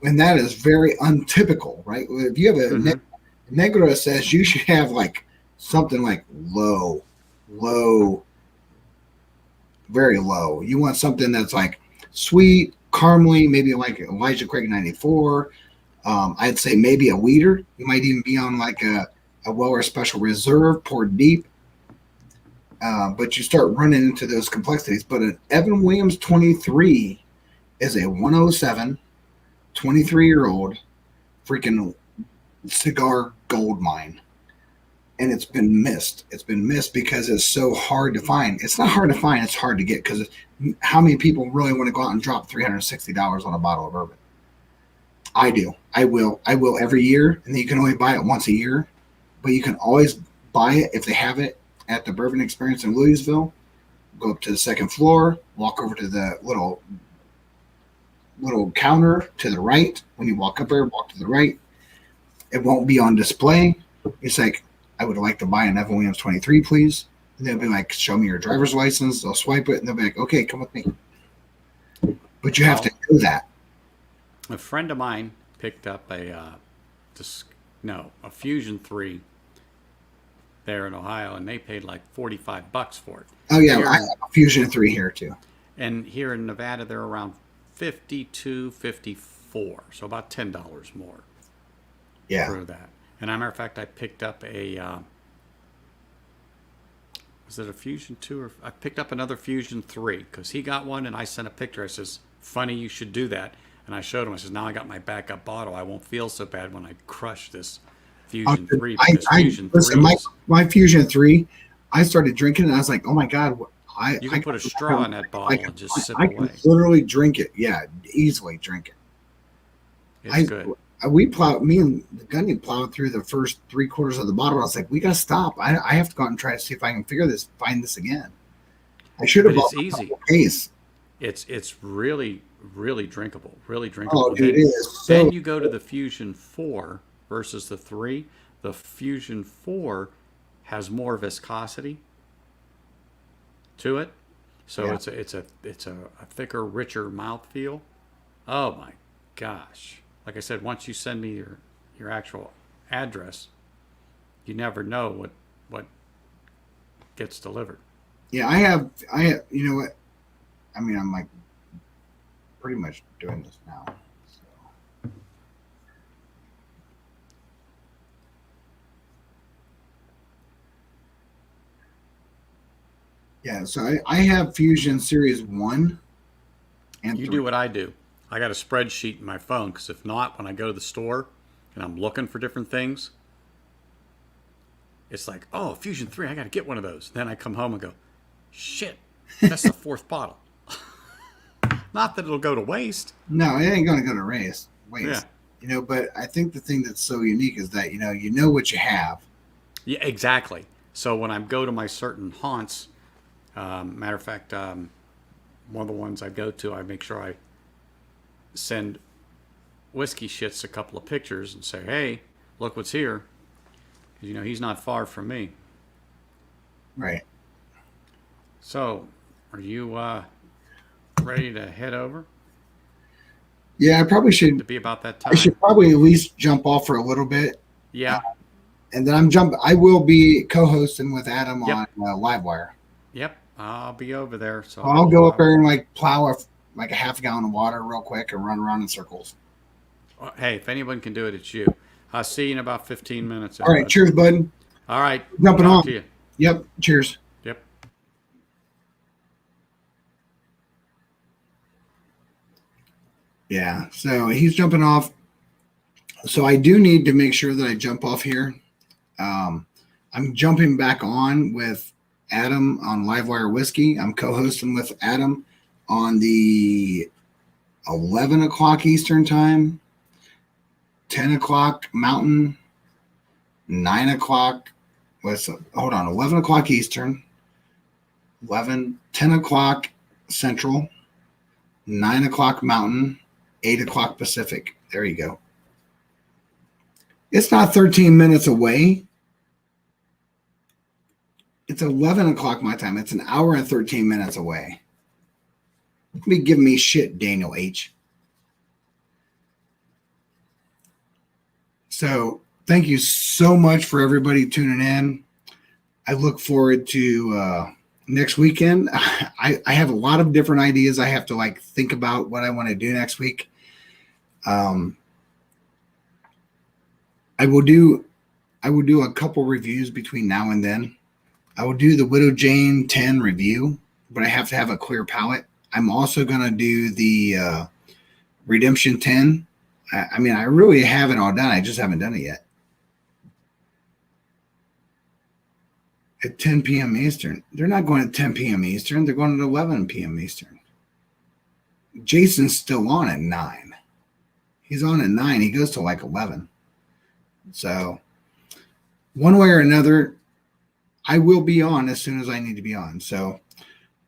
And that is very untypical, right? If you have a Negra says you should have like something like low, very low. You want something that's like sweet, caramely, maybe like Elijah Craig 94. I'd say maybe a weeder. You might even be on like a Weller Special Reserve, poured deep. But you start running into those complexities. But an Evan Williams 23 is a 107, 23-year-old freaking cigar gold mine. And it's been missed. It's been missed because it's so hard to find. It's not hard to find. It's hard to get because how many people really want to go out and drop $360 on a bottle of bourbon? I do. I will every year. And then you can only buy it once a year. But you can always buy it if they have it at the Bourbon Experience in Louisville. Go up to the second floor, walk over to the little counter to the right. When you walk up there, walk to the right. It won't be on display. It's like, I would like to buy an Evan Williams 23, please. And they'll be like, show me your driver's license. They'll swipe it, and they'll be like, okay, come with me. But you have to do that. A friend of mine picked up a Fusion 3 there in Ohio, and they paid like $45 for it. Oh, yeah, Here I have a Fusion 3 here, too. And here in Nevada, they're around $52, $54, so about $10 more for that. And as a matter of fact, I picked up was it a Fusion 2 or I picked up another Fusion 3 because he got one and I sent a picture. I says, funny you should do that. And I showed him, I says, now I got my backup bottle. I won't feel so bad when I crush this Fusion 3. Listen, my Fusion 3, I started drinking it and I was like, oh my God. You can put a straw in that bottle and just sip I away. can literally drink it. Yeah, easily drink it. It's good. Me and the Gunny plowed through the first 3/4 of the bottle. I was like, we got to stop. I have to go out and try to see if I can find this again. I should have bought it's easy. Case. It's really, really drinkable. Really drinkable. Oh, dude, it is. Then you go to the Fusion 4 versus the 3. The Fusion 4 has more viscosity to it. So Yeah. it's a thicker, richer mouthfeel. Oh my gosh. Like I said, once you send me your actual address, you never know what gets delivered. Yeah, I have, you know what? I mean, I'm like pretty much doing this now. So. Yeah, so I have Fusion Series 1 and You 3. do what I do. I got a spreadsheet in my phone because if not, when I go to the store and I'm looking for different things, it's like, oh, Fusion 3, I got to get one of those. Then I come home and go, shit, that's the fourth bottle. Not that it'll go to waste. No, it ain't going to go to waste. Yeah. You know, but I think the thing that's so unique is that, you know what you have. Yeah, exactly. So when I go to my certain haunts, matter of fact, one of the ones I go to, I make sure I send Whiskey Shits a couple of pictures and say, hey, look what's here. 'Cause, he's not far from me. Right. So, are you ready to head over? Yeah, I probably should. To be about that I time. should probably at least jump off for a little bit. Yeah. And then I will be co-hosting with Adam Yep. on Livewire. Yep. I'll be over there. So I'll go up there and like plow a half gallon of water real quick and run around in circles. Hey, if anyone can do it, it's you. I'll see you in about 15 minutes. All right. Cheers, bud. All right. Jumping Talk on. to you. Yep. Cheers. Yep. Yeah. So he's jumping off. So I do need to make sure that I jump off here. I'm jumping back on with Adam on Livewire Whiskey. I'm co-hosting with Adam on the 11 o'clock Eastern time, 10 o'clock Mountain, 9 o'clock. Hold on, 11 o'clock Eastern, 10 o'clock Central, 9 o'clock Mountain, 8 o'clock Pacific. There you go. It's not 13 minutes away. It's 11 o'clock my time. It's an hour and 13 minutes away. Be giving me shit, Daniel H. So thank you so much for everybody tuning in. I look forward to next weekend. I have a lot of different ideas. I have to think about what I want to do next week. I will do a couple reviews between now and then. I will do the Widow Jane 10 review, but I have to have a clear palate. I'm also going to do the Redemption 10. I mean, I really have it all done. I just haven't done it yet. At 10 p.m. Eastern. They're not going at 10 p.m. Eastern. They're going at 11 p.m. Eastern. Jason's still on at 9. He's on at 9. He goes to 11. So one way or another, I will be on as soon as I need to be on. So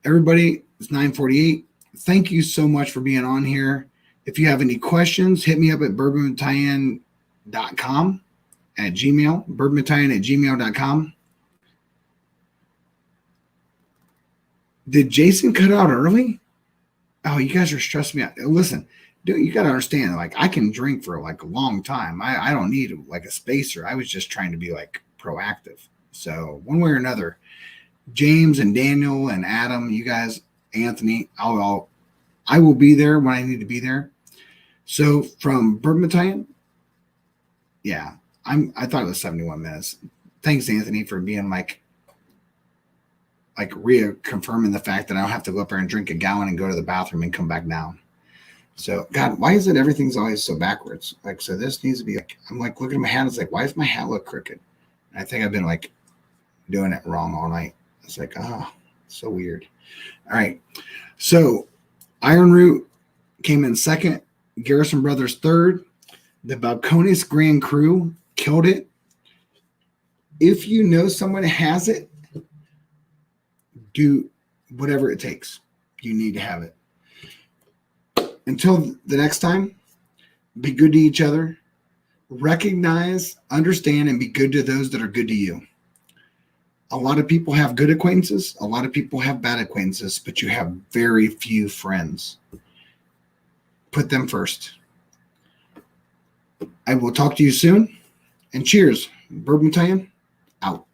everybody, it's 9:48. Thank you so much for being on here. If you have any questions, hit me up at bourbonbattalion.com at Gmail, bourbonbattalion@gmail.com. Did Jason cut out early? Oh, you guys are stressing me out. Listen, dude, you got to understand, I can drink for a long time. I don't need a spacer. I was just trying to be proactive. So one way or another, James and Daniel and Adam, you guys, Anthony, I will be there when I need to be there. So from Bourbon Battalion, yeah, I thought it was 71 minutes. Thanks, Anthony, for being reconfirming the fact that I don't have to go up there and drink a gallon and go to the bathroom and come back down. So God, why is it everything's always so backwards? So this needs to be I'm looking at my hat. It's why does my hat look crooked? And I think I've been doing it wrong all night. It's so weird. All right. So Iron Root came in second. Garrison Brothers third. The Balcones Grand Cru killed it. If you know someone that has it, do whatever it takes. You need to have it. Until the next time, be good to each other. Recognize, understand, and be good to those that are good to you. A lot of people have good acquaintances. A lot of people have bad acquaintances, but you have very few friends. Put them first. I will talk to you soon. And cheers. Bourbon Battalion, out.